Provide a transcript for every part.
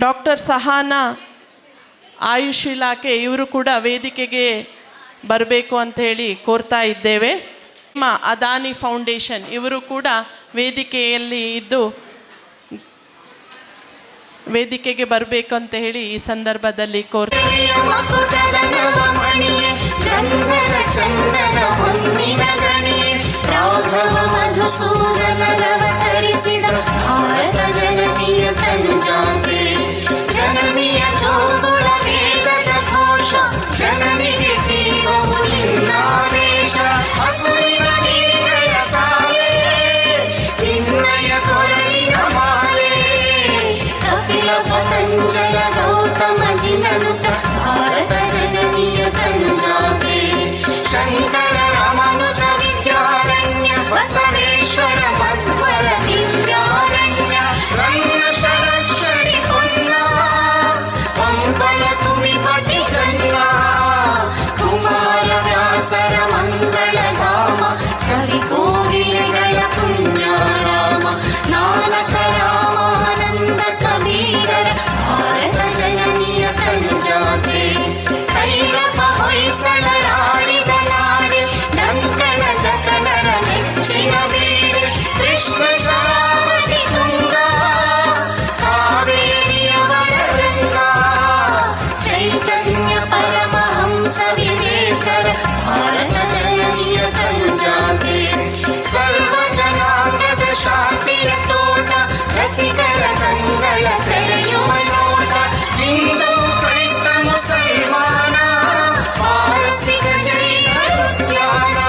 Doctor ಸಹಾನಾ AYUSH ಇಲಾಖೆ ಇವರು ಕೂಡ ವೇದಿಕೆಗೆ ಬರಬೇಕು ಅಂತ ಹೇಳಿ ಕೋರ್ತಾ ಇದ್ದೇವೆ. ಅದಾನಿ ಫೌಂಡೇಶನ್ ಇವರು ಕೂಡ ವೇದಿಕೆಯಲ್ಲಿ ಇದ್ದು ವೇದಿಕೆಗೆ ಬರಬೇಕು ಅಂತ ಹೇಳಿ ಈ ಸಂದರ್ಭದಲ್ಲಿ ಪತಂಜಲ ಗೌತಮ ಜಿನನುತ ಭಾರತ ಜನನಿಯ ತನುಜಾತೆ ಶಂಕರ ರಮನುಜ ವಿದ್ಯಾರಣ್ಯ ಬಸವೇಶ್ವರ ಮಧ್ವರ ದಿವ್ಯಾರಣ್ಯ ರಣ್ಯ ಷಡಕ್ಷರಿ ಪುಣ್ಯ ಪಂಪಲ ತುಮಿಪತಿ ಜನ್ಯ ಕುಮಾರ ವ್ಯಾಸರ ಮಂಗಳ ಧಾಮ ಕವಿ ಕೋಗಿಲೆಗಳ ಪುಣ್ಯ ರಾಮ ನಾನಕ ರಾಮಾನಂದ ಕಬೀರರ ಭಾರತ ಜನನಿಯ ತನುಜಾತೆ ಕೈರಪ ಹೊಯ್ಸಳರಾಡಿದ ನಾಡೆ ಡಂಕಣ ಜಕಣರ ನೆಚ್ಚಿನ ಬೇಡೆ ಕೃಷ್ಣ ಶರಾವತಿ ತುಂಗ ಕಾವೇರಿಯ ವರರಂಗ ಚೈತನ್ಯ ಪರಮಹಂಸ ವಿವೇಕರ ಭಾರತ ಜನನಿಯ ತನುಜಾತೆ ಸರ್ವ ಜನಾಂಗದ ಶಾಂತಿಯ ತೋಟ ರಸಿಕರ ಕಂಗಳ ಸೆಳೆಯುವ ನೋಟ ಹಿಂದೂ ಕ್ರೈಸ್ತ ಮುಸಲ್ಮಾನ ಪಾರಸಿಕ ಜೈನ ಉದ್ಯಾನ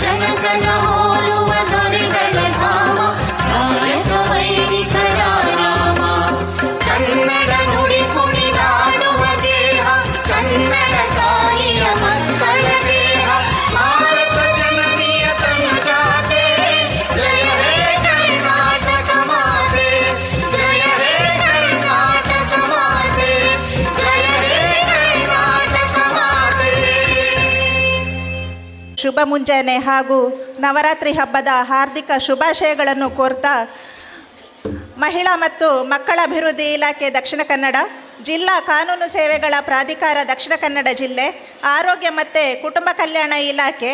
ಜನಕನ ಹೋಲುವ ದೊರೆಗಳ ಧಾಮ ಕಾಯಕ ವೈದಿಕರ ರಾಮ ಕನ್ನಡ ನುಡಿ ಕುಣಿದಾಡುವ ದೇಹ ಕನ್ನಡ ತಾಯಿಯ ಮಕ್ಕಳ ದೇಹ ಭಾರತ ಜನನಿಯ ತನುಜಾತೆ ಜಯ ಹೇ ಕರ್ನಾಟಕ ಮಾತೆ ಜಯ ಹೇ ಕರ್ನಾಟಕ ಮಾತೆ ಜಯ ಹೇ ಕರ್ನಾಟಕ ಮಾತೆ. ಶುಭ ಮುಂಜಾನೆ ಹಾಗೂ ನವರಾತ್ರಿ ಹಬ್ಬದ ಹಾರ್ದಿಕ ಶುಭಾಶಯಗಳನ್ನು ಕೋರ್ತಾ ಮಹಿಳಾ ಮತ್ತು ಮಕ್ಕಳ ಅಭಿವೃದ್ಧಿ ಇಲಾಖೆ ದಕ್ಷಿಣ ಕನ್ನಡ, ಜಿಲ್ಲಾ ಕಾನೂನು ಸೇವೆಗಳ ಪ್ರಾಧಿಕಾರ ದಕ್ಷಿಣ ಕನ್ನಡ ಜಿಲ್ಲೆ, ಆರೋಗ್ಯ ಮತ್ತು ಕುಟುಂಬ ಕಲ್ಯಾಣ ಇಲಾಖೆ,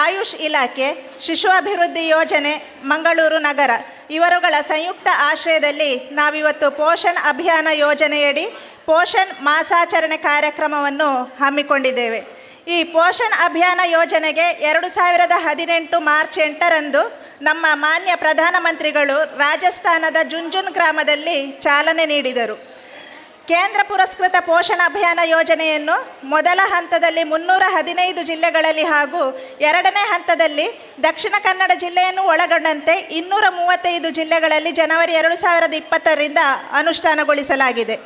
ಆಯುಷ್ ಇಲಾಖೆ, ಶಿಶು ಅಭಿವೃದ್ಧಿ ಯೋಜನೆ ಮಂಗಳೂರು ನಗರ ಇವರುಗಳ ಸಂಯುಕ್ತ ಆಶ್ರಯದಲ್ಲಿ ನಾವಿವತ್ತು ಪೋಷಣ್ ಅಭಿಯಾನ ಯೋಜನೆಯಡಿ ಪೋಷಣ್ ಮಾಸಾಚರಣೆ ಕಾರ್ಯಕ್ರಮವನ್ನು ಹಮ್ಮಿಕೊಂಡಿದ್ದೇವೆ. ಈ ಪೋಷಣ್ ಅಭಿಯಾನ ಯೋಜನೆಗೆ 2018 ಮಾರ್ಚ್ 8ರಂದು ನಮ್ಮ ಮಾನ್ಯ ಪ್ರಧಾನಮಂತ್ರಿಗಳು ರಾಜಸ್ಥಾನದ ಜುಂಜುನ್ ಗ್ರಾಮದಲ್ಲಿ ಚಾಲನೆ ನೀಡಿದರು. ಕೇಂದ್ರ ಪುರಸ್ಕೃತ ಪೋಷಣ ಅಭಿಯಾನ ಯೋಜನೆಯನ್ನು ಮೊದಲ ಹಂತದಲ್ಲಿ 315 ಜಿಲ್ಲೆಗಳಲ್ಲಿ ಹಾಗೂ ಎರಡನೇ ಹಂತದಲ್ಲಿ ದಕ್ಷಿಣ ಕನ್ನಡ ಜಿಲ್ಲೆಯನ್ನು ಒಳಗೊಂಡಂತೆ 235 ಜಿಲ್ಲೆಗಳಲ್ಲಿ ಜನವರಿ 2020ರಿಂದ ಅನುಷ್ಠಾನಗೊಳಿಸಲಾಗಿದೆ.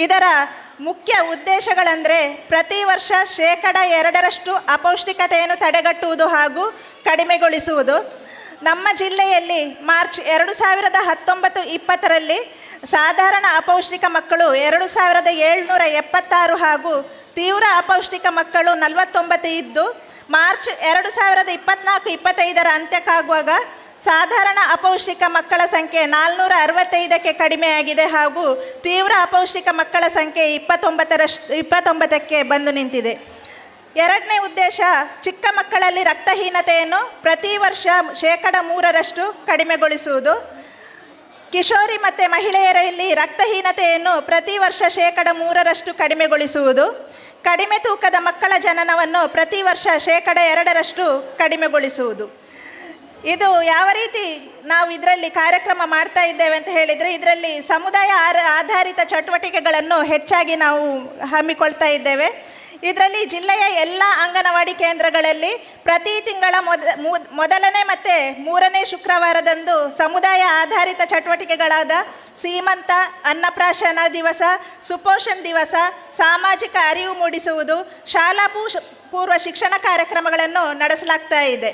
ಇದರ ಮುಖ್ಯ ಉದ್ದೇಶಗಳೆಂದರೆ ಪ್ರತಿ ವರ್ಷ 2% ಅಪೌಷ್ಟಿಕತೆಯನ್ನು ತಡೆಗಟ್ಟುವುದು ಹಾಗೂ ಕಡಿಮೆಗೊಳಿಸುವುದು. ನಮ್ಮ ಜಿಲ್ಲೆಯಲ್ಲಿ ಮಾರ್ಚ್ 2019-20ರಲ್ಲಿ ಸಾಧಾರಣ ಅಪೌಷ್ಟಿಕ ಮಕ್ಕಳು 2776 ಹಾಗೂ ತೀವ್ರ ಅಪೌಷ್ಟಿಕ ಮಕ್ಕಳು 49 ಇದ್ದು, ಮಾರ್ಚ್ 2024-25ರ ಅಂತ್ಯಕ್ಕಾಗುವಾಗ ಸಾಧಾರಣ ಅಪೌಷ್ಟಿಕ ಮಕ್ಕಳ ಸಂಖ್ಯೆ 465ಕ್ಕೆ ಕಡಿಮೆಯಾಗಿದೆ ಹಾಗೂ ತೀವ್ರ ಅಪೌಷ್ಟಿಕ ಮಕ್ಕಳ ಸಂಖ್ಯೆ 29ಕ್ಕೆ ಬಂದು ನಿಂತಿದೆ. ಎರಡನೇ ಉದ್ದೇಶ, ಚಿಕ್ಕ ಮಕ್ಕಳಲ್ಲಿ ರಕ್ತಹೀನತೆಯನ್ನು ಪ್ರತಿ ವರ್ಷ 3% ಕಡಿಮೆಗೊಳಿಸುವುದು. ಕಿಶೋರಿ ಮತ್ತು ಮಹಿಳೆಯರಲ್ಲಿ ರಕ್ತಹೀನತೆಯನ್ನು ಪ್ರತಿ ವರ್ಷ 3% ಕಡಿಮೆಗೊಳಿಸುವುದು. ಕಡಿಮೆ ತೂಕದ ಮಕ್ಕಳ ಜನನವನ್ನು ಪ್ರತಿ ವರ್ಷ 2% ಕಡಿಮೆಗೊಳಿಸುವುದು. ಇದು ಯಾವ ರೀತಿ ನಾವು ಇದರಲ್ಲಿ ಕಾರ್ಯಕ್ರಮ ಮಾಡ್ತಾ ಇದ್ದೇವೆ ಅಂತ ಹೇಳಿದರೆ, ಇದರಲ್ಲಿ ಸಮುದಾಯ ಆಧಾರಿತ ಚಟುವಟಿಕೆಗಳನ್ನು ಹೆಚ್ಚಾಗಿ ನಾವು ಹಮ್ಮಿಕೊಳ್ತಾ ಇದ್ದೇವೆ. ಇದರಲ್ಲಿ ಜಿಲ್ಲೆಯ ಎಲ್ಲ ಅಂಗನವಾಡಿ ಕೇಂದ್ರಗಳಲ್ಲಿ ಪ್ರತಿ ತಿಂಗಳ ಮೊದಲನೇ ಮತ್ತು ಮೂರನೇ ಶುಕ್ರವಾರದಂದು ಸಮುದಾಯ ಆಧಾರಿತ ಚಟುವಟಿಕೆಗಳಾದ ಸೀಮಂತ, ಅನ್ನಪ್ರಾಶನ ದಿವಸ, ಸುಪೋಷಣ್ ದಿವಸ, ಸಾಮಾಜಿಕ ಅರಿವು ಮೂಡಿಸುವುದು, ಶಾಲಾ ಪೂರ್ವ ಶಿಕ್ಷಣ ಕಾರ್ಯಕ್ರಮಗಳನ್ನು ನಡೆಸಲಾಗ್ತಾ ಇದೆ.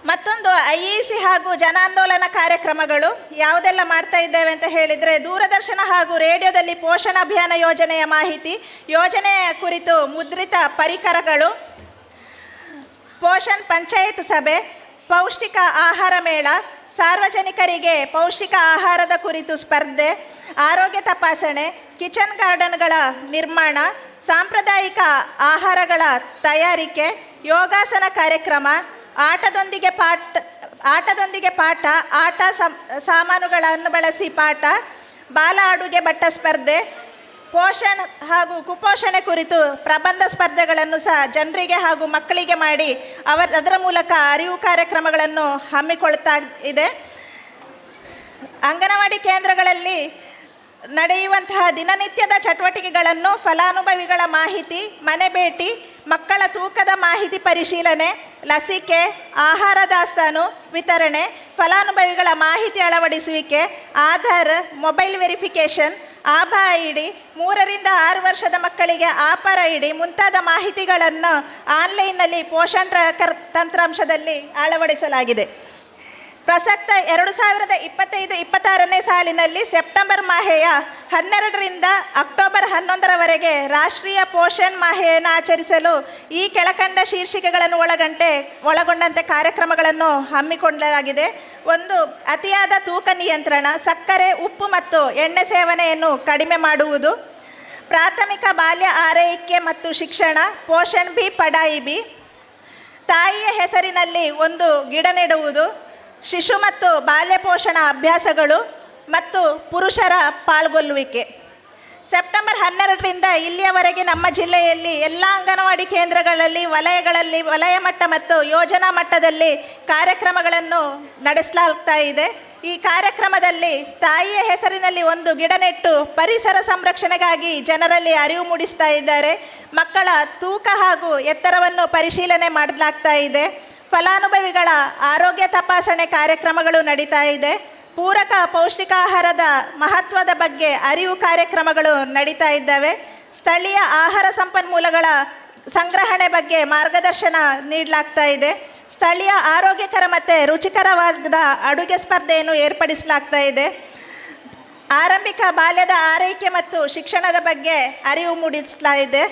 ಮತ್ತೊಂದು IEC ಹಾಗೂ ಜನಾಂದೋಲನ ಕಾರ್ಯಕ್ರಮಗಳು ಯಾವುದೆಲ್ಲ ಮಾಡ್ತಾ ಇದ್ದೇವೆ ಅಂತ ಹೇಳಿದರೆ, ದೂರದರ್ಶನ ಹಾಗೂ ರೇಡಿಯೋದಲ್ಲಿ ಪೋಷಣ ಅಭಿಯಾನ ಯೋಜನೆಯ ಮಾಹಿತಿ, ಯೋಜನೆಯ ಕುರಿತು ಮುದ್ರಿತ ಪರಿಕರಗಳು, ಪೋಷಣ್ ಪಂಚಾಯತ್ ಸಭೆ, ಪೌಷ್ಟಿಕ ಆಹಾರ ಮೇಳ, ಸಾರ್ವಜನಿಕರಿಗೆ ಪೌಷ್ಟಿಕ ಆಹಾರದ ಕುರಿತು ಸ್ಪರ್ಧೆ, ಆರೋಗ್ಯ ತಪಾಸಣೆ, ಕಿಚನ್ ಪಾರ್ಕ್ಗಳ ನಿರ್ಮಾಣ, ಸಾಂಪ್ರದಾಯಿಕ ಆಹಾರಗಳ ತಯಾರಿಕೆ, ಯೋಗಾಸನ ಕಾರ್ಯಕ್ರಮ, ಆಟದೊಂದಿಗೆ ಪಾಠ, ಸಾಮಾನುಗಳನ್ನು ಬಳಸಿ ಪಾಠ, ಬಾಲ ಅಡುಗೆ ಭಟ್ಟ ಸ್ಪರ್ಧೆ, ಪೋಷಣೆ ಹಾಗೂ ಕುಪೋಷಣೆ ಕುರಿತು ಪ್ರಬಂಧ ಸ್ಪರ್ಧೆಗಳನ್ನು ಸಹ ಜನರಿಗೆ ಹಾಗೂ ಮಕ್ಕಳಿಗೆ ಮಾಡಿ ಅದರ ಮೂಲಕ ಅರಿವು ಕಾರ್ಯಕ್ರಮಗಳನ್ನು ಹಮ್ಮಿಕೊಳ್ತಾ ಇದೆ. ಅಂಗನವಾಡಿ ಕೇಂದ್ರಗಳಲ್ಲಿ ನಡೆಯುವಂತಹ ದಿನನಿತ್ಯದ ಚಟುವಟಿಕೆಗಳನ್ನು, ಫಲಾನುಭವಿಗಳ ಮಾಹಿತಿ, ಮನೆ ಭೇಟಿ, ಮಕ್ಕಳ ತೂಕದ ಮಾಹಿತಿ ಪರಿಶೀಲನೆ, ಲಸಿಕೆ, ಆಹಾರ ದಾಸ್ತಾನು ವಿತರಣೆ, ಫಲಾನುಭವಿಗಳ ಮಾಹಿತಿ ಅಳವಡಿಸುವಿಕೆ, ಆಧಾರ್, ಮೊಬೈಲ್ ವೆರಿಫಿಕೇಷನ್, ಆಭಾ ಐಡಿ, 3 ರಿಂದ 6 ವರ್ಷದ ಮಕ್ಕಳಿಗೆ ಆಪರ್ ಐಡಿ ಮುಂತಾದ ಮಾಹಿತಿಗಳನ್ನು ಆನ್ಲೈನ್ನಲ್ಲಿ ಪೋಷಣ್ ಟ್ರ್ಯಾಕರ್ ತಂತ್ರಾಂಶದಲ್ಲಿ ಅಳವಡಿಸಲಾಗಿದೆ. ಪ್ರಸಕ್ತ 2025-26ನೇ ಸಾಲಿನಲ್ಲಿ ಸೆಪ್ಟೆಂಬರ್ ಮಾಹೆಯ 12 ರಿಂದ ಅಕ್ಟೋಬರ್ 11ರವರೆಗೆ ರಾಷ್ಟ್ರೀಯ ಪೋಷಣ್ ಮಾಹೆಯನ್ನು ಆಚರಿಸಲು ಈ ಕೆಳಕಂಡ ಶೀರ್ಷಿಕೆಗಳನ್ನು ಒಳಗೊಂಡಂತೆ ಕಾರ್ಯಕ್ರಮಗಳನ್ನು ಹಮ್ಮಿಕೊಳ್ಳಲಾಗಿದೆ. 1. ಅತಿಯಾದ ತೂಕ ನಿಯಂತ್ರಣ, ಸಕ್ಕರೆ, ಉಪ್ಪು ಮತ್ತು ಎಣ್ಣೆ ಸೇವನೆಯನ್ನು ಕಡಿಮೆ ಮಾಡುವುದು. ಪ್ರಾಥಮಿಕ ಬಾಲ್ಯ ಆರೈಕೆ ಮತ್ತು ಶಿಕ್ಷಣ, ಪೋಷಣ್ ಭಿ ಪಢಾಯಿ ಭಿ. ತಾಯಿಯ ಹೆಸರಿನಲ್ಲಿ ಒಂದು ಗಿಡ ನೆಡುವುದು. ಶಿಶು ಮತ್ತು ಬಾಲ್ಯ ಪೋಷಣ ಅಭ್ಯಾಸಗಳು ಮತ್ತು ಪುರುಷರ ಪಾಲ್ಗೊಳ್ಳುವಿಕೆ. ಸೆಪ್ಟೆಂಬರ್ 12ರಿಂದ ಇಲ್ಲಿಯವರೆಗೆ ನಮ್ಮ ಜಿಲ್ಲೆಯಲ್ಲಿ ಎಲ್ಲ ಅಂಗನವಾಡಿ ಕೇಂದ್ರಗಳಲ್ಲಿ, ವಲಯ ಮಟ್ಟ ಮತ್ತು ಯೋಜನಾ ಮಟ್ಟದಲ್ಲಿ ಕಾರ್ಯಕ್ರಮಗಳನ್ನು ನಡೆಸಲಾಗ್ತಾ ಇದೆ. ಈ ಕಾರ್ಯಕ್ರಮದಲ್ಲಿ ತಾಯಿಯ ಹೆಸರಿನಲ್ಲಿ ಒಂದು ಗಿಡ ನೆಟ್ಟು ಪರಿಸರ ಸಂರಕ್ಷಣೆಗಾಗಿ ಜನರಲ್ಲಿ ಅರಿವು ಮೂಡಿಸ್ತಾ ಇದ್ದಾರೆ. ಮಕ್ಕಳ ತೂಕ ಹಾಗೂ ಎತ್ತರವನ್ನು ಪರಿಶೀಲನೆ ಮಾಡಲಾಗ್ತಾ ಇದೆ. ಫಲಾನುಭವಿಗಳ ಆರೋಗ್ಯ ತಪಾಸಣೆ ಕಾರ್ಯಕ್ರಮಗಳು ನಡೀತಾ ಇದೆ. ಪೂರಕ ಪೌಷ್ಟಿಕಾಹಾರದ ಮಹತ್ವದ ಬಗ್ಗೆ ಅರಿವು ಕಾರ್ಯಕ್ರಮಗಳು ನಡೀತಾ ಇದ್ದಾವೆ. ಸ್ಥಳೀಯ ಆಹಾರ ಸಂಪನ್ಮೂಲಗಳ ಸಂಗ್ರಹಣೆ ಬಗ್ಗೆ ಮಾರ್ಗದರ್ಶನ ನೀಡಲಾಗ್ತಾ ಇದೆ. ಸ್ಥಳೀಯ ಆರೋಗ್ಯಕರ ಮತ್ತು ರುಚಿಕರವಾದ ಅಡುಗೆ ಸ್ಪರ್ಧೆಯನ್ನು ಏರ್ಪಡಿಸಲಾಗ್ತಾ ಇದೆ. ಆರಂಭಿಕ ಬಾಲ್ಯದ ಆರೈಕೆ ಮತ್ತು ಶಿಕ್ಷಣದ ಬಗ್ಗೆ ಅರಿವು ಮೂಡಿಸ್ತಾ ಇದೆ.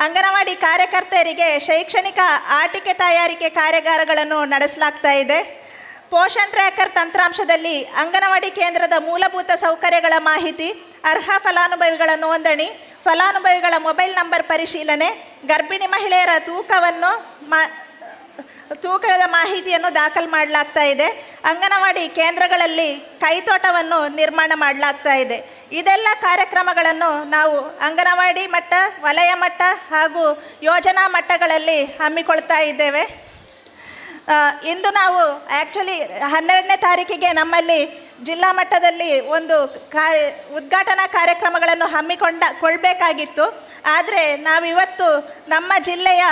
ಅಂಗನವಾಡಿ ಕಾರ್ಯಕರ್ತೆಯರಿಗೆ ಶೈಕ್ಷಣಿಕ ಆಟಿಕೆ ತಯಾರಿಕೆ ಕಾರ್ಯಾಗಾರಗಳನ್ನು ನಡೆಸಲಾಗ್ತಾ ಇದೆ. ಪೋಷಣ್ ಟ್ರ್ಯಾಕರ್ ತಂತ್ರಾಂಶದಲ್ಲಿ ಅಂಗನವಾಡಿ ಕೇಂದ್ರದ ಮೂಲಭೂತ ಸೌಕರ್ಯಗಳ ಮಾಹಿತಿ, ಅರ್ಹ ಫಲಾನುಭವಿಗಳ ನೋಂದಣಿ, ಫಲಾನುಭವಿಗಳ ಮೊಬೈಲ್ ನಂಬರ್ ಪರಿಶೀಲನೆ, ಗರ್ಭಿಣಿ ಮಹಿಳೆಯರ ತೂಕದ ಮಾಹಿತಿಯನ್ನು ದಾಖಲು ಮಾಡಲಾಗ್ತಾ ಇದೆ. ಅಂಗನವಾಡಿ ಕೇಂದ್ರಗಳಲ್ಲಿ ಕೈತೋಟವನ್ನು ನಿರ್ಮಾಣ ಮಾಡಲಾಗ್ತಾ ಇದೆ. ಇದೆಲ್ಲ ಕಾರ್ಯಕ್ರಮಗಳನ್ನು ನಾವು ಅಂಗನವಾಡಿ ಮಟ್ಟ, ವಲಯ ಮಟ್ಟ ಹಾಗೂ ಯೋಜನಾ ಮಟ್ಟಗಳಲ್ಲಿ ಹಮ್ಮಿಕೊಳ್ತಾ ಇದ್ದೇವೆ. ಇಂದು ನಾವು ಆ್ಯಕ್ಚುಲಿ 12ನೇ ತಾರೀಕಿಗೆ ನಮ್ಮಲ್ಲಿ ಜಿಲ್ಲಾ ಮಟ್ಟದಲ್ಲಿ ಒಂದು ಉದ್ಘಾಟನಾ ಕಾರ್ಯಕ್ರಮಗಳನ್ನು ಹಮ್ಮಿಕೊಳ್ಳಬೇಕಾಗಿತ್ತು. ಆದರೆ ನಾವಿವತ್ತು ನಮ್ಮ ಜಿಲ್ಲೆಯ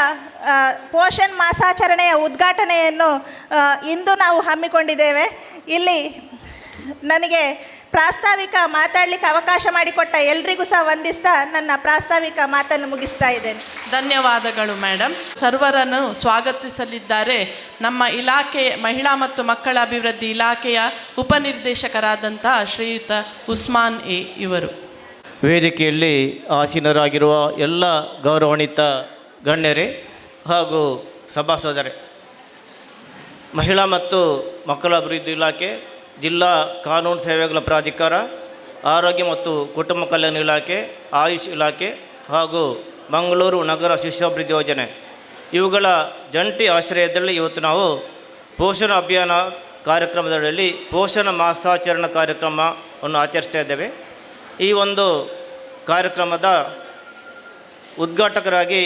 ಪೋಷಣ್ ಮಾಸಾಚರಣೆಯ ಉದ್ಘಾಟನೆಯನ್ನು ಇಂದು ನಾವು ಹಮ್ಮಿಕೊಂಡಿದ್ದೇವೆ. ಇಲ್ಲಿ ನನಗೆ ಪ್ರಾಸ್ತಾವಿಕ ಮಾತಾಡಲಿಕ್ಕೆ ಅವಕಾಶ ಮಾಡಿಕೊಟ್ಟ ಎಲ್ರಿಗೂ ಸಹ ವಂದಿಸ್ತಾ ನನ್ನ ಪ್ರಾಸ್ತಾವಿಕ ಮಾತನ್ನು ಮುಗಿಸ್ತಾ ಇದ್ದೇನೆ. ಧನ್ಯವಾದಗಳು ಮೇಡಮ್. ಸರ್ವರನ್ನು ಸ್ವಾಗತಿಸಲಿದ್ದಾರೆ ನಮ್ಮ ಇಲಾಖೆ ಮಹಿಳಾ ಮತ್ತು ಮಕ್ಕಳ ಅಭಿವೃದ್ಧಿ ಇಲಾಖೆಯ ಉಪನಿರ್ದೇಶಕರಾದಂಥ ಶ್ರೀಯುತ ಉಸ್ಮಾನ್ ಎ ಇವರು. ವೇದಿಕೆಯಲ್ಲಿ ಆಸೀನರಾಗಿರುವ ಎಲ್ಲ ಗೌರವಾನ್ವಿತ ಗಣ್ಯರೇ ಹಾಗೂ ಸಭಾಸದರೇ, ಮಹಿಳಾ ಮತ್ತು ಮಕ್ಕಳ ಅಭಿವೃದ್ಧಿ ಇಲಾಖೆ, ಜಿಲ್ಲಾ ಕಾನೂನು ಸೇವೆಗಳ ಪ್ರಾಧಿಕಾರ, ಆರೋಗ್ಯ ಮತ್ತು ಕುಟುಂಬ ಕಲ್ಯಾಣ ಇಲಾಖೆ, ಆಯುಷ್ ಇಲಾಖೆ ಹಾಗೂ ಮಂಗಳೂರು ನಗರ ಶಿಶುಅಭಿವೃದ್ಧಿ ಯೋಜನೆ ಇವುಗಳ ಜಂಟಿ ಆಶ್ರಯದಲ್ಲಿ ಇವತ್ತು ನಾವು ಪೋಷಣ ಅಭಿಯಾನ ಕಾರ್ಯಕ್ರಮದಲ್ಲಿ ಪೋಷಣ ಮಾಸಾಚರಣೆ ಕಾರ್ಯಕ್ರಮವನ್ನು ಆಚರಿಸ್ತಾ ಇದ್ದೇವೆ. ಈ ಒಂದು ಕಾರ್ಯಕ್ರಮದ ಉದ್ಘಾಟಕರಾಗಿ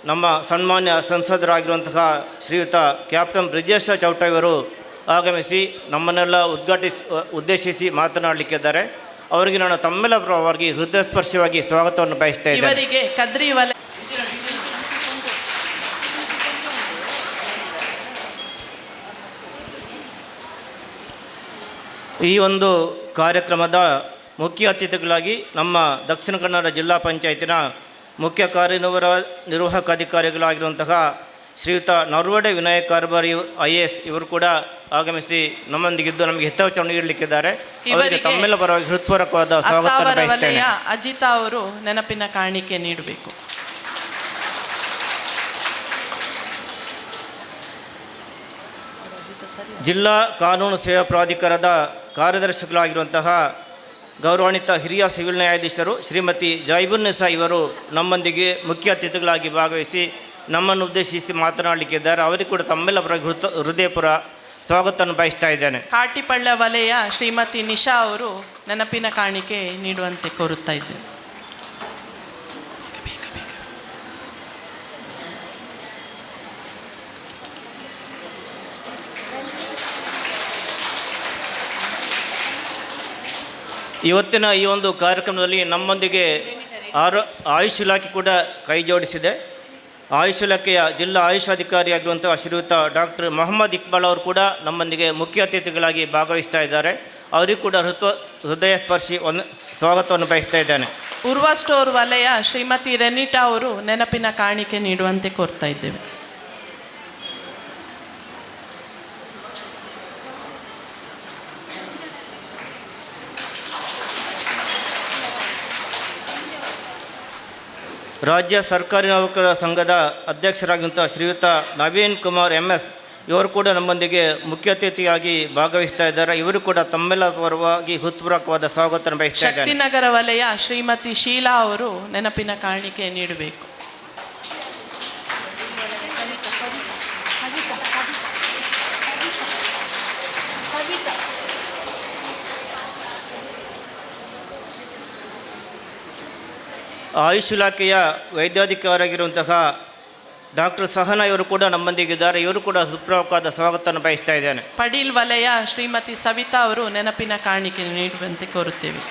ನಮ್ಮ ಸನ್ಮಾನ್ಯ ಸಂಸದರಾಗಿರುವಂತಹ ಶ್ರೀಯುತ ಕ್ಯಾಪ್ಟನ್ ಬ್ರಿಜೇಶ ಚೌಟ ಇವರು ಆಗಮಿಸಿ ನಮ್ಮನ್ನೆಲ್ಲ ಉದ್ದೇಶಿಸಿ ಮಾತನಾಡಲಿಕ್ಕಿದ್ದಾರೆ. ಅವರಿಗೆ ನಾನು ತಮ್ಮೆಲ್ಲ ಪರವಾಗಿ ಹೃದಯಸ್ಪರ್ಶವಾಗಿ ಸ್ವಾಗತವನ್ನು ಬಯಸ್ತಾ ಇದ್ದೇನೆ. ಇವರಿಗೆ ಕದ್ರಿ ವಲಯ ಈ ಒಂದು ಕಾರ್ಯಕ್ರಮದ ಮುಖ್ಯ ಅತಿಥಿಗಳಾಗಿ ನಮ್ಮ ದಕ್ಷಿಣ ಕನ್ನಡ ಜಿಲ್ಲಾ ಪಂಚಾಯತಿನ ಮುಖ್ಯ ಕಾರ್ಯನಿರ್ವಾಹಕ ಅಧಿಕಾರಿಗಳಾಗಿರುವಂತಹ ಶ್ರೀಯುತ ನರ್ವಡೆ ವಿನಾಯಕ್ ಕಾರ್ಬಾರಿ IAS ಇವರು ಕೂಡ ಆಗಮಿಸಿ ನಮ್ಮೊಂದಿಗಿದ್ದು ನಮಗೆ ಹಿತವಚನ ನೀಡಲಿಕ್ಕಿದ್ದಾರೆ. ಅವರಿಗೆ ತಮ್ಮೆಲ್ಲ ಪರವಾಗಿ ಹೃತ್ಪೂರ್ವಕವಾದ ಸ್ವಾಗತ ಬಯಸ್ತೇನೆ. ಅಜಿತಾ ಅವರು ನೆನಪಿನ ಕಾಣಿಕೆ ನೀಡಬೇಕು. ಜಿಲ್ಲಾ ಕಾನೂನು ಸೇವಾ ಪ್ರಾಧಿಕಾರದ ಕಾರ್ಯದರ್ಶಿಗಳಾಗಿರುವಂತಹ ಗೌರವಾನ್ವಿತ ಹಿರಿಯ ಸಿವಿಲ್ ನ್ಯಾಯಾಧೀಶರು ಶ್ರೀಮತಿ ಜಾಯಿಬುನ್ನಿಸಾ ಇವರು ನಮ್ಮೊಂದಿಗೆ ಮುಖ್ಯ ಅತಿಥಿಗಳಾಗಿ ಭಾಗವಹಿಸಿ ನಮ್ಮನ್ನು ಉದ್ದೇಶಿಸಿ ಮಾತನಾಡಲಿಕ್ಕಿದ್ದಾರೆ. ಅವರಿಗೆ ಕೂಡ ತಮ್ಮೆಲ್ಲ ಹೃದಯಪೂರ್ವ ಸ್ವಾಗತವನ್ನು ಬಯಸ್ತಾ ಇದ್ದೇನೆ. ಕಾಟಿಪಳ್ಳ ವಲಯ ಶ್ರೀಮತಿ ನಿಶಾ ಅವರು ನೆನಪಿನ ಕಾಣಿಕೆ ನೀಡುವಂತೆ ಕೋರುತ್ತಾ ಇದ್ದೇನೆ. ಇವತ್ತಿನ ಈ ಒಂದು ಕಾರ್ಯಕ್ರಮದಲ್ಲಿ ನಮ್ಮೊಂದಿಗೆ ಆಯುಷ್ ಇಲಾಖೆ ಕೂಡ ಕೈ ಜೋಡಿಸಿದೆ. ಆಯುಷ್ ಇಲಾಖೆಯ ಜಿಲ್ಲಾ ಆಯುಷ್ ಅಧಿಕಾರಿಯಾಗಿರುವಂಥ ಶ್ರೀಯುತ ಡಾಕ್ಟರ್ ಮೊಹಮ್ಮದ್ ಇಕ್ಬಾಲ್ ಅವರು ಕೂಡ ನಮ್ಮೊಂದಿಗೆ ಮುಖ್ಯ ಅತಿಥಿಗಳಾಗಿ ಭಾಗವಹಿಸ್ತಾ ಇದ್ದಾರೆ. ಅವರಿಗೂ ಕೂಡ ಹೃದಯ ಸ್ಪರ್ಶಿ ಸ್ವಾಗತವನ್ನು ಬಯಸ್ತಾ ಇದ್ದೇನೆ. ಪೂರ್ವ ಸ್ಟೋರ್ ವಲಯ ಶ್ರೀಮತಿ ರೆನಿಟಾ ಅವರು ನೆನಪಿನ ಕಾಣಿಕೆ ನೀಡುವಂತೆ ಕೋರ್ತಾ ಇದ್ದೇವೆ. ರಾಜ್ಯ ಸರ್ಕಾರಿ ನೌಕರರ ಸಂಘದ ಅಧ್ಯಕ್ಷರಾಗಿರುವಂಥ ಶ್ರೀಯುತ ನವೀನ್ ಕುಮಾರ್ MS ಇವರು ಕೂಡ ನಮ್ಮೊಂದಿಗೆ ಮುಖ್ಯ ಅತಿಥಿಯಾಗಿ ಭಾಗವಹಿಸ್ತಾ ಇದ್ದಾರೆ. ಇವರು ಕೂಡ ತಮ್ಮೆಲ್ಲ ಪರವಾಗಿ ಹೃತ್ಪೂರ್ವಕವಾದ ಸ್ವಾಗತವನ್ನು ಬಯಸ್ತಾ ಇದ್ದಾರೆ. ಶಕ್ತಿನಗರ ವಲಯ ಶ್ರೀಮತಿ ಶೀಲಾ ಅವರು ನೆನಪಿನ ಕಾಣಿಕೆ ನೀಡಬೇಕು. ಆಯುಷ್ ಇಲಾಖೆಯ ವೈದ್ಯಾಧಿಕಾರಿಯಾಗಿರುವಂತಹ ಡಾಕ್ಟರ್ ಸಹನಾ ಇವರು ಕೂಡ ನಮ್ಮೊಂದಿಗಿದ್ದಾರೆ. ಇವರು ಕೂಡ ಹೃತ್ಪೂರ್ವಕವಾದ ಸ್ವಾಗತವನ್ನು ಬಯಸ್ತಾ ಇದ್ದೇನೆ. ಪಡೀಲ್ ವಲಯ ಶ್ರೀಮತಿ ಸವಿತಾ ಅವರು ನೆನಪಿನ ಕಾಣಿಕೆ ನೀಡುವಂತೆ ಕೋರುತ್ತೇವೆ.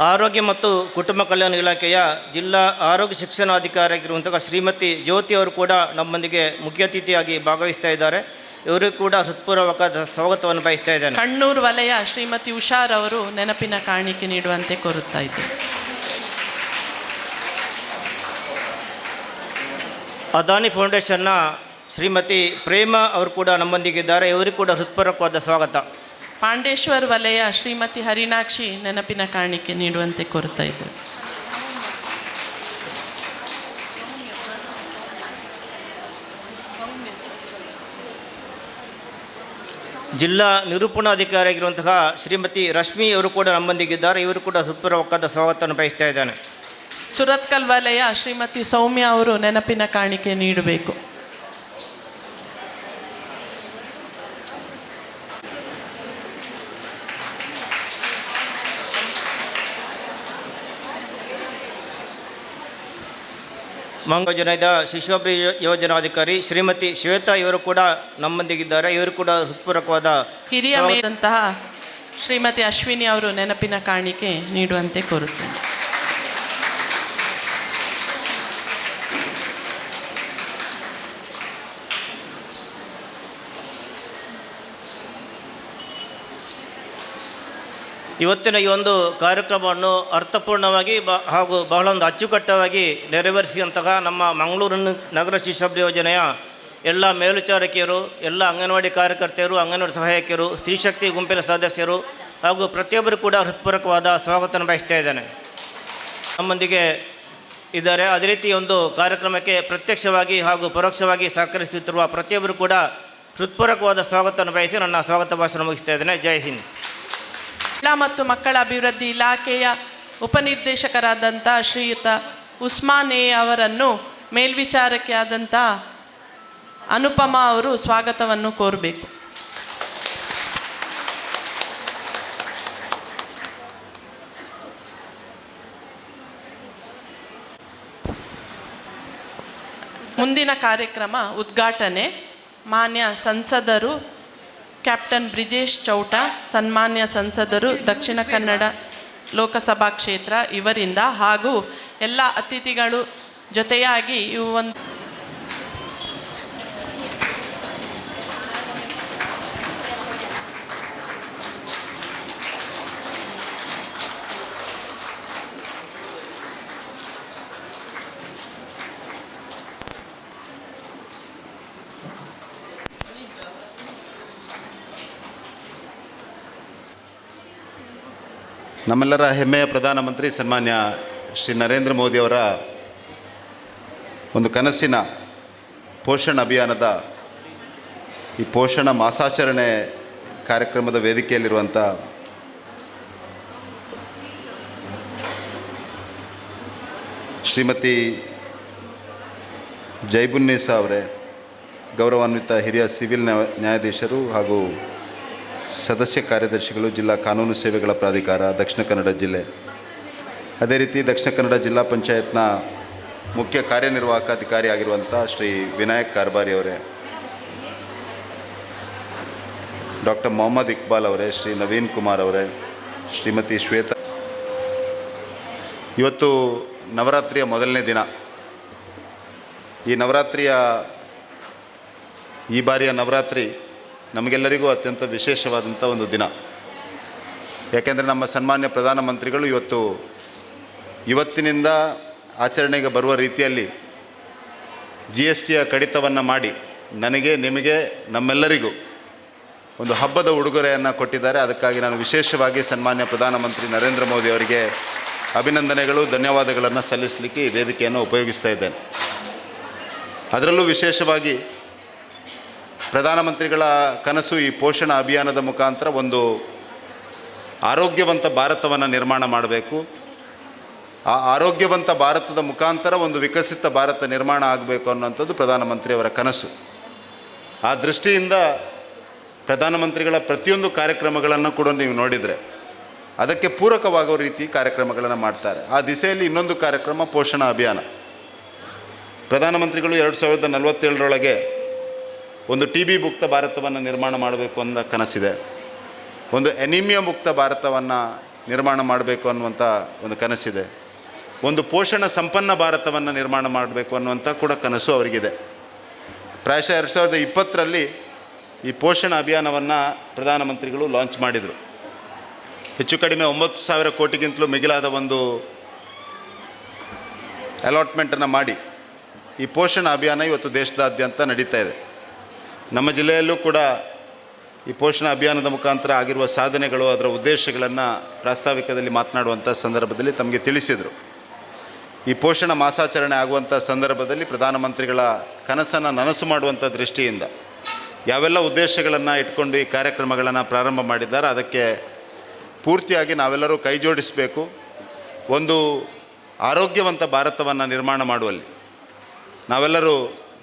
ಆರೋಗ್ಯ ಮತ್ತು ಕುಟುಂಬ ಕಲ್ಯಾಣ ಇಲಾಖೆಯ ಜಿಲ್ಲಾ ಆರೋಗ್ಯ ಶಿಕ್ಷಣಾಧಿಕಾರಿಯಾಗಿರುವಂತಹ ಶ್ರೀಮತಿ ಜ್ಯೋತಿ ಅವರು ಕೂಡ ನಮ್ಮೊಂದಿಗೆ ಮುಖ್ಯ ಅತಿಥಿಯಾಗಿ ಭಾಗವಹಿಸ್ತಾ ಇದ್ದಾರೆ. ಇವರಿಗೂ ಕೂಡ ಹೃತ್ಪೂರ್ವಕವಾದ ಸ್ವಾಗತವನ್ನು ಬಯಸ್ತಾ ಇದ್ದೇನೆ. ಕಣ್ಣೂರು ವಲಯ ಶ್ರೀಮತಿ ಉಷಾರ್ ಅವರು ನೆನಪಿನ ಕಾಣಿಕೆ ನೀಡುವಂತೆ ಕೋರುತ್ತಾ ಇದ್ದೇವೆ. ಅದಾನಿ ಫೌಂಡೇಶನ್ನ ಶ್ರೀಮತಿ ಪ್ರೇಮ ಅವರು ಕೂಡ ನಮ್ಮೊಂದಿಗಿದ್ದಾರೆ. ಇವರಿಗೂ ಕೂಡ ಹೃತ್ಪೂರ್ವಕವಾದ ಸ್ವಾಗತ. ಪಾಂಡೇಶ್ವರ್ ವಲಯ ಶ್ರೀಮತಿ ಹರಿಣಾಕ್ಷಿ ನೆನಪಿನ ಕಾಣಿಕೆ ನೀಡುವಂತೆ ಕೋರುತ್ತಾ ಇದ್ದೇವೆ. ಜಿಲ್ಲಾ ನಿರೂಪಣಾಧಿಕಾರಿಯಾಗಿರುವಂತಹ ಶ್ರೀಮತಿ ರಶ್ಮಿ ಅವರು ಕೂಡ ನಮ್ಮೊಂದಿಗಿದ್ದಾರೆ. ಇವರು ಕೂಡ ಹೃತ್ಪೂರ್ವಕವಾದ ಸ್ವಾಗತವನ್ನು ಬಯಸ್ತಾ ಇದ್ದಾನೆ. ಸುರತ್ಕಲ್ ವಲಯ ಶ್ರೀಮತಿ ಸೌಮ್ಯ ಅವರು ನೆನಪಿನ ಕಾಣಿಕೆ ನೀಡಬೇಕು. ಯೋಜನೆಯ ಶಿಶುಅಭಿವೃದ್ಧಿ ಯೋಜನಾಧಿಕಾರಿ ಶ್ರೀಮತಿ ಶ್ವೇತಾ ಇವರು ಕೂಡ ನಮ್ಮೊಂದಿಗಿದ್ದಾರೆ. ಇವರು ಕೂಡ ಹೃತ್ಪೂರ್ವಕವಾದ ಹಿರಿಯ ಮೇದಂತಹ ಶ್ರೀಮತಿ ಅಶ್ವಿನಿ ಅವರು ನೆನಪಿನ ಕಾಣಿಕೆ ನೀಡುವಂತೆ ಕೋರುತ್ತೇನೆ. ಇವತ್ತಿನ ಈ ಒಂದು ಕಾರ್ಯಕ್ರಮವನ್ನು ಅರ್ಥಪೂರ್ಣವಾಗಿ ಹಾಗೂ ಬಹಳೊಂದು ಅಚ್ಚುಕಟ್ಟಾಗಿ ನೆರವೇರಿಸಿದಂತಹ ನಮ್ಮ ಮಂಗಳೂರು ನಗರ ಶಿಶುಅಭಿವೃದ್ಧಿ ಯೋಜನೆಯ ಎಲ್ಲ ಮೇಲ್ವಿಚಾರಕಿಯರು, ಎಲ್ಲ ಅಂಗನವಾಡಿ ಕಾರ್ಯಕರ್ತೆಯರು, ಅಂಗನವಾಡಿ ಸಹಾಯಕಿಯರು, ಸ್ತ್ರೀಶಕ್ತಿ ಗುಂಪಿನ ಸದಸ್ಯರು ಹಾಗೂ ಪ್ರತಿಯೊಬ್ಬರು ಕೂಡ ಹೃತ್ಪೂರ್ವಕವಾದ ಸ್ವಾಗತವನ್ನು ಬಯಸ್ತಾ ಇದ್ದೇನೆ. ನಮ್ಮೊಂದಿಗೆ ಇದ್ದಾರೆ. ಅದೇ ರೀತಿ ಒಂದು ಕಾರ್ಯಕ್ರಮಕ್ಕೆ ಪ್ರತ್ಯಕ್ಷವಾಗಿ ಹಾಗೂ ಪರೋಕ್ಷವಾಗಿ ಸಹಕರಿಸುತ್ತಿರುವ ಪ್ರತಿಯೊಬ್ಬರು ಕೂಡ ಹೃತ್ಪೂರ್ವಕವಾದ ಸ್ವಾಗತವನ್ನು ಬಯಸಿ ನನ್ನ ಸ್ವಾಗತ ಭಾಷಣ ಮುಗಿಸ್ತಾ ಇದ್ದೇನೆ. ಜೈ ಹಿಂದ್. ಮಹಿಳಾ ಮತ್ತು ಮಕ್ಕಳ ಅಭಿವೃದ್ಧಿ ಇಲಾಖೆಯ ಉಪನಿರ್ದೇಶಕರಾದಂಥ ಶ್ರೀಯುತ ಉಸ್ಮಾನ್ ಎ ಅವರನ್ನು ಮೇಲ್ವಿಚಾರಕಿ ಆದಂಥ ಅನುಪಮಾ ಅವರು ಸ್ವಾಗತವನ್ನು ಕೋರಬೇಕು. ಮುಂದಿನ ಕಾರ್ಯಕ್ರಮ ಉದ್ಘಾಟನೆ ಮಾನ್ಯ ಸಂಸದರು ಕ್ಯಾಪ್ಟನ್ ಬ್ರಿಜೇಶ್ ಚೌಟ, ಸನ್ಮಾನ್ಯ ಸಂಸದರು ದಕ್ಷಿಣ ಕನ್ನಡ ಲೋಕಸಭಾ ಕ್ಷೇತ್ರ ಇವರಿಂದ ಹಾಗೂ ಎಲ್ಲ ಅತಿಥಿಗಳು ಜೊತೆಯಾಗಿ ಇವು ಒಂದು ನಮ್ಮೆಲ್ಲರ ಹೆಮ್ಮೆಯ ಪ್ರಧಾನಮಂತ್ರಿ ಸನ್ಮಾನ್ಯ ಶ್ರೀ ನರೇಂದ್ರ ಮೋದಿಯವರ ಒಂದು ಕನಸಿನ ಪೋಷಣ್ ಅಭಿಯಾನದ ಈ ಪೋಷಣ ಮಾಸಾಚರಣೆ ಕಾರ್ಯಕ್ರಮದ ವೇದಿಕೆಯಲ್ಲಿರುವಂಥ ಶ್ರೀಮತಿ ಜೈಬುನ್ನೀಸಾ ಅವರೇ, ಗೌರವಾನ್ವಿತ ಹಿರಿಯ ಸಿವಿಲ್ ನ್ಯಾಯಾಧೀಶರು ಹಾಗೂ ಸದಸ್ಯ ಕಾರ್ಯದರ್ಶಿಗಳು, ಜಿಲ್ಲಾ ಕಾನೂನು ಸೇವೆಗಳ ಪ್ರಾಧಿಕಾರ ದಕ್ಷಿಣ ಕನ್ನಡ ಜಿಲ್ಲೆ, ಅದೇ ರೀತಿ ದಕ್ಷಿಣ ಕನ್ನಡ ಜಿಲ್ಲಾ ಪಂಚಾಯತ್ನ ಮುಖ್ಯ ಕಾರ್ಯನಿರ್ವಾಹಕ ಅಧಿಕಾರಿ ಆಗಿರುವಂಥ ಶ್ರೀ ವಿನಾಯಕ್ ಕಾರ್ಬಾರಿ ಅವರೇ, ಡಾಕ್ಟರ್ ಮೊಹಮ್ಮದ್ ಇಕ್ಬಾಲ್ ಅವರೇ, ಶ್ರೀ ನವೀನ್ ಕುಮಾರ್ ಅವರೇ, ಶ್ರೀಮತಿ ಶ್ವೇತಾ. ಇವತ್ತು ನವರಾತ್ರಿಯ ಮೊದಲನೇ ದಿನ. ಈ ನವರಾತ್ರಿಯ ಈ ಬಾರಿಯ ನವರಾತ್ರಿ ನಮಗೆಲ್ಲರಿಗೂ ಅತ್ಯಂತ ವಿಶೇಷವಾದಂಥ ಒಂದು ದಿನ. ಯಾಕೆಂದರೆ ನಮ್ಮ ಸನ್ಮಾನ್ಯ ಪ್ರಧಾನಮಂತ್ರಿಗಳು ಇವತ್ತಿನಿಂದ ಆಚರಣೆಗೆ ಬರುವ ರೀತಿಯಲ್ಲಿ GSTಯ ಕಡಿತವನ್ನು ಮಾಡಿ ನನಗೆ, ನಿಮಗೆ, ನಮ್ಮೆಲ್ಲರಿಗೂ ಒಂದು ಹಬ್ಬದ ಉಡುಗೊರೆಯನ್ನು ಕೊಟ್ಟಿದ್ದಾರೆ. ಅದಕ್ಕಾಗಿ ನಾನು ವಿಶೇಷವಾಗಿ ಸನ್ಮಾನ್ಯ ಪ್ರಧಾನಮಂತ್ರಿ ನರೇಂದ್ರ ಮೋದಿ ಅವರಿಗೆ ಅಭಿನಂದನೆಗಳು, ಧನ್ಯವಾದಗಳನ್ನು ಸಲ್ಲಿಸಲಿಕ್ಕೆ ಈ ವೇದಿಕೆಯನ್ನು ಉಪಯೋಗಿಸ್ತಾ ಇದ್ದೇನೆ. ಅದರಲ್ಲೂ ವಿಶೇಷವಾಗಿ ಪ್ರಧಾನಮಂತ್ರಿಗಳ ಕನಸು ಈ ಪೋಷಣ ಅಭಿಯಾನದ ಮುಖಾಂತರ ಒಂದು ಆರೋಗ್ಯವಂತ ಭಾರತವನ್ನು ನಿರ್ಮಾಣ ಮಾಡಬೇಕು. ಆ ಆರೋಗ್ಯವಂತ ಭಾರತದ ಮುಖಾಂತರ ಒಂದು ವಿಕಸಿತ ಭಾರತ ನಿರ್ಮಾಣ ಆಗಬೇಕು ಅನ್ನೋಂಥದ್ದು ಪ್ರಧಾನಮಂತ್ರಿಯವರ ಕನಸು. ಆ ದೃಷ್ಟಿಯಿಂದ ಪ್ರಧಾನಮಂತ್ರಿಗಳ ಪ್ರತಿಯೊಂದು ಕಾರ್ಯಕ್ರಮಗಳನ್ನು ಕೂಡ ನೀವು ನೋಡಿದರೆ ಅದಕ್ಕೆ ಪೂರಕವಾಗೋ ರೀತಿ ಕಾರ್ಯಕ್ರಮಗಳನ್ನು ಮಾಡ್ತಾರೆ. ಆ ದಿಸೆಯಲ್ಲಿ ಇನ್ನೊಂದು ಕಾರ್ಯಕ್ರಮ ಪೋಷಣ ಅಭಿಯಾನ. ಪ್ರಧಾನಮಂತ್ರಿಗಳು 2047ರೊಳಗೆ ಒಂದು TB ಮುಕ್ತ ಭಾರತವನ್ನು ನಿರ್ಮಾಣ ಮಾಡಬೇಕು ಅನ್ನೋ ಕನಸಿದೆ. ಒಂದು ಎನಿಮಿಯಾ ಮುಕ್ತ ಭಾರತವನ್ನು ನಿರ್ಮಾಣ ಮಾಡಬೇಕು ಅನ್ನುವಂಥ ಒಂದು ಕನಸಿದೆ. ಒಂದು ಪೋಷಣ ಸಂಪನ್ನ ಭಾರತವನ್ನು ನಿರ್ಮಾಣ ಮಾಡಬೇಕು ಅನ್ನುವಂಥ ಕೂಡ ಕನಸು ಅವರಿಗಿದೆ. ಪ್ರಾಯಶಃ 2020ರಲ್ಲಿ ಈ ಪೋಷಣ ಅಭಿಯಾನವನ್ನು ಪ್ರಧಾನಮಂತ್ರಿಗಳು ಲಾಂಚ್ ಮಾಡಿದರು. ಹೆಚ್ಚು ಕಡಿಮೆ 9,000 ಕೋಟಿಗಿಂತಲೂ ಮಿಗಿಲಾದ ಒಂದು ಅಲಾಟ್ಮೆಂಟನ್ನು ಮಾಡಿ ಈ ಪೋಷಣ ಅಭಿಯಾನ ಇವತ್ತು ದೇಶದಾದ್ಯಂತ ನಡೀತಾ ಇದೆ. ನಮ್ಮ ಜಿಲ್ಲೆಯಲ್ಲೂ ಕೂಡ ಈ ಪೋಷಣ ಅಭಿಯಾನದ ಮುಖಾಂತರ ಆಗಿರುವ ಸಾಧನೆಗಳು, ಅದರ ಉದ್ದೇಶಗಳನ್ನು ಪ್ರಾಸ್ತಾವಿಕದಲ್ಲಿ ಮಾತನಾಡುವಂಥ ಸಂದರ್ಭದಲ್ಲಿ ತಮಗೆ ತಿಳಿಸಿದರು. ಈ ಪೋಷಣ ಮಾಸಾಚರಣೆ ಆಗುವಂಥ ಸಂದರ್ಭದಲ್ಲಿ ಪ್ರಧಾನಮಂತ್ರಿಗಳ ಕನಸನ್ನು ನನಸು ಮಾಡುವಂಥ ದೃಷ್ಟಿಯಿಂದ ಯಾವೆಲ್ಲ ಉದ್ದೇಶಗಳನ್ನು ಇಟ್ಕೊಂಡು ಈ ಕಾರ್ಯಕ್ರಮಗಳನ್ನು ಪ್ರಾರಂಭ ಮಾಡಿದ್ದಾರೆ ಅದಕ್ಕೆ ಪೂರ್ತಿಯಾಗಿ ನಾವೆಲ್ಲರೂ ಕೈ ಜೋಡಿಸಬೇಕು. ಒಂದು ಆರೋಗ್ಯವಂತ ಭಾರತವನ್ನು ನಿರ್ಮಾಣ ಮಾಡುವಲ್ಲಿ ನಾವೆಲ್ಲರೂ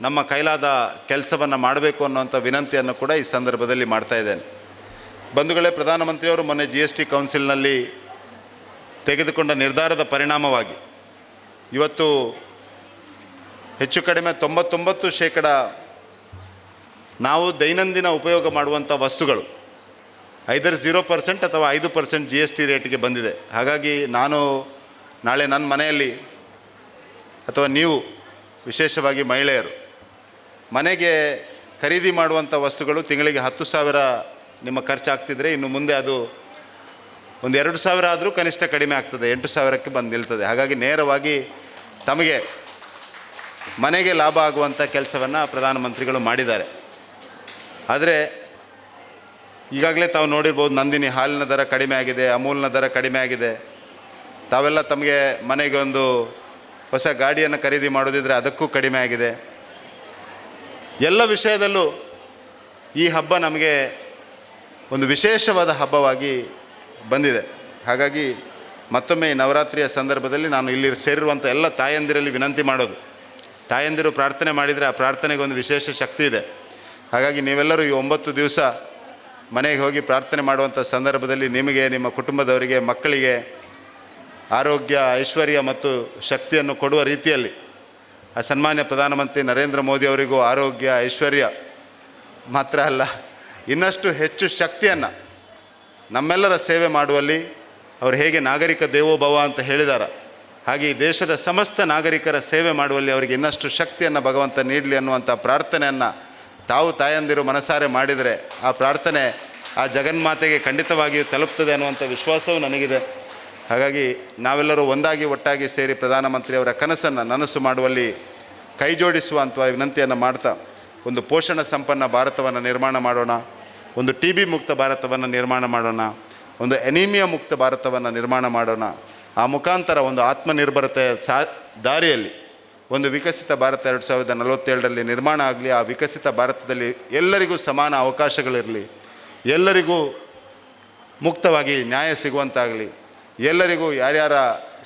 ನಮ್ಮ ಕೈಲಾದ ಕೆಲಸವನ್ನು ಮಾಡಬೇಕು ಅನ್ನೋಂಥ ವಿನಂತಿಯನ್ನು ಕೂಡ ಈ ಸಂದರ್ಭದಲ್ಲಿ ಮಾಡ್ತಾ ಇದ್ದೇನೆ. ಬಂಧುಗಳೇ, ಪ್ರಧಾನಮಂತ್ರಿಯವರು ಮೊನ್ನೆ GST ಕೌನ್ಸಿಲ್ನಲ್ಲಿ ತೆಗೆದುಕೊಂಡ ನಿರ್ಧಾರದ ಪರಿಣಾಮವಾಗಿ ಇವತ್ತು ಹೆಚ್ಚು ಕಡಿಮೆ 99% ನಾವು ದೈನಂದಿನ ಉಪಯೋಗ ಮಾಡುವಂಥ ವಸ್ತುಗಳು ಐದರ್ 0% ಅಥವಾ 5% GST ರೇಟಿಗೆ ಬಂದಿದೆ. ಹಾಗಾಗಿ ನಾನು ನಾಳೆ ನನ್ನ ಮನೆಯಲ್ಲಿ ಅಥವಾ ನೀವು ವಿಶೇಷವಾಗಿ ಮಹಿಳೆಯರು ಮನೆಗೆ ಖರೀದಿ ಮಾಡುವಂಥ ವಸ್ತುಗಳು ತಿಂಗಳಿಗೆ 10,000 ನಿಮ್ಮ ಖರ್ಚಾಗ್ತಿದ್ರೆ ಇನ್ನು ಮುಂದೆ ಅದು ಒಂದು 2,000 ಆದರೂ ಕನಿಷ್ಠ ಕಡಿಮೆ ಆಗ್ತದೆ, 8,000ಕ್ಕೆ ಬಂದು ನಿಲ್ತದೆ. ಹಾಗಾಗಿ ನೇರವಾಗಿ ತಮಗೆ ಮನೆಗೆ ಲಾಭ ಆಗುವಂಥ ಕೆಲಸವನ್ನು ಪ್ರಧಾನಮಂತ್ರಿಗಳು ಮಾಡಿದ್ದಾರೆ. ಆದರೆ ಈಗಾಗಲೇ ತಾವು ನೋಡಿರ್ಬೋದು, ನಂದಿನಿ ಹಾಲಿನ ದರ ಕಡಿಮೆ ಆಗಿದೆ, ಅಮೂಲ್ನ ದರ ಕಡಿಮೆ ಆಗಿದೆ. ತಾವೆಲ್ಲ ತಮಗೆ ಮನೆಗೆ ಒಂದು ಹೊಸ ಗಾಡಿಯನ್ನು ಖರೀದಿ ಮಾಡೋದಿದ್ರೆ ಅದಕ್ಕೂ ಕಡಿಮೆ ಆಗಿದೆ. ಎಲ್ಲ ವಿಷಯದಲ್ಲೂ ಈ ಹಬ್ಬ ನಮಗೆ ಒಂದು ವಿಶೇಷವಾದ ಹಬ್ಬವಾಗಿ ಬಂದಿದೆ. ಹಾಗಾಗಿ ಮತ್ತೊಮ್ಮೆ ಈ ನವರಾತ್ರಿಯ ಸಂದರ್ಭದಲ್ಲಿ ನಾನು ಇಲ್ಲಿ ಸೇರಿರುವಂಥ ಎಲ್ಲ ತಾಯಂದಿರಲ್ಲಿ ವಿನಂತಿ ಮಾಡೋದು, ತಾಯಂದಿರು ಪ್ರಾರ್ಥನೆ ಮಾಡಿದರೆ ಆ ಪ್ರಾರ್ಥನೆಗೆ ಒಂದು ವಿಶೇಷ ಶಕ್ತಿ ಇದೆ. ಹಾಗಾಗಿ ನೀವೆಲ್ಲರೂ ಈ 9 ದಿವಸ ಮನೆಗೆ ಹೋಗಿ ಪ್ರಾರ್ಥನೆ ಮಾಡುವಂಥ ಸಂದರ್ಭದಲ್ಲಿ ನಿಮಗೆ, ನಿಮ್ಮ ಕುಟುಂಬದವರಿಗೆ, ಮಕ್ಕಳಿಗೆ ಆರೋಗ್ಯ, ಐಶ್ವರ್ಯ ಮತ್ತು ಶಕ್ತಿಯನ್ನು ಕೊಡುವ ರೀತಿಯಲ್ಲಿ ಆ ಸನ್ಮಾನ್ಯ ಪ್ರಧಾನಮಂತ್ರಿ ನರೇಂದ್ರ ಮೋದಿ ಅವರಿಗೂ ಆರೋಗ್ಯ, ಐಶ್ವರ್ಯ ಮಾತ್ರ ಅಲ್ಲ, ಇನ್ನಷ್ಟು ಹೆಚ್ಚು ಶಕ್ತಿಯನ್ನು ನಮ್ಮೆಲ್ಲರ ಸೇವೆ ಮಾಡುವಲ್ಲಿ ಅವರು ಹೇಗೆ ನಾಗರಿಕ ದೇವೋಭವ ಅಂತ ಹೇಳಿದ್ದಾರೆ, ಹಾಗೆ ಈ ದೇಶದ ಸಮಸ್ತ ನಾಗರಿಕರ ಸೇವೆ ಮಾಡುವಲ್ಲಿ ಅವರಿಗೆ ಇನ್ನಷ್ಟು ಶಕ್ತಿಯನ್ನು ಭಗವಂತ ನೀಡಲಿ ಅನ್ನುವಂಥ ಪ್ರಾರ್ಥನೆಯನ್ನು ತಾವು ತಾಯಂದಿರು ಮನಸಾರೆ ಮಾಡಿದರೆ ಆ ಪ್ರಾರ್ಥನೆ ಆ ಜಗನ್ಮಾತೆಗೆ ಖಂಡಿತವಾಗಿಯೂ ತಲುಪ್ತದೆ ಅನ್ನುವಂಥ ವಿಶ್ವಾಸವೂ ನನಗಿದೆ. ಹಾಗಾಗಿ ನಾವೆಲ್ಲರೂ ಒಂದಾಗಿ ಒಟ್ಟಾಗಿ ಸೇರಿ ಪ್ರಧಾನಮಂತ್ರಿಯವರ ಕನಸನ್ನು ನನಸು ಮಾಡುವಲ್ಲಿ ಕೈ ಜೋಡಿಸುವಂಥ ವಿನಂತಿಯನ್ನು ಮಾಡ್ತಾ ಒಂದು ಪೋಷಣ ಸಂಪನ್ನ ಭಾರತವನ್ನು ನಿರ್ಮಾಣ ಮಾಡೋಣ, ಒಂದು TB ಮುಕ್ತ ಭಾರತವನ್ನು ನಿರ್ಮಾಣ ಮಾಡೋಣ, ಒಂದು ಎನಿಮಿಯಾ ಮುಕ್ತ ಭಾರತವನ್ನು ನಿರ್ಮಾಣ ಮಾಡೋಣ. ಆ ಮುಖಾಂತರ ಒಂದು ಆತ್ಮನಿರ್ಭರತೆಯ ದಾರಿಯಲ್ಲಿ ಒಂದು ವಿಕಸಿತ ಭಾರತ 2047ರಲ್ಲಿ ನಿರ್ಮಾಣ ಆಗಲಿ. ಆ ವಿಕಸಿತ ಭಾರತದಲ್ಲಿ ಎಲ್ಲರಿಗೂ ಸಮಾನ ಅವಕಾಶಗಳಿರಲಿ, ಎಲ್ಲರಿಗೂ ಮುಕ್ತವಾಗಿ ನ್ಯಾಯ ಸಿಗುವಂತಾಗಲಿ, ಎಲ್ಲರಿಗೂ ಯಾರ್ಯಾರ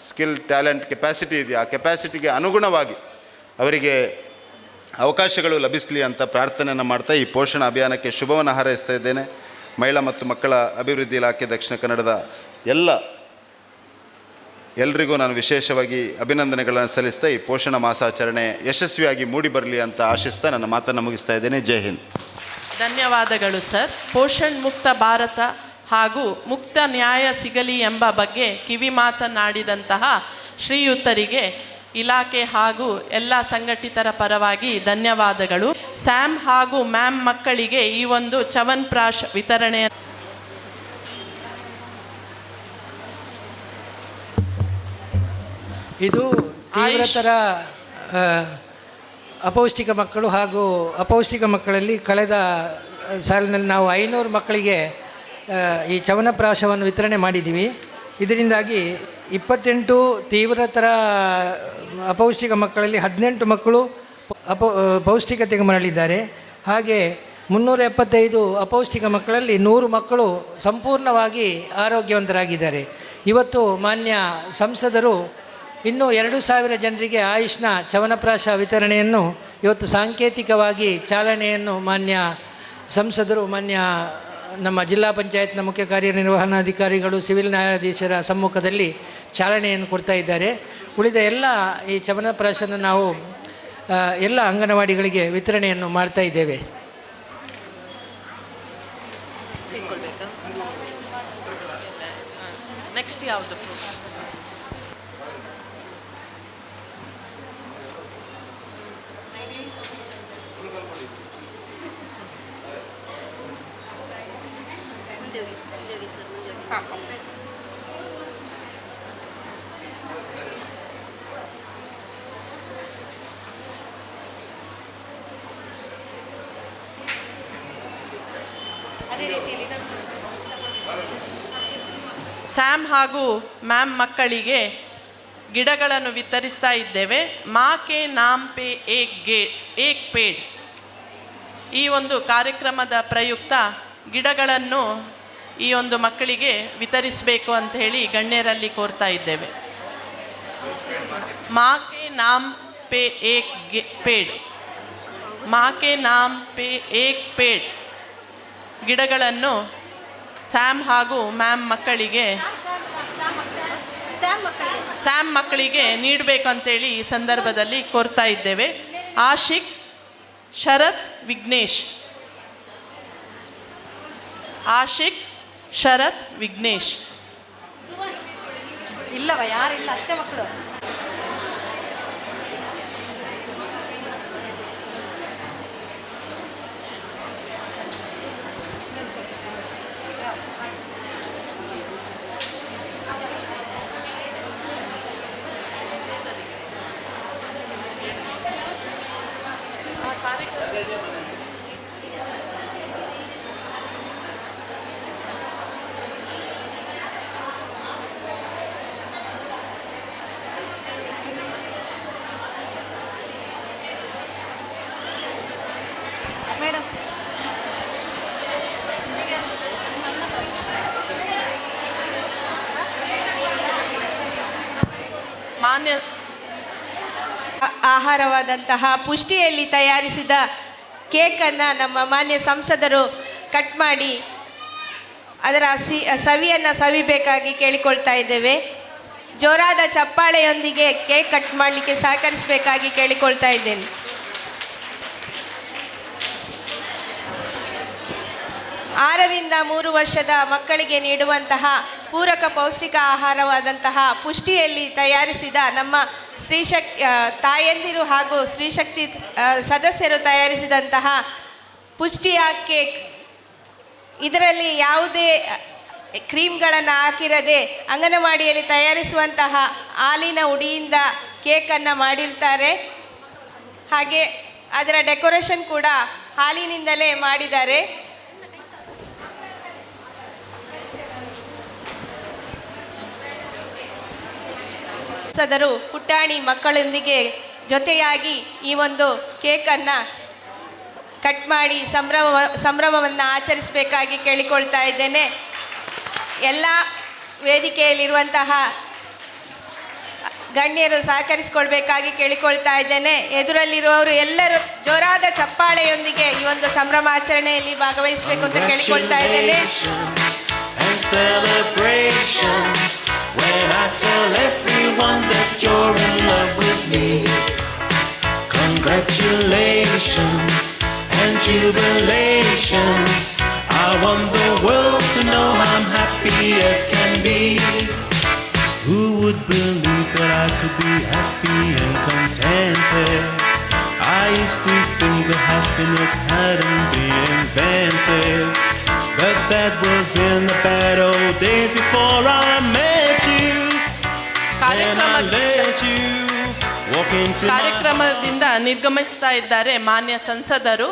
ಸ್ಕಿಲ್, ಟ್ಯಾಲೆಂಟ್, ಕೆಪ್ಯಾಸಿಟಿ ಇದೆಯಾ ಆ ಕೆಪ್ಯಾಸಿಟಿಗೆ ಅನುಗುಣವಾಗಿ ಅವರಿಗೆ ಅವಕಾಶಗಳು ಲಭಿಸಲಿ ಅಂತ ಪ್ರಾರ್ಥನೆಯನ್ನು ಮಾಡ್ತಾ ಈ ಪೋಷಣ ಅಭಿಯಾನಕ್ಕೆ ಶುಭವನ್ನು ಹಾರೈಸ್ತಾ ಇದ್ದೇನೆ. ಮಹಿಳಾ ಮತ್ತು ಮಕ್ಕಳ ಅಭಿವೃದ್ಧಿ ಇಲಾಖೆ ದಕ್ಷಿಣ ಕನ್ನಡದ ಎಲ್ರಿಗೂ ನಾನು ವಿಶೇಷವಾಗಿ ಅಭಿನಂದನೆಗಳನ್ನು ಸಲ್ಲಿಸ್ತಾ ಈ ಪೋಷಣ ಮಾಸಾಚರಣೆ ಯಶಸ್ವಿಯಾಗಿ ಮೂಡಿ ಬರಲಿ ಅಂತ ಆಶಿಸ್ತಾ ನನ್ನ ಮಾತನ್ನು ಮುಗಿಸ್ತಾ ಇದ್ದೇನೆ. ಜೈ ಹಿಂದ್. ಧನ್ಯವಾದಗಳು ಸರ್. ಪೋಷಣ್ ಮುಕ್ತ ಭಾರತ ಹಾಗೂ ಮುಕ್ತ ನ್ಯಾಯ ಸಿಗಲಿ ಎಂಬ ಬಗ್ಗೆ ಕಿವಿ ಮಾತನಾಡಿದಂತಹ ಶ್ರೀಯುತರಿಗೆ ಇಲಾಖೆ ಹಾಗೂ ಎಲ್ಲ ಸಂಘಟಿತರ ಪರವಾಗಿ ಧನ್ಯವಾದಗಳು. ಸ್ಯಾಮ್ ಹಾಗೂ ಮ್ಯಾಮ್ ಮಕ್ಕಳಿಗೆ ಈ ಒಂದು ಚವನ್ಪ್ರಾಶ್ ವಿತರಣೆ. ಇದು ತೀವ್ರತರ ಅಪೌಷ್ಟಿಕ ಮಕ್ಕಳು ಹಾಗೂ ಅಪೌಷ್ಟಿಕ ಮಕ್ಕಳಲ್ಲಿ ಕಳೆದ ಸಾಲಿನಲ್ಲಿ ನಾವು 500 ಮಕ್ಕಳಿಗೆ ಈ ಚವನಪ್ರಾಶವನ್ನು ವಿತರಣೆ ಮಾಡಿದ್ದೀವಿ. ಇದರಿಂದಾಗಿ 28 ತೀವ್ರತರ ಅಪೌಷ್ಟಿಕ ಮಕ್ಕಳಲ್ಲಿ 18 ಮಕ್ಕಳು ಪೌಷ್ಟಿಕತೆಗೆ ಮರಳಿದ್ದಾರೆ. ಹಾಗೆ 375 ಅಪೌಷ್ಟಿಕ ಮಕ್ಕಳಲ್ಲಿ 100 ಮಕ್ಕಳು ಸಂಪೂರ್ಣವಾಗಿ ಆರೋಗ್ಯವಂತರಾಗಿದ್ದಾರೆ. ಇವತ್ತು ಮಾನ್ಯ ಸಂಸದರು ಇನ್ನೂ 2000 ಜನರಿಗೆ ಆಯುಷ್ನ ಚವನಪ್ರಾಶ ವಿತರಣೆಯನ್ನು ಇವತ್ತು ಸಾಂಕೇತಿಕವಾಗಿ ಚಾಲನೆಯನ್ನು ಮಾನ್ಯ ಸಂಸದರು, ಮಾನ್ಯ ನಮ್ಮ ಜಿಲ್ಲಾ ಪಂಚಾಯತ್ನ ಮುಖ್ಯ ಕಾರ್ಯನಿರ್ವಹಣಾಧಿಕಾರಿಗಳು, ಸಿವಿಲ್ ನ್ಯಾಯಾಧೀಶರ ಸಮ್ಮುಖದಲ್ಲಿ ಚಾಲನೆಯನ್ನು ಕೊಡ್ತಾ ಇದ್ದಾರೆ. ಉಳಿದ ಎಲ್ಲ ಈ ಚವನಪ್ರಾಶನ ನಾವು ಎಲ್ಲ ಅಂಗನವಾಡಿಗಳಿಗೆ ವಿತರಣೆಯನ್ನು ಮಾಡ್ತಾ ಇದ್ದೇವೆ. ನೆಕ್ಸ್ಟ್ ಯಾವುದು? ಸ್ಯಾಮ್ ಹಾಗೂ ಮ್ಯಾಮ್ ಮಕ್ಕಳಿಗೆ ಗಿಡಗಳನ್ನು ವಿತರಿಸ್ತಾ ಇದ್ದೇವೆ. ಮಾ ಕೆ ನಾಮ್ ಪೇ ಏಕ್ ಪೇಡ್ ಈ ಒಂದು ಕಾರ್ಯಕ್ರಮದ ಪ್ರಯುಕ್ತ ಗಿಡಗಳನ್ನು ಈ ಒಂದು ಮಕ್ಕಳಿಗೆ ವಿತರಿಸಬೇಕು ಅಂತ ಹೇಳಿ ಗಣ್ಯರಲ್ಲಿ ಕೋರ್ತಾ ಇದ್ದೇವೆ. ಮಾ ಕೆ ನಾಮ್ ಪೇ ಏಕ್ ಪೇಡ್, ಮಾ ಕೆ ನಾಮ್ ಪೇ ಏಕ್ ಪೇಡ್ ಗಿಡಗಳನ್ನು ಸ್ಯಾಮ್ ಹಾಗೂ ಮ್ಯಾಮ್ ಮಕ್ಕಳಿಗೆ ನೀಡಬೇಕಂತೇಳಿ ಈ ಸಂದರ್ಭದಲ್ಲಿ ಕೋರ್ತಾ ಇದ್ದೇವೆ. ಆಶಿಕ್, ಶರತ್, ವಿಘ್ನೇಶ್. ಆಶಿಕ್, ಶರತ್, ವಿಘ್ನೇಶ್. ಇಲ್ಲವ ಯಾರಿಲ್ಲ, ಅಷ್ಟೇ ಮಕ್ಕಳು. ಮೇಡಮ್, ಮಾನ್ಯ ಆಹಾರವಾದಂತಹ ಪುಷ್ಟಿಯಲ್ಲಿ ತಯಾರಿಸಿದ ಕೇಕನ್ನು ನಮ್ಮ ಮಾನ್ಯ ಸಂಸದರು ಕಟ್ ಮಾಡಿ ಅದರ ಸವಿಯನ್ನು ಸವಿಬೇಕಾಗಿ ಕೇಳಿಕೊಳ್ತಾ ಇದ್ದೇವೆ. ಜೋರಾದ ಚಪ್ಪಾಳೆಯೊಂದಿಗೆ ಕೇಕ್ ಕಟ್ ಮಾಡಲಿಕ್ಕೆ ಸಹಕರಿಸಬೇಕಾಗಿ ಕೇಳಿಕೊಳ್ತಾ ಇದ್ದೇನೆ. 6ರಿಂದ 3 ವರ್ಷದ ಮಕ್ಕಳಿಗೆ ನೀಡುವಂತಹ ಪೂರಕ ಪೌಷ್ಟಿಕ ಆಹಾರವಾದಂತಹ ಪುಷ್ಟಿಯಲ್ಲಿ ತಯಾರಿಸಿದ ನಮ್ಮ ತಾಯಂದಿರು ಹಾಗೂ ಸ್ತ್ರೀಶಕ್ತಿ ಸದಸ್ಯರು ತಯಾರಿಸಿದಂತಹ ಪುಷ್ಟಿಯ ಕೇಕ್. ಇದರಲ್ಲಿ ಯಾವುದೇ ಕ್ರೀಮ್ಗಳನ್ನು ಹಾಕಿರದೆ ಅಂಗನವಾಡಿಯಲ್ಲಿ ತಯಾರಿಸುವಂತಹ ಹಾಲಿನ ಹುಡಿಯಿಂದ ಕೇಕನ್ನು ಮಾಡಿರ್ತಾರೆ. ಹಾಗೆ ಅದರ ಡೆಕೋರೇಷನ್ ಕೂಡ ಹಾಲಿನಿಂದಲೇ ಮಾಡಿದ್ದಾರೆ. ಸದರು ಪುಟಾಣಿ ಮಕ್ಕಳೊಂದಿಗೆ ಜೊತೆಯಾಗಿ ಈ ಒಂದು ಕೇಕನ್ನು ಕಟ್ ಮಾಡಿ ಸಂಭ್ರಮವನ್ನು ಆಚರಿಸಬೇಕಾಗಿ ಕೇಳಿಕೊಳ್ತಾ ಇದ್ದೇನೆ. ಎಲ್ಲ ವೇದಿಕೆಯಲ್ಲಿರುವಂತಹ ಗಣ್ಯರು ಸಹಕರಿಸಿಕೊಳ್ಬೇಕಾಗಿ ಕೇಳಿಕೊಳ್ತಾ ಇದ್ದೇನೆ. ಎದುರಲ್ಲಿರುವವರು ಎಲ್ಲರೂ ಜೋರಾದ ಚಪ್ಪಾಳೆಯೊಂದಿಗೆ ಈ ಒಂದು ಸಂಭ್ರಮಾಚರಣೆಯಲ್ಲಿ ಭಾಗವಹಿಸಬೇಕು ಅಂತ ಕೇಳಿಕೊಳ್ತಾ ಇದ್ದೇನೆ. And celebrations when I tell everyone that you're in love with me. Congratulations and jubilations. I want the world to know I'm happy as can be. Who would believe that I could be happy and contented? I used to think that happiness hadn't been invented, but that was in the bad old days before I met you. And I let you walk into ಕಾರ್ಯಕ್ರಮದಿಂದ ನಿರ್ಗಮಿಸ್ತಾ ಇದ್ದಾರೆ ಮಾನ್ಯ ಸಂಸದರು.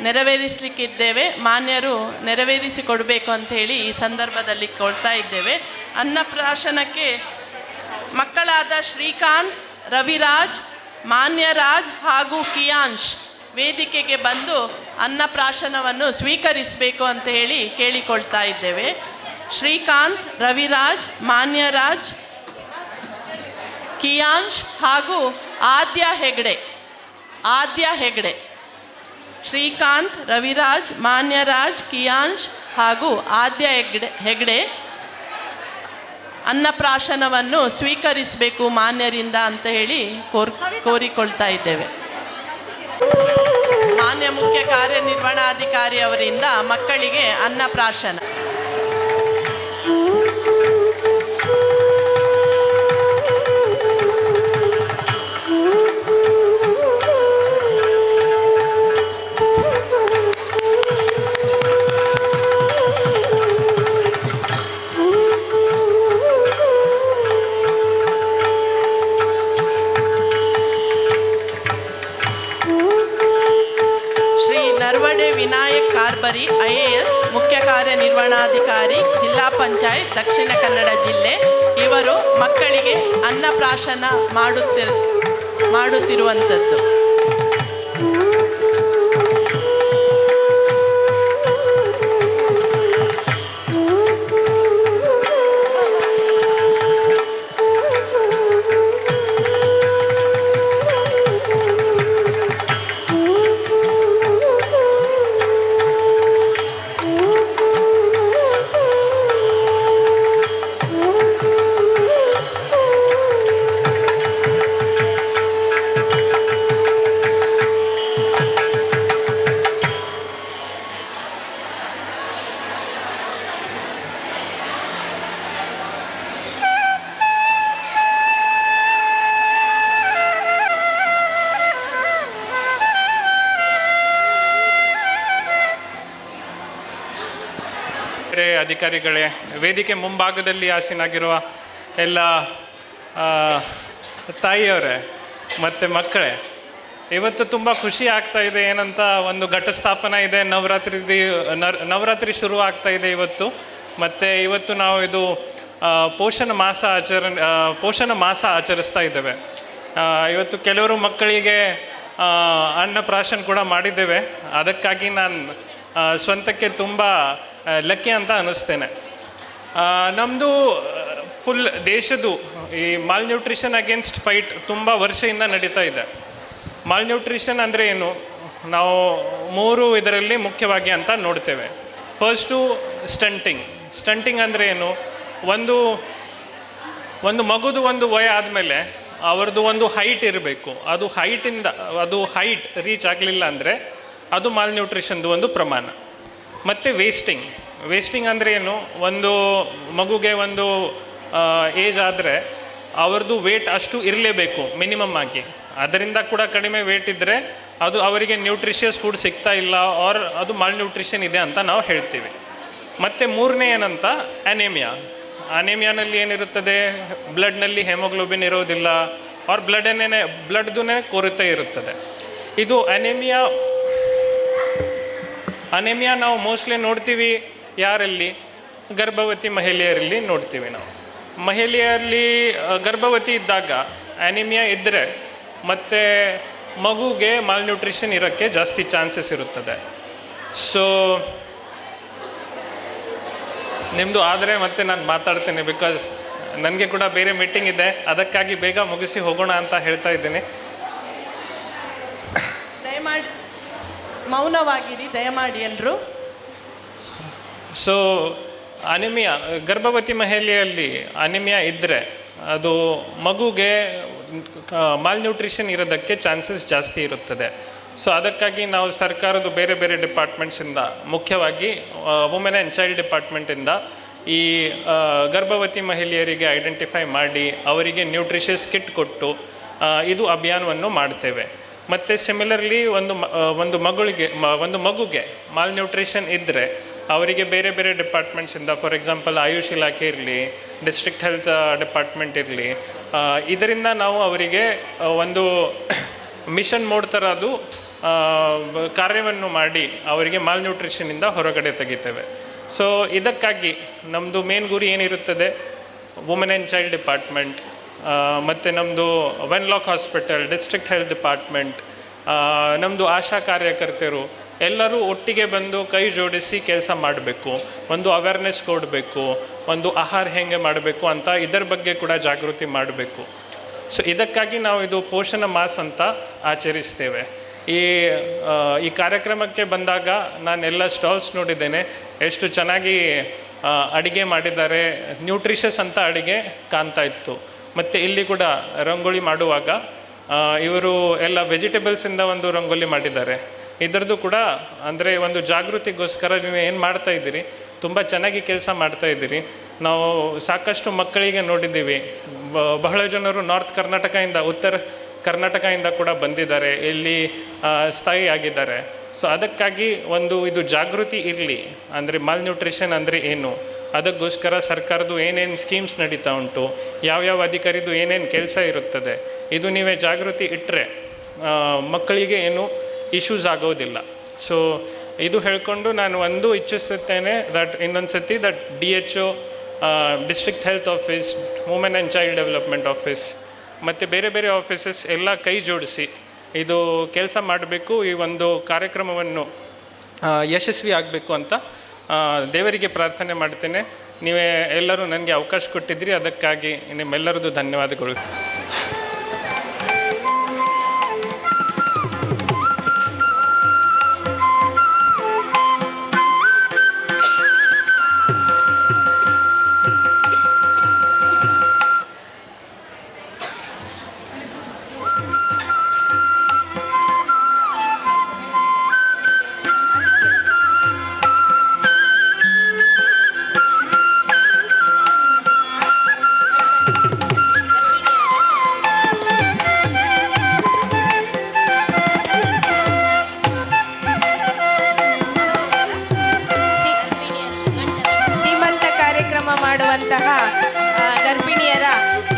ನೆರವೇರಿಸಲಿಕ್ಕಿದ್ದೇವೆ, ಮಾನ್ಯರು ನೆರವೇರಿಸಿಕೊಡಬೇಕು ಅಂತ ಹೇಳಿ ಈ ಸಂದರ್ಭದಲ್ಲಿ ಕೊಡ್ತಾ ಇದ್ದೇವೆ. ಅನ್ನಪ್ರಾಶನಕ್ಕೆ ಮಕ್ಕಳಾದ ಶ್ರೀಕಾಂತ್, ರವಿರಾಜ್, ಮಾನ್ಯರಾಜ್ ಹಾಗೂ ಕಿಯಾನ್ಶ್ ವೇದಿಕೆಗೆ ಬಂದು ಅನ್ನಪ್ರಾಶನವನ್ನು ಸ್ವೀಕರಿಸಬೇಕು ಅಂತ ಹೇಳಿ ಕೇಳಿಕೊಳ್ತಾ ಇದ್ದೇವೆ. ಶ್ರೀಕಾಂತ್, ರವಿರಾಜ್, ಮಾನ್ಯರಾಜ್, ಕಿಯಾನ್ಶ್ ಹಾಗೂ ಆದ್ಯ ಹೆಗ್ಡೆ. ಶ್ರೀಕಾಂತ್, ರವಿರಾಜ್, ಮಾನ್ಯರಾಜ್, ಕಿಯಾನ್ಶ್ ಹಾಗೂ ಆದ್ಯ ಹೆಗ್ಡೆ ಅನ್ನಪ್ರಾಶನವನ್ನು ಸ್ವೀಕರಿಸಬೇಕು ಮಾನ್ಯರಿಂದ ಅಂತ ಹೇಳಿ ಕೋರಿಕೊಳ್ತಾ ಇದ್ದೇವೆ. ಮಾನ್ಯ ಮುಖ್ಯ ಕಾರ್ಯನಿರ್ವಹಣಾಧಿಕಾರಿ ಅವರಿಂದ ಮಕ್ಕಳಿಗೆ ಅನ್ನಪ್ರಾಶನ. ವಿನಾಯಕ್ ಕಾರ್ಬರಿ IAS ಮುಖ್ಯ ಕಾರ್ಯನಿರ್ವಹಣಾಧಿಕಾರಿ ಜಿಲ್ಲಾ ಪಂಚಾಯತ್ ದಕ್ಷಿಣ ಕನ್ನಡ ಜಿಲ್ಲೆ. ಇವರು ಮಕ್ಕಳಿಗೆ ಅನ್ನಪ್ರಾಶನ ಮಾಡುತ್ತಿರುವಂಥದ್ದು. ಅಧಿಕಾರಿಗಳೇ, ವೇದಿಕೆ ಮುಂಭಾಗದಲ್ಲಿ ಆಸೀನಾಗಿರುವ ಎಲ್ಲ ತಾಯಿಯವರೇ ಮತ್ತು ಮಕ್ಕಳೇ, ಇವತ್ತು ತುಂಬ ಖುಷಿ ಆಗ್ತಾ ಇದೆ. ಏನಂತ ಒಂದು ಘಟಸ್ಥಾಪನ ಇದೆ, ನವರಾತ್ರಿ ಶುರು ಆಗ್ತಾ ಇದೆ ಇವತ್ತು. ಮತ್ತು ಇವತ್ತು ನಾವು ಇದು ಪೋಷಣ ಮಾಸ ಆಚರಿಸ್ತಾ ಇದ್ದೇವೆ. ಇವತ್ತು ಕೆಲವರು ಮಕ್ಕಳಿಗೆ ಅನ್ನಪ್ರಾಶನ ಕೂಡ ಮಾಡಿದ್ದೇವೆ. ಅದಕ್ಕಾಗಿ ನಾನು ಸ್ವಂತಕ್ಕೆ ತುಂಬ ಲಕ್ಕಿ ಅಂತ ಅನ್ನಿಸ್ತೇನೆ. ನಮ್ಮದು ಫುಲ್ ದೇಶದ್ದು ಈ ಮಾಲ್ನ್ಯೂಟ್ರಿಷನ್ ಅಗೇನ್ಸ್ಟ್ ಫೈಟ್ ತುಂಬ ವರ್ಷದಿಂದ ನಡೀತಾ ಇದೆ. ಮಾಲ್ನ್ಯೂಟ್ರಿಷನ್ ಅಂದರೆ ಏನು, ನಾವು 3 ಇದರಲ್ಲಿ ಮುಖ್ಯವಾಗಿ ಅಂತ ನೋಡ್ತೇವೆ. ಫಸ್ಟು ಸ್ಟಂಟಿಂಗ್ ಅಂದರೆ ಏನು, ಒಂದು ಮಗುದು ಒಂದು ವಯ ಆದಮೇಲೆ ಅವ್ರದ್ದು ಒಂದು ಹೈಟ್ ಇರಬೇಕು. ಅದು ಹೈಟ್ ರೀಚ್ ಆಗಲಿಲ್ಲ ಅಂದರೆ ಅದು ಮಾಲ್ನ್ಯೂಟ್ರಿಷನ್ದು ಒಂದು ಪ್ರಮಾಣ. ಮತ್ತು ವೇಸ್ಟಿಂಗ್ ಅಂದರೆ ಏನು, ಒಂದು ಮಗುಗೆ ಒಂದು ಏಜ್ ಆದರೆ ಅವ್ರದ್ದು ವೇಟ್ ಅಷ್ಟು ಇರಲೇಬೇಕು ಮಿನಿಮಮ್ ಆಗಿ. ಅದರಿಂದ ಕೂಡ ಕಡಿಮೆ ವೇಟ್ ಇದ್ದರೆ ಅದು ಅವರಿಗೆ ನ್ಯೂಟ್ರಿಷಿಯಸ್ ಫುಡ್ ಸಿಗ್ತಾ ಇಲ್ಲ, ಅದು ಮಾಲ್ನ್ಯೂಟ್ರಿಷನ್ ಇದೆ ಅಂತ ನಾವು ಹೇಳ್ತೀವಿ. ಮತ್ತು ಮೂರನೇ ಏನಂತ ಅನೇಮಿಯಾನಲ್ಲಿ ಏನಿರುತ್ತದೆ, ಬ್ಲಡ್ನಲ್ಲಿ ಹೆಮೋಗ್ಲೋಬಿನ್ ಇರೋದಿಲ್ಲ, ಅವ್ರ ಬ್ಲಡ್ದು ಕೊರತೆ ಇರುತ್ತದೆ. ಇದು ಅನೇಮಿಯಾ ನಾವು ಮೋಸ್ಟ್ಲಿ ನೋಡ್ತೀವಿ ಯಾರಲ್ಲಿ, ಗರ್ಭವತಿ ಮಹಿಳೆಯರಲ್ಲಿ ನೋಡ್ತೀವಿ ನಾವು. ಮಹಿಳೆಯರಲ್ಲಿ ಗರ್ಭವತಿ ಇದ್ದಾಗ ಅನಿಮಿಯಾ ಇದ್ದರೆ ಮತ್ತು ಮಗುಗೆ ಮಾಲ್ನ್ಯೂಟ್ರಿಷನ್ ಇರೋಕ್ಕೆ ಜಾಸ್ತಿ ಚಾನ್ಸಸ್ ಇರುತ್ತದೆ. ಸೊ ನಿಮ್ಮದು ಆದರೆ ಮತ್ತೆ ನಾನು ಮಾತಾಡ್ತೀನಿ, ಬಿಕಾಸ್ ನನಗೆ ಕೂಡ ಬೇರೆ ಮೀಟಿಂಗ್ ಇದೆ, ಅದಕ್ಕಾಗಿ ಬೇಗ ಮುಗಿಸಿ ಹೋಗೋಣ ಅಂತ ಹೇಳ್ತಾ ಇದ್ದೀನಿ. ದಯಮಾಡಿ ಮೌನವಾಗಿರಿ, ದಯಮಾಡಿ ಎಲ್ಲರೂ. ಸೊ ಅನಿಮಿಯಾ, ಗರ್ಭವತಿ ಮಹಿಳೆಯಲ್ಲಿ ಅನಿಮಿಯಾ ಇದ್ದರೆ ಅದು ಮಗುಗೆ ಮಾಲ್ನ್ಯೂಟ್ರಿಷನ್ ಇರೋದಕ್ಕೆ ಚಾನ್ಸಸ್ ಜಾಸ್ತಿ ಇರುತ್ತದೆ. ಸೊ ಅದಕ್ಕಾಗಿ ನಾವು ಸರ್ಕಾರದ ಬೇರೆ ಬೇರೆ ಡಿಪಾರ್ಟ್ಮೆಂಟ್ಸಿಂದ, ಮುಖ್ಯವಾಗಿ ವುಮೆನ್ ಆ್ಯಂಡ್ ಚೈಲ್ಡ್ ಡಿಪಾರ್ಟ್ಮೆಂಟಿಂದ ಈ ಗರ್ಭವತಿ ಮಹಿಳೆಯರಿಗೆ ಐಡೆಂಟಿಫೈ ಮಾಡಿ ಅವರಿಗೆ ನ್ಯೂಟ್ರಿಷಿಯಸ್ ಕಿಟ್ ಕೊಟ್ಟು ಇದು ಅಭಿಯಾನವನ್ನು ಮಾಡ್ತೇವೆ. ಮತ್ತು ಸಿಮಿಲರ್ಲಿ ಒಂದು ಮಗುಗೆ ಮಾಲ್ನ್ಯೂಟ್ರಿಷನ್ ಇದ್ದರೆ ಅವರಿಗೆ ಬೇರೆ ಬೇರೆ ಡಿಪಾರ್ಟ್ಮೆಂಟ್ಸಿಂದ, ಫಾರ್ ಎಕ್ಸಾಂಪಲ್ ಆಯುಷ್ ಇಲಾಖೆ ಇರಲಿ, ಡಿಸ್ಟ್ರಿಕ್ಟ್ ಹೆಲ್ತ್ ಡಿಪಾರ್ಟ್ಮೆಂಟ್ ಇರಲಿ, ಇದರಿಂದ ನಾವು ಅವರಿಗೆ ಒಂದು ಮಿಷನ್ ಮೋಡ್ ಥರ ಅದು ಕಾರ್ಯವನ್ನು ಮಾಡಿ ಅವರಿಗೆ ಮಾಲ್ನ್ಯೂಟ್ರಿಷನಿಂದ ಹೊರಗಡೆ ತೆಗಿತೇವೆ. ಸೊ ಇದಕ್ಕಾಗಿ ನಮ್ಮದು ಮೇನ್ ಗುರಿ ಏನಿರುತ್ತದೆ, ವುಮೆನ್ ಆ್ಯಂಡ್ ಚೈಲ್ಡ್ ಡಿಪಾರ್ಟ್ಮೆಂಟ್ ಮತ್ತು ನಮ್ಮದು Wenlock hospital, district health department, ನಮ್ಮದು ಆಶಾ ಕಾರ್ಯಕರ್ತರು ಎಲ್ಲರೂ ಒಟ್ಟಿಗೆ ಬಂದು ಕೈ ಜೋಡಿಸಿ ಕೆಲಸ ಮಾಡಬೇಕು, ಒಂದು ಅವೇರ್ನೆಸ್ ಕೊಡಬೇಕು, ಒಂದು ಆಹಾರ ಹೇಗೆ ಮಾಡಬೇಕು ಅಂತ ಇದರ ಬಗ್ಗೆ ಕೂಡ ಜಾಗೃತಿ ಮಾಡಬೇಕು. ಸೊ ಇದಕ್ಕಾಗಿ ನಾವು ಇದು ಪೋಷಣ ಮಾಸ್ ಅಂತ ಆಚರಿಸ್ತೇವೆ. ಈ ಕಾರ್ಯಕ್ರಮಕ್ಕೆ ಬಂದಾಗ ನಾನೆಲ್ಲ ಸ್ಟಾಲ್ಸ್ ನೋಡಿದ್ದೇನೆ, ಎಷ್ಟು ಚೆನ್ನಾಗಿ ಅಡುಗೆ ಮಾಡಿದ್ದಾರೆ, ನ್ಯೂಟ್ರಿಷಸ್ ಅಂತ ಅಡುಗೆ ಕಾಣ್ತಾ ಇತ್ತು. ಮತ್ತು ಇಲ್ಲಿ ಕೂಡ ರಂಗೋಲಿ ಮಾಡುವಾಗ ಇವರು ಎಲ್ಲ ವೆಜಿಟೇಬಲ್ಸಿಂದ ಒಂದು ರಂಗೋಲಿ ಮಾಡಿದ್ದಾರೆ. ಇದರದ್ದು ಕೂಡ ಅಂದರೆ ಒಂದು ಜಾಗೃತಿಗೋಸ್ಕರ ನೀವು ಏನು ಮಾಡ್ತಾ ಇದ್ದೀರಿ, ತುಂಬ ಚೆನ್ನಾಗಿ ಕೆಲಸ ಮಾಡ್ತಾ ಇದ್ದೀರಿ. ನಾವು ಸಾಕಷ್ಟು ಮಕ್ಕಳಿಗೆ ನೋಡಿದ್ದೀವಿ, ಬಹಳ ಜನರು ನಾರ್ತ್ ಕರ್ನಾಟಕದಿಂದ, ಉತ್ತರ ಕರ್ನಾಟಕದಿಂದ ಕೂಡ ಬಂದಿದ್ದಾರೆ, ಇಲ್ಲಿ ಸ್ಥಾಯಿ ಆಗಿದ್ದಾರೆ. ಸೊ ಅದಕ್ಕಾಗಿ ಇದು ಜಾಗೃತಿ ಇರಲಿ, ಅಂದರೆ ಮಾಲ್ನ್ಯೂಟ್ರಿಷನ್ ಅಂದರೆ ಏನು, ಅದಕ್ಕೋಸ್ಕರ ಸರ್ಕಾರದ್ದು ಏನೇನು ಸ್ಕೀಮ್ಸ್ ನಡೀತಾ ಉಂಟು, ಯಾವ್ಯಾವ ಅಧಿಕಾರಿದು ಏನೇನು ಕೆಲಸ ಇರುತ್ತದೆ, ಇದು ನೀವೇ ಜಾಗೃತಿ ಇಟ್ಟರೆ ಮಕ್ಕಳಿಗೆ ಏನು ಇಶ್ಯೂಸ್ ಆಗೋದಿಲ್ಲ. ಸೊ ಇದು ಹೇಳ್ಕೊಂಡು ನಾನು ಇಚ್ಛಿಸುತ್ತೇನೆ ಇನ್ನೊಂದು ಸತಿ DHO, district health office, women and child development office ಮತ್ತು ಬೇರೆ ಬೇರೆ ಆಫೀಸಸ್ ಎಲ್ಲ ಕೈ ಜೋಡಿಸಿ ಇದು ಕೆಲಸ ಮಾಡಬೇಕು. ಈ ಒಂದು ಕಾರ್ಯಕ್ರಮವನ್ನು ಯಶಸ್ವಿ ಆಗಬೇಕು ಅಂತ ದೇವರಿಗೆ ಪ್ರಾರ್ಥನೆ ಮಾಡ್ತೇನೆ. ನೀವೇ ಎಲ್ಲರೂ ನನಗೆ ಅವಕಾಶ ಕೊಟ್ಟಿದ್ರಿ, ಅದಕ್ಕಾಗಿ ನಿಮ್ಮೆಲ್ಲರದ್ದು ಧನ್ಯವಾದಗಳು. ಮಾಡುವಂತಹ ಗರ್ಭಿಣಿಯರ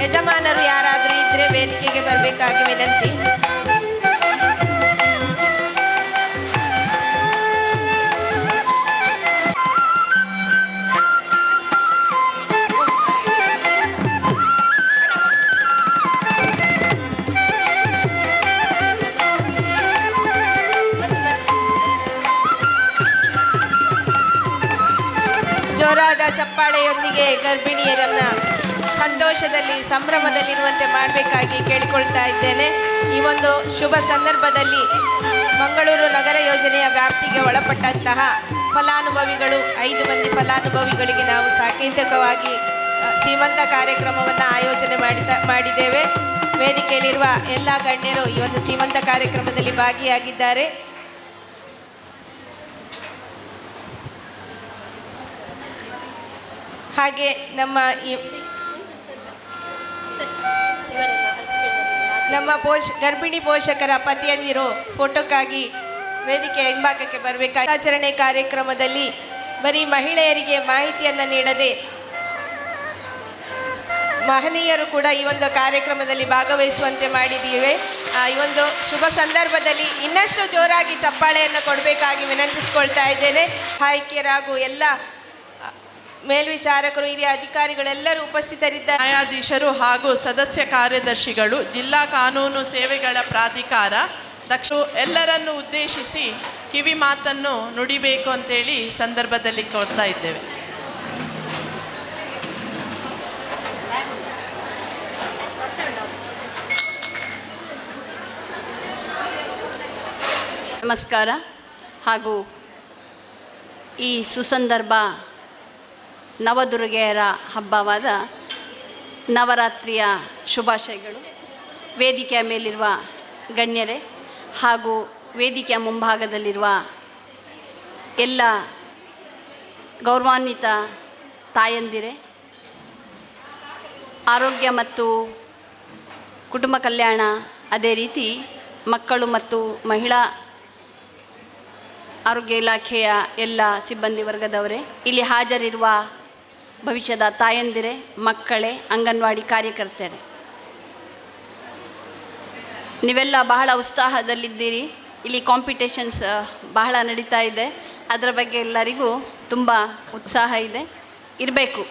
ಯಜಮಾನರು ಯಾರಾದರೂ ಇದ್ದರೆ ವೇದಿಕೆಗೆ ಬರಬೇಕಾಗಿ ವಿನಂತಿ. ಜೋರಾದ ಚಪ್ಪಾಳೆಯೊಂದಿಗೆ ಗರ್ಭಿಣಿಯರನ್ನು ಸಂತೋಷದಲ್ಲಿ ಸಂಭ್ರಮದಲ್ಲಿರುವಂತೆ ಮಾಡಬೇಕಾಗಿ ಕೇಳಿಕೊಳ್ತಾ ಇದ್ದೇನೆ. ಈ ಒಂದು ಶುಭ ಸಂದರ್ಭದಲ್ಲಿ ಮಂಗಳೂರು ನಗರ ಯೋಜನೆಯ ವ್ಯಾಪ್ತಿಗೆ ಒಳಪಟ್ಟಂತಹ ಫಲಾನುಭವಿಗಳು 5 ಮಂದಿ ಫಲಾನುಭವಿಗಳಿಗೆ ನಾವು ಸಾಂಕೇತಿಕವಾಗಿ ಸೀಮಂತ ಕಾರ್ಯಕ್ರಮವನ್ನು ಆಯೋಜನೆ ಮಾಡಿದ್ದೇವೆ. ವೇದಿಕೆಯಲ್ಲಿರುವ ಎಲ್ಲ ಗಣ್ಯರು ಈ ಒಂದು ಸೀಮಂತ ಕಾರ್ಯಕ್ರಮದಲ್ಲಿ ಭಾಗಿಯಾಗಿದ್ದಾರೆ. ಹಾಗೆ ನಮ್ಮ ಗರ್ಭಿಣಿ ಪೋಷಕರ ಪತಿಯಂದಿರು ಫೋಟೋಕ್ಕಾಗಿ ವೇದಿಕೆಯ ಹಿಂಭಾಗಕ್ಕೆ ಬರಬೇಕಾಗಿ ಆಚರಣೆ ಕಾರ್ಯಕ್ರಮದಲ್ಲಿ ಬರೀ ಮಹಿಳೆಯರಿಗೆ ಮಾಹಿತಿಯನ್ನು ನೀಡದೆ ಮಹನೀಯರು ಕೂಡ ಈ ಒಂದು ಕಾರ್ಯಕ್ರಮದಲ್ಲಿ ಭಾಗವಹಿಸುವಂತೆ ಮಾಡಿದ್ದೀವಿ. ಈ ಒಂದು ಶುಭ ಸಂದರ್ಭದಲ್ಲಿ ಇನ್ನಷ್ಟು ಜೋರಾಗಿ ಚಪ್ಪಾಳೆಯನ್ನು ಕೊಡಬೇಕಾಗಿ ವಿನಂತಿಸಿಕೊಳ್ತಾ ಇದ್ದೇನೆ. ಹಾಯ್ಕೆಯರಾಗೂ ಎಲ್ಲ ಮೇಲ್ವಿಚಾರಕರು, ಹಿರಿಯ ಅಧಿಕಾರಿಗಳೆಲ್ಲರೂ ಉಪಸ್ಥಿತರಿದ್ದಾರೆ. ನ್ಯಾಯಾಧೀಶರು ಹಾಗೂ ಸದಸ್ಯ ಕಾರ್ಯದರ್ಶಿಗಳು, ಜಿಲ್ಲಾ ಕಾನೂನು ಸೇವೆಗಳ ಪ್ರಾಧಿಕಾರ ಎಲ್ಲರನ್ನು ಉದ್ದೇಶಿಸಿ ಕಿವಿ ಮಾತನ್ನು ನುಡಿಬೇಕು ಅಂತೇಳಿ ಸಂದರ್ಭದಲ್ಲಿ ಕೋರ್ತಾ ಇದ್ದೇವೆ. ನಮಸ್ಕಾರ ಹಾಗೂ ಈ ಸುಸಂದರ್ಭ ನವದುರ್ಗೆಯರ ಹಬ್ಬವಾದ ನವರಾತ್ರಿಯ ಶುಭಾಶಯಗಳು. ವೇದಿಕೆಯ ಮೇಲಿರುವ ಗಣ್ಯರೇ ಹಾಗೂ ವೇದಿಕೆಯ ಮುಂಭಾಗದಲ್ಲಿರುವ ಎಲ್ಲ ಗೌರವಾನ್ವಿತ ತಾಯಂದಿರೇ, ಆರೋಗ್ಯ ಮತ್ತು ಕುಟುಂಬ ಕಲ್ಯಾಣ, ಅದೇ ರೀತಿ ಮಕ್ಕಳು ಮತ್ತು ಮಹಿಳಾ ಆರೋಗ್ಯ ಇಲಾಖೆಯ ಎಲ್ಲ ಸಿಬ್ಬಂದಿ ವರ್ಗದವರೇ, ಇಲ್ಲಿ ಹಾಜರಿರುವ ಭವಿಷ್ಯದ ತಾಯಂದಿರೇ, ಮಕ್ಕಳೇ, ಅಂಗನವಾಡಿ ಕಾರ್ಯಕರ್ತರೇ, ನೀವೆಲ್ಲ ಬಹಳ ಉತ್ಸಾಹದಲ್ಲಿದ್ದೀರಿ. ಇಲ್ಲಿ ಕಾಂಪಿಟೇಷನ್ಸ್ ಬಹಳ ನಡೀತಾ ಇದೆ. ಅದರ ಬಗ್ಗೆ ಎಲ್ಲರಿಗೂ ತುಂಬ ಉತ್ಸಾಹ ಇದೆ, ಇರಬೇಕು.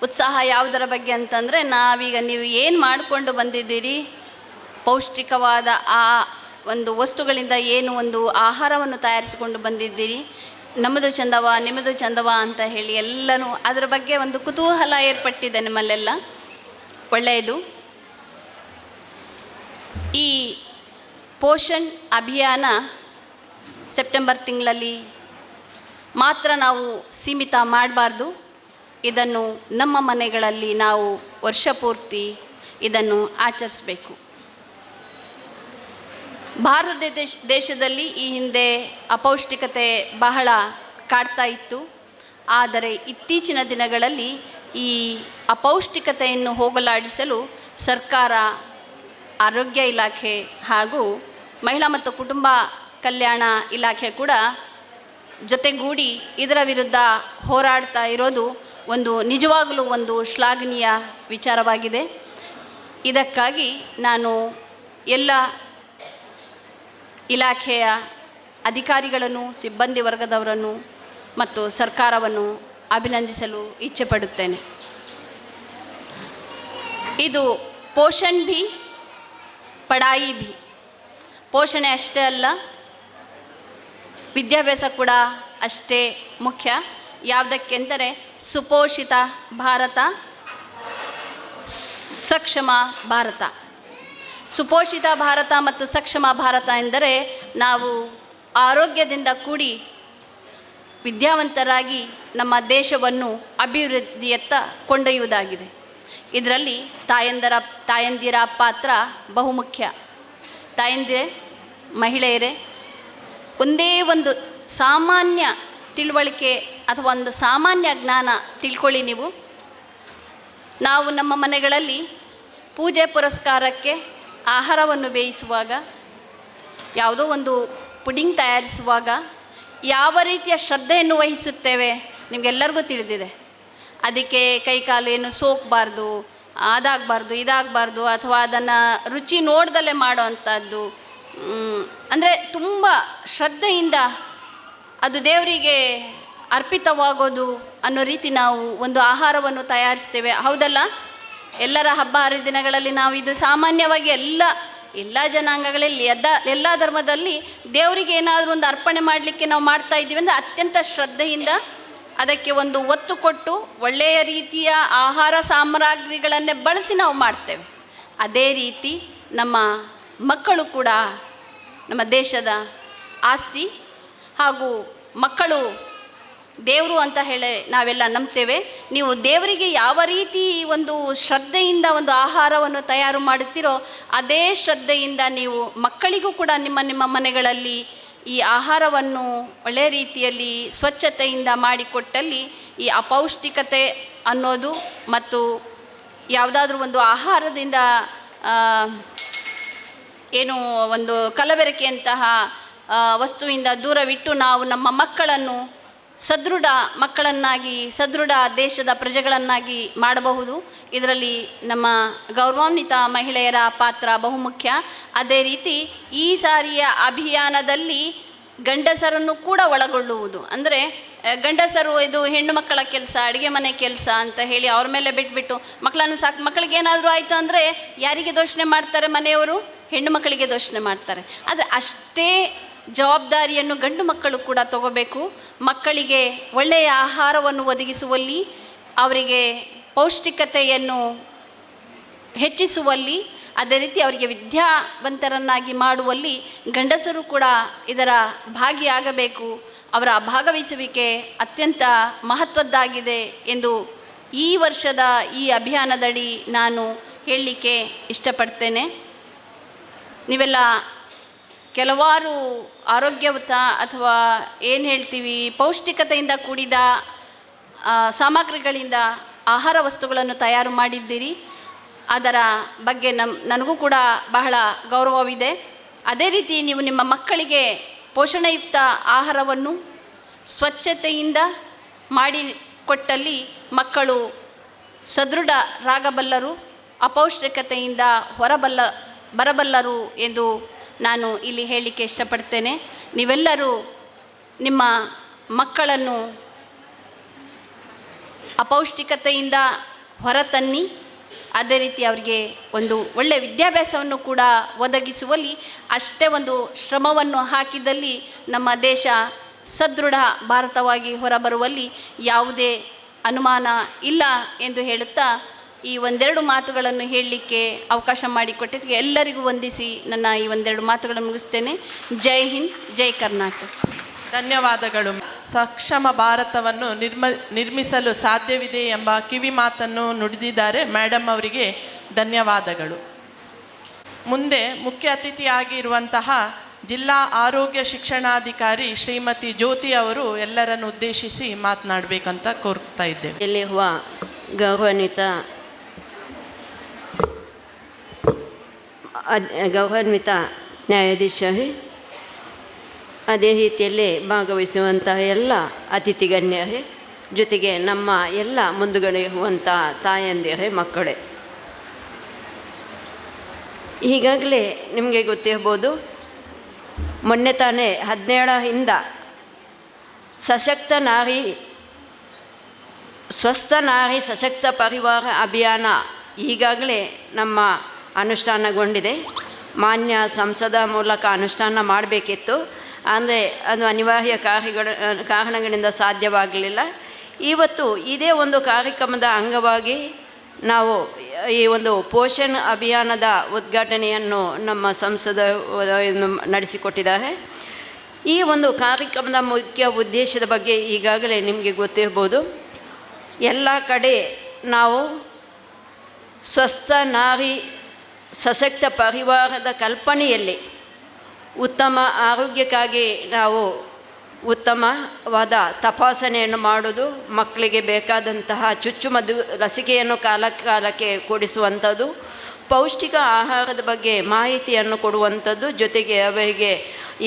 ಉತ್ಸಾಹ ಯಾವುದರ ಬಗ್ಗೆ ಅಂತಂದರೆ, ನಾವೀಗ ನೀವು ಏನು ಮಾಡಿಕೊಂಡು ಬಂದಿದ್ದೀರಿ, ಪೌಷ್ಟಿಕವಾದ ಆ ಒಂದು ವಸ್ತುಗಳಿಂದ ಏನು ಒಂದು ಆಹಾರವನ್ನು ತಯಾರಿಸಿಕೊಂಡು ಬಂದಿದ್ದೀರಿ, ನಮ್ಮದು ಚಂದವ ನಿಮ್ಮದು ಚಂದವ ಅಂತ ಹೇಳಿ ಎಲ್ಲನೂ ಅದರ ಬಗ್ಗೆ ಒಂದು ಕುತೂಹಲ ಏರ್ಪಟ್ಟಿದೆ ನಿಮ್ಮಲ್ಲೆಲ್ಲ. ಒಳ್ಳೆಯದು. ಈ ಪೋಷಣ್ ಅಭಿಯಾನ ಸೆಪ್ಟೆಂಬರ್ ತಿಂಗಳಲ್ಲಿ ಮಾತ್ರ ನಾವು ಸೀಮಿತ ಮಾಡಬಾರ್ದು. ಇದನ್ನು ನಮ್ಮ ಮನೆಗಳಲ್ಲಿ ನಾವು ವರ್ಷ ಪೂರ್ತಿ ಇದನ್ನು ಆಚರಿಸಬೇಕು. ಭಾರತ ದೇಶದಲ್ಲಿ ಈ ಹಿಂದೆ ಅಪೌಷ್ಟಿಕತೆ ಬಹಳ ಕಾಡ್ತಾ ಇತ್ತು. ಆದರೆ ಇತ್ತೀಚಿನ ದಿನಗಳಲ್ಲಿ ಈ ಅಪೌಷ್ಟಿಕತೆಯನ್ನು ಹೋಗಲಾಡಿಸಲು ಸರ್ಕಾರ, ಆರೋಗ್ಯ ಇಲಾಖೆ ಹಾಗೂ ಮಹಿಳಾ ಮತ್ತು ಕುಟುಂಬ ಕಲ್ಯಾಣ ಇಲಾಖೆ ಕೂಡ ಜೊತೆಗೂಡಿ ಇದರ ವಿರುದ್ಧ ಹೋರಾಡ್ತಾ ಇರೋದು ಒಂದು ನಿಜವಾಗಲೂ ಒಂದು ಶ್ಲಾಘನೀಯ ವಿಚಾರವಾಗಿದೆ. ಇದಕ್ಕಾಗಿ ನಾನು ಎಲ್ಲ ಇಲಾಖೆಯ ಅಧಿಕಾರಿಗಳನ್ನು, ಸಿಬ್ಬಂದಿ ವರ್ಗದವರನ್ನು ಮತ್ತು ಸರ್ಕಾರವನ್ನು ಅಭಿನಂದಿಸಲು ಇಚ್ಛೆಪಡುತ್ತೇನೆ. ಇದು ಪೋಷಣ್ ಭಿ ಪಢಾಯಿ ಭಿ, ಪೋಷಣೆ ಅಷ್ಟೇ ಅಲ್ಲ, ವಿದ್ಯಾಭ್ಯಾಸ ಕೂಡ ಅಷ್ಟೇ ಮುಖ್ಯ. ಯಾವುದಕ್ಕೆಂದರೆ ಸುಪೋಷಿತ ಭಾರತ, ಸಕ್ಷಮ ಭಾರತ. ಸುಪೋಷಿತ ಭಾರತ ಮತ್ತು ಸಕ್ಷಮ ಭಾರತ ಎಂದರೆ ನಾವು ಆರೋಗ್ಯದಿಂದ ಕೂಡಿ ವಿದ್ಯಾವಂತರಾಗಿ ನಮ್ಮ ದೇಶವನ್ನು ಅಭಿವೃದ್ಧಿಯತ್ತ ಕೊಂಡೊಯ್ಯುವುದಾಗಿದೆ. ಇದರಲ್ಲಿ ತಾಯಂದಿರ ಪಾತ್ರ ಬಹುಮುಖ್ಯ. ತಾಯಂದಿರೇ, ಮಹಿಳೆಯರೇ, ಒಂದೇ ಒಂದು ಸಾಮಾನ್ಯ ತಿಳುವಳಿಕೆ ಅಥವಾ ಒಂದು ಸಾಮಾನ್ಯ ಜ್ಞಾನ ತಿಳ್ಕೊಳ್ಳಿ ನೀವು. ನಾವು ನಮ್ಮ ಮನೆಗಳಲ್ಲಿ ಪೂಜೆ ಪುರಸ್ಕಾರಕ್ಕೆ ಆಹಾರವನ್ನು ಬೇಯಿಸುವಾಗ, ಯಾವುದೋ ಒಂದು ಪುಡಿಂಗ್ ತಯಾರಿಸುವಾಗ ಯಾವ ರೀತಿಯ ಶ್ರದ್ಧೆಯನ್ನು ವಹಿಸುತ್ತೇವೆ ನಿಮಗೆಲ್ಲರಿಗೂ ತಿಳಿದಿದೆ. ಅದಕ್ಕೆ ಕೈಕಾಲು ಏನು ಸೋಕಬಾರ್ದು, ಅದಾಗಬಾರ್ದು, ಇದಾಗಬಾರ್ದು, ಅಥವಾ ಅದನ್ನು ರುಚಿ ನೋಡ್ದಲ್ಲೇ ಮಾಡೋ ಅಂಥದ್ದು. ಅಂದರೆ ತುಂಬ ಶ್ರದ್ಧೆಯಿಂದ ಅದು ದೇವರಿಗೆ ಅರ್ಪಿತವಾಗೋದು ಅನ್ನೋ ರೀತಿ ನಾವು ಒಂದು ಆಹಾರವನ್ನು ತಯಾರಿಸ್ತೇವೆ, ಹೌದಲ್ಲ? ಎಲ್ಲರ ಹಬ್ಬ ಹರಿದಿನಗಳಲ್ಲಿ ನಾವು ಇದು ಸಾಮಾನ್ಯವಾಗಿ ಎಲ್ಲ ಜನಾಂಗಗಳಲ್ಲಿ ಎಲ್ಲ ಧರ್ಮದಲ್ಲಿ ದೇವರಿಗೆ ಏನಾದರೂ ಒಂದು ಅರ್ಪಣೆ ಮಾಡಲಿಕ್ಕೆ ನಾವು ಮಾಡ್ತಾ ಇದ್ದೀವಿ ಅಂದರೆ ಅತ್ಯಂತ ಶ್ರದ್ಧೆಯಿಂದ ಅದಕ್ಕೆ ಒಂದು ಒತ್ತು ಕೊಟ್ಟು ಒಳ್ಳೆಯ ರೀತಿಯ ಆಹಾರ ಸಾಮಗ್ರಿಗಳನ್ನೇ ಬಳಸಿ ನಾವು ಮಾಡ್ತೇವೆ. ಅದೇ ರೀತಿ ನಮ್ಮ ಮಕ್ಕಳು ಕೂಡ ನಮ್ಮ ದೇಶದ ಆಸ್ತಿ, ಹಾಗೂ ಮಕ್ಕಳು ದೇವರು ಅಂತ ಹೇಳಿ ನಾವೆಲ್ಲ ನಂಬ್ತೇವೆ. ನೀವು ದೇವರಿಗೆ ಯಾವ ರೀತಿ ಒಂದು ಶ್ರದ್ಧೆಯಿಂದ ಒಂದು ಆಹಾರವನ್ನು ತಯಾರು ಮಾಡುತ್ತೀರೋ ಅದೇ ಶ್ರದ್ಧೆಯಿಂದ ನೀವು ಮಕ್ಕಳಿಗೂ ಕೂಡ ನಿಮ್ಮ ಮನೆಗಳಲ್ಲಿ ಈ ಆಹಾರವನ್ನು ಒಳ್ಳೆಯ ರೀತಿಯಲ್ಲಿ ಸ್ವಚ್ಛತೆಯಿಂದ ಮಾಡಿಕೊಟ್ಟಲ್ಲಿ ಈ ಅಪೌಷ್ಟಿಕತೆ ಅನ್ನೋದು ಮತ್ತು ಯಾವುದಾದ್ರೂ ಒಂದು ಆಹಾರದಿಂದ ಏನು ಒಂದು ಕಲಬೆರಕೆಯಂತಹ ವಸ್ತುವಿಂದ ದೂರವಿಟ್ಟು ನಾವು ನಮ್ಮ ಮಕ್ಕಳನ್ನು ಸದೃಢ ದೇಶದ ಪ್ರಜೆಗಳನ್ನಾಗಿ ಮಾಡಬಹುದು. ಇದರಲ್ಲಿ ನಮ್ಮ ಗೌರವಾನ್ವಿತ ಮಹಿಳೆಯರ ಪಾತ್ರ ಬಹುಮುಖ್ಯ. ಅದೇ ರೀತಿ ಈ ಸಾರಿಯ ಅಭಿಯಾನದಲ್ಲಿ ಗಂಡಸರನ್ನು ಕೂಡ ಒಳಗೊಳ್ಳುವುದು, ಅಂದರೆ ಗಂಡಸರು ಇದು ಹೆಣ್ಣು ಮಕ್ಕಳ ಕೆಲಸ, ಅಡುಗೆ ಮನೆ ಕೆಲಸ ಅಂತ ಹೇಳಿ ಅವ್ರ ಮೇಲೆ ಬಿಟ್ಬಿಟ್ಟು ಮಕ್ಕಳನ್ನು ಸಾಕು, ಮಕ್ಕಳಿಗೆ ಏನಾದರೂ ಆಯಿತು ಅಂದರೆ ಯಾರಿಗೆ ದೋಷಣೆ ಮಾಡ್ತಾರೆ? ಮನೆಯವರು ಹೆಣ್ಣು ಮಕ್ಕಳಿಗೆ ದೋಷಣೆ ಮಾಡ್ತಾರೆ. ಆದರೆ ಅಷ್ಟೇ ಜವಾಬ್ದಾರಿಯನ್ನು ಗಂಡು ಮಕ್ಕಳು ಕೂಡ ತಗೋಬೇಕು. ಮಕ್ಕಳಿಗೆ ಒಳ್ಳೆಯ ಆಹಾರವನ್ನು ಒದಗಿಸುವಲ್ಲಿ, ಅವರಿಗೆ ಪೌಷ್ಟಿಕತೆಯನ್ನು ಹೆಚ್ಚಿಸುವಲ್ಲಿ, ಅದೇ ರೀತಿ ಅವರಿಗೆ ವಿದ್ಯಾವಂತರನ್ನಾಗಿ ಮಾಡುವಲ್ಲಿ ಗಂಡಸರು ಕೂಡ ಇದರ ಭಾಗಿಯಾಗಬೇಕು. ಅವರ ಭಾಗವಹಿಸುವಿಕೆ ಅತ್ಯಂತ ಮಹತ್ವದ್ದಾಗಿದೆ ಎಂದು ಈ ವರ್ಷದ ಈ ಅಭಿಯಾನದಡಿ ನಾನು ಹೇಳಲಿಕ್ಕೆ ಇಷ್ಟಪಡ್ತೇನೆ. ನೀವೆಲ್ಲ ಕೆಲವಾರು ಆರೋಗ್ಯಯುತ ಅಥವಾ ಏನು ಹೇಳ್ತೀವಿ ಪೌಷ್ಟಿಕತೆಯಿಂದ ಕೂಡಿದ ಸಾಮಗ್ರಿಗಳಿಂದ ಆಹಾರ ವಸ್ತುಗಳನ್ನು ತಯಾರು ಮಾಡಿದ್ದೀರಿ. ಅದರ ಬಗ್ಗೆ ನನಗೂ ಕೂಡ ಬಹಳ ಗೌರವವಿದೆ. ಅದೇ ರೀತಿ ನೀವು ನಿಮ್ಮ ಮಕ್ಕಳಿಗೆ ಪೋಷಣೆಯುಕ್ತ ಆಹಾರವನ್ನು ಸ್ವಚ್ಛತೆಯಿಂದ ಮಾಡಿಕೊಟ್ಟಲ್ಲಿ ಮಕ್ಕಳು ಸದೃಢರಾಗಬಲ್ಲರು, ಅಪೌಷ್ಟಿಕತೆಯಿಂದ ಬರಬಲ್ಲರು ಎಂದು ನಾನು ಇಲ್ಲಿ ಹೇಳಲಿಕ್ಕೆ ಇಷ್ಟಪಡ್ತೇನೆ. ನೀವೆಲ್ಲರೂ ನಿಮ್ಮ ಮಕ್ಕಳನ್ನು ಅಪೌಷ್ಟಿಕತೆಯಿಂದ ಹೊರತನ್ನಿ, ಅದೇ ರೀತಿ ಅವರಿಗೆ ಒಂದು ಒಳ್ಳೆಯ ವಿದ್ಯಾಭ್ಯಾಸವನ್ನು ಕೂಡ ಒದಗಿಸುವಲ್ಲಿ ಅಷ್ಟೇ ಒಂದು ಶ್ರಮವನ್ನು ಹಾಕಿದಲ್ಲಿ ನಮ್ಮ ದೇಶ ಸದೃಢ ಭಾರತವಾಗಿ ಹೊರಬರುವಲ್ಲಿ ಯಾವುದೇ ಅನುಮಾನ ಇಲ್ಲ ಎಂದು ಹೇಳುತ್ತಾ ಈ ಒಂದೆರಡು ಮಾತುಗಳನ್ನು ಹೇಳಲಿಕ್ಕೆ ಅವಕಾಶ ಮಾಡಿಕೊಟ್ಟಿದ್ದಕ್ಕೆ ಎಲ್ಲರಿಗೂ ವಂದಿಸಿ ನನ್ನ ಈ ಒಂದೆರಡು ಮಾತುಗಳನ್ನು ಮುಗಿಸ್ತೇನೆ. ಜೈ ಹಿಂದ್, ಜೈ ಕರ್ನಾಟಕ. ಧನ್ಯವಾದಗಳು. ಸಕ್ಷಮ ಭಾರತವನ್ನು ನಿರ್ಮಿಸಲು ಸಾಧ್ಯವಿದೆ ಎಂಬ ಕಿವಿ ಮಾತನ್ನು ನುಡಿದಿದ್ದಾರೆ. ಮೇಡಮ್ ಅವರಿಗೆ ಧನ್ಯವಾದಗಳು. ಮುಂದೆ ಮುಖ್ಯ ಅತಿಥಿಯಾಗಿರುವಂತಹ ಜಿಲ್ಲಾ ಆರೋಗ್ಯ ಶಿಕ್ಷಣಾಧಿಕಾರಿ ಶ್ರೀಮತಿ ಜ್ಯೋತಿ ಅವರು ಎಲ್ಲರನ್ನು ಉದ್ದೇಶಿಸಿ ಮಾತನಾಡಬೇಕಂತ ಕೋರ್ತಾ ಇದ್ದೇವೆ. ಇಲ್ಲಿರುವ ಗೌರವಾನ್ವಿತ ನ್ಯಾಯಾಧೀಶರೇ, ಅದೇ ರೀತಿಯಲ್ಲಿ ಭಾಗವಹಿಸುವಂತಹ ಎಲ್ಲ ಅತಿಥಿ ಗಣ್ಯರೇ, ಜೊತೆಗೆ ನಮ್ಮ ಎಲ್ಲ ಮುಂದುಗಡೆ ಇರುವಂಥ ತಾಯಂದಿರೇ, ಮಕ್ಕಳೇ, ಈಗಾಗಲೇ ನಿಮಗೆ ಗೊತ್ತಿರ್ಬೋದು, ಮೊನ್ನೆ ತಾನೇ 17ರಿಂದ ಸಶಕ್ತ ನಾರಿ ಸ್ವಸ್ಥ ನಾರಿ ಸಶಕ್ತ ಪರಿವಾರ ಅಭಿಯಾನ ಈಗಾಗಲೇ ನಮ್ಮ ಅನುಷ್ಠಾನಗೊಂಡಿದೆ. ಮಾನ್ಯ ಸಂಸದ ಮೂಲಕ ಅನುಷ್ಠಾನ ಮಾಡಬೇಕಿತ್ತು, ಅಂದರೆ ಅದು ಅನಿವಾರ್ಯ ಕಾರಣಗಳಿಂದ ಸಾಧ್ಯವಾಗಲಿಲ್ಲ. ಇವತ್ತು ಇದೇ ಒಂದು ಕಾರ್ಯಕ್ರಮದ ಅಂಗವಾಗಿ ನಾವು ಈ ಒಂದು ಪೋಷಣ್ ಅಭಿಯಾನದ ಉದ್ಘಾಟನೆಯನ್ನು ನಮ್ಮ ಸಂಸದರು ನಡೆಸಿಕೊಟ್ಟಿದ್ದಾರೆ. ಈ ಒಂದು ಕಾರ್ಯಕ್ರಮದ ಮುಖ್ಯ ಉದ್ದೇಶದ ಬಗ್ಗೆ ಈಗಾಗಲೇ ನಿಮಗೆ ಗೊತ್ತಿರ್ಬೋದು. ಎಲ್ಲ ಕಡೆ ನಾವು ಸ್ವಸ್ಥ ನಾರಿ ಸಶಕ್ತ ಪರಿವಾರದ ಕಲ್ಪನೆಯಲ್ಲಿ ಉತ್ತಮ ಆರೋಗ್ಯಕ್ಕಾಗಿ ನಾವು ಉತ್ತಮವಾದ ತಪಾಸಣೆಯನ್ನು ಮಾಡೋದು, ಮಕ್ಕಳಿಗೆ ಬೇಕಾದಂತಹ ಚುಚ್ಚುಮದ್ದು ಲಸಿಕೆಯನ್ನು ಕಾಲಕ್ಕೆ ಕೊಡಿಸುವಂಥದ್ದು, ಪೌಷ್ಟಿಕ ಆಹಾರದ ಬಗ್ಗೆ ಮಾಹಿತಿಯನ್ನು ಕೊಡುವಂಥದ್ದು, ಜೊತೆಗೆ ಅವರಿಗೆ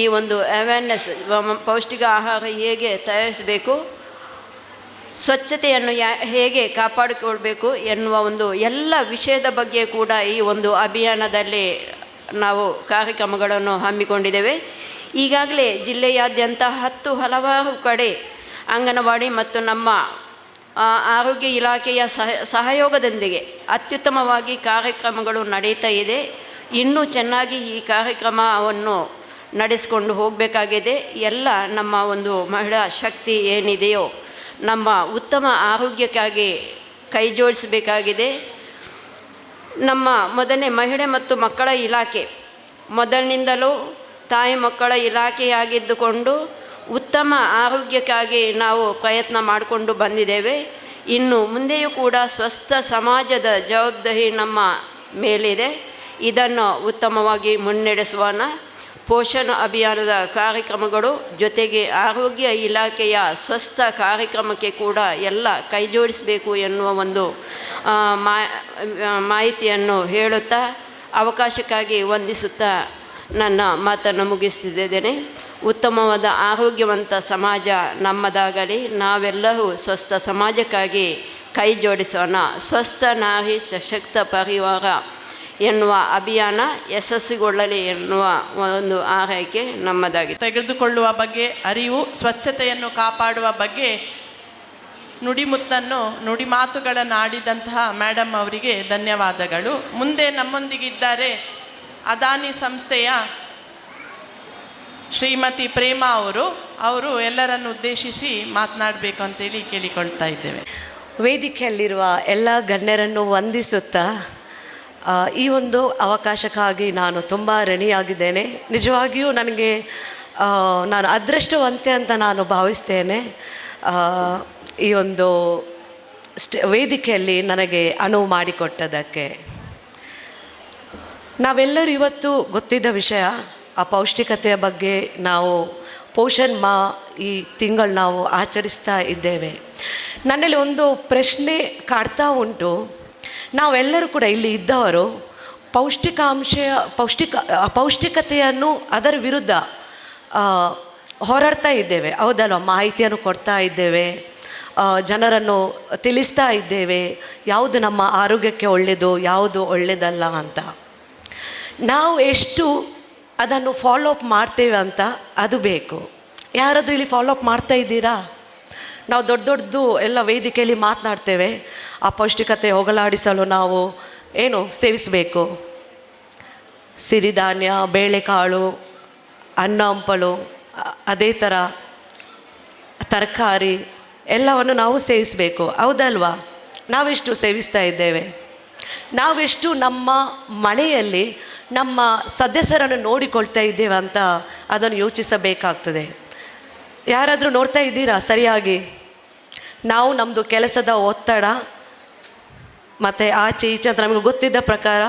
ಈ ಒಂದು ಅವೇರ್ನೆಸ್, ಪೌಷ್ಟಿಕ ಆಹಾರ ಹೇಗೆ ತಯಾರಿಸಬೇಕು, ಸ್ವಚ್ಛತೆಯನ್ನು ಹೇಗೆ ಕಾಪಾಡಿಕೊಳ್ಬೇಕು ಎನ್ನುವ ಒಂದು ಎಲ್ಲ ವಿಷಯದ ಬಗ್ಗೆ ಕೂಡ ಈ ಒಂದು ಅಭಿಯಾನದಲ್ಲಿ ನಾವು ಕಾರ್ಯಕ್ರಮಗಳನ್ನು ಹಮ್ಮಿಕೊಂಡಿದ್ದೇವೆ. ಈಗಾಗಲೇ ಜಿಲ್ಲೆಯಾದ್ಯಂತ ಹಲವಾರು ಕಡೆ ಅಂಗನವಾಡಿ ಮತ್ತು ನಮ್ಮ ಆರೋಗ್ಯ ಇಲಾಖೆಯ ಸಹಯೋಗದೊಂದಿಗೆ ಅತ್ಯುತ್ತಮವಾಗಿ ಕಾರ್ಯಕ್ರಮಗಳು ನಡೀತಾ ಇದೆ. ಇನ್ನೂ ಚೆನ್ನಾಗಿ ಈ ಕಾರ್ಯಕ್ರಮವನ್ನು ನಡೆಸಿಕೊಂಡು ಹೋಗಬೇಕಾಗಿದೆ. ಎಲ್ಲ ನಮ್ಮ ಒಂದು ಮಹಿಳಾ ಶಕ್ತಿ ಏನಿದೆಯೋ ನಮ್ಮ ಉತ್ತಮ ಆರೋಗ್ಯಕ್ಕಾಗಿ ಕೈ ಜೋಡಿಸಬೇಕಾಗಿದೆ. ನಮ್ಮ ಮೊದಲನೇ ಮಹಿಳೆ ಮತ್ತು ಮಕ್ಕಳ ಇಲಾಖೆ ಮೊದಲಿನಿಂದಲೂ ತಾಯಿ ಮಕ್ಕಳ ಇಲಾಖೆಯಾಗಿದ್ದುಕೊಂಡು ಉತ್ತಮ ಆರೋಗ್ಯಕ್ಕಾಗಿ ನಾವು ಪ್ರಯತ್ನ ಮಾಡಿಕೊಂಡು ಬಂದಿದ್ದೇವೆ. ಇನ್ನು ಮುಂದೆಯೂ ಕೂಡ ಸ್ವಸ್ಥ ಸಮಾಜದ ಜವಾಬ್ದಾರಿ ನಮ್ಮ ಮೇಲಿದೆ. ಇದನ್ನು ಉತ್ತಮವಾಗಿ ಮುನ್ನಡೆಸೋಣ. ಪೋಷಣ ಅಭಿಯಾನದ ಕಾರ್ಯಕ್ರಮಗಳು ಜೊತೆಗೆ ಆರೋಗ್ಯ ಇಲಾಖೆಯ ಸ್ವಸ್ಥ ಕಾರ್ಯಕ್ರಮಕ್ಕೆ ಕೂಡ ಎಲ್ಲ ಕೈ ಜೋಡಿಸಬೇಕು ಎನ್ನುವ ಒಂದು ಮಾಹಿತಿಯನ್ನು ಹೇಳುತ್ತಾ ಅವಕಾಶಕ್ಕಾಗಿ ವಂದಿಸುತ್ತಾ ನನ್ನ ಮಾತನ್ನು ಮುಗಿಸುತ್ತಿದ್ದೇನೆ. ಉತ್ತಮವಾದ ಆರೋಗ್ಯವಂತ ಸಮಾಜ ನಮ್ಮದಾಗಲಿ. ನಾವೆಲ್ಲರೂ ಸ್ವಸ್ಥ ಸಮಾಜಕ್ಕಾಗಿ ಕೈ ಜೋಡಿಸೋಣ. ಸ್ವಸ್ಥ ನಾರಿ ಸಶಕ್ತ ಪರಿವಾರ ಎನ್ನುವ ಅಭಿಯಾನ ಯಶಸ್ವಿಗೊಳ್ಳಲಿ ಎನ್ನುವ ಒಂದು ಆರೈಕೆ ನಮ್ಮದಾಗಿದೆ. ತೆಗೆದುಕೊಳ್ಳುವ ಬಗ್ಗೆ ಅರಿವು, ಸ್ವಚ್ಛತೆಯನ್ನು ಕಾಪಾಡುವ ಬಗ್ಗೆ ನುಡಿ ಮಾತುಗಳನ್ನು ಆಡಿದಂತಹ ಮೇಡಮ್ ಅವರಿಗೆ ಧನ್ಯವಾದಗಳು. ಮುಂದೆ ನಮ್ಮೊಂದಿಗಿದ್ದಾರೆ ಅದಾನಿ ಸಂಸ್ಥೆಯ ಶ್ರೀಮತಿ ಪ್ರೇಮಾ ಅವರು ಎಲ್ಲರನ್ನು ಉದ್ದೇಶಿಸಿ ಮಾತನಾಡಬೇಕು ಅಂತೇಳಿ ಕೇಳಿಕೊಳ್ತಾ ಇದ್ದೇವೆ. ವೇದಿಕೆಯಲ್ಲಿರುವ ಎಲ್ಲ ಗಣ್ಯರನ್ನು ವಂದಿಸುತ್ತಾ ಈ ಒಂದು ಅವಕಾಶಕ್ಕಾಗಿ ನಾನು ತುಂಬ ಋಣಿಯಾಗಿದ್ದೇನೆ. ನಿಜವಾಗಿಯೂ ನನಗೆ ನಾನು ಅದೃಷ್ಟವಂತೆ ಅಂತ ನಾನು ಭಾವಿಸ್ತೇನೆ. ಈ ಒಂದು ವೇದಿಕೆಯಲ್ಲಿ ನನಗೆ ಅನುವು ಮಾಡಿಕೊಟ್ಟದಕ್ಕೆ. ನಾವೆಲ್ಲರೂ ಇವತ್ತು ಗೊತ್ತಿದ್ದ ವಿಷಯ ಅಪೌಷ್ಟಿಕತೆಯ ಬಗ್ಗೆ ನಾವು ಪೋಷಣ್ ಮಾ ಈ ತಿಂಗಳು ನಾವು ಆಚರಿಸ್ತಾ ಇದ್ದೇವೆ. ನನ್ನಲ್ಲಿ ಒಂದು ಪ್ರಶ್ನೆ ಕಾಡ್ತಾ ಉಂಟು. ನಾವೆಲ್ಲರೂ ಕೂಡ ಇಲ್ಲಿ ಇದ್ದವರು ಅಪೌಷ್ಟಿಕತೆಯನ್ನು ಅದರ ವಿರುದ್ಧ ಹೋರಾಡ್ತಾ ಇದ್ದೇವೆ, ಹೌದಲ್ವ? ಮಾಹಿತಿಯನ್ನು ಕೊಡ್ತಾ ಇದ್ದೇವೆ, ಜನರನ್ನು ತಿಳಿಸ್ತಾ ಇದ್ದೇವೆ ಯಾವುದು ನಮ್ಮ ಆರೋಗ್ಯಕ್ಕೆ ಒಳ್ಳೆಯದು, ಯಾವುದು ಒಳ್ಳೆಯದಲ್ಲ ಅಂತ. ನಾವು ಎಷ್ಟು ಅದನ್ನು ಫಾಲೋ ಅಪ್ ಮಾಡ್ತೇವೆ ಅಂತ ಅದು ಬೇಕು. ಯಾರಾದರೂ ಇಲ್ಲಿ ಫಾಲೋ ಅಪ್ ಮಾಡ್ತಾ ಇದ್ದೀರಾ? ನಾವು ದೊಡ್ಡದು ಎಲ್ಲ ವೇದಿಕೆಯಲ್ಲಿ ಮಾತನಾಡ್ತೇವೆ. ಅಪೌಷ್ಟಿಕತೆ ಹೋಗಲಾಡಿಸಲು ನಾವು ಏನು ಸೇವಿಸಬೇಕು? ಸಿರಿಧಾನ್ಯ, ಬೇಳೆಕಾಳು, ಅನ್ನ ಹಂಪಲು, ಅದೇ ಥರ ತರಕಾರಿ ಎಲ್ಲವನ್ನು ನಾವು ಸೇವಿಸಬೇಕು, ಹೌದಲ್ವಾ? ನಾವೆಷ್ಟು ಸೇವಿಸ್ತಾ ಇದ್ದೇವೆ? ನಾವೆಷ್ಟು ನಮ್ಮ ಮನೆಯಲ್ಲಿ ನಮ್ಮ ಸದಸ್ಯರನ್ನು ನೋಡಿಕೊಳ್ತಾ ಇದ್ದೇವೆ ಅಂತ ಅದನ್ನು ಯೋಚಿಸಬೇಕಾಗ್ತದೆ. ಯಾರಾದರೂ ನೋಡ್ತಾ ಇದ್ದೀರಾ ಸರಿಯಾಗಿ? ನಾವು ನಮ್ಮದು ಕೆಲಸದ ಒತ್ತಡ ಮತ್ತು ಆಚೆ ಈಚೆ ಅಂತ ನಮಗೆ ಗೊತ್ತಿದ್ದ ಪ್ರಕಾರ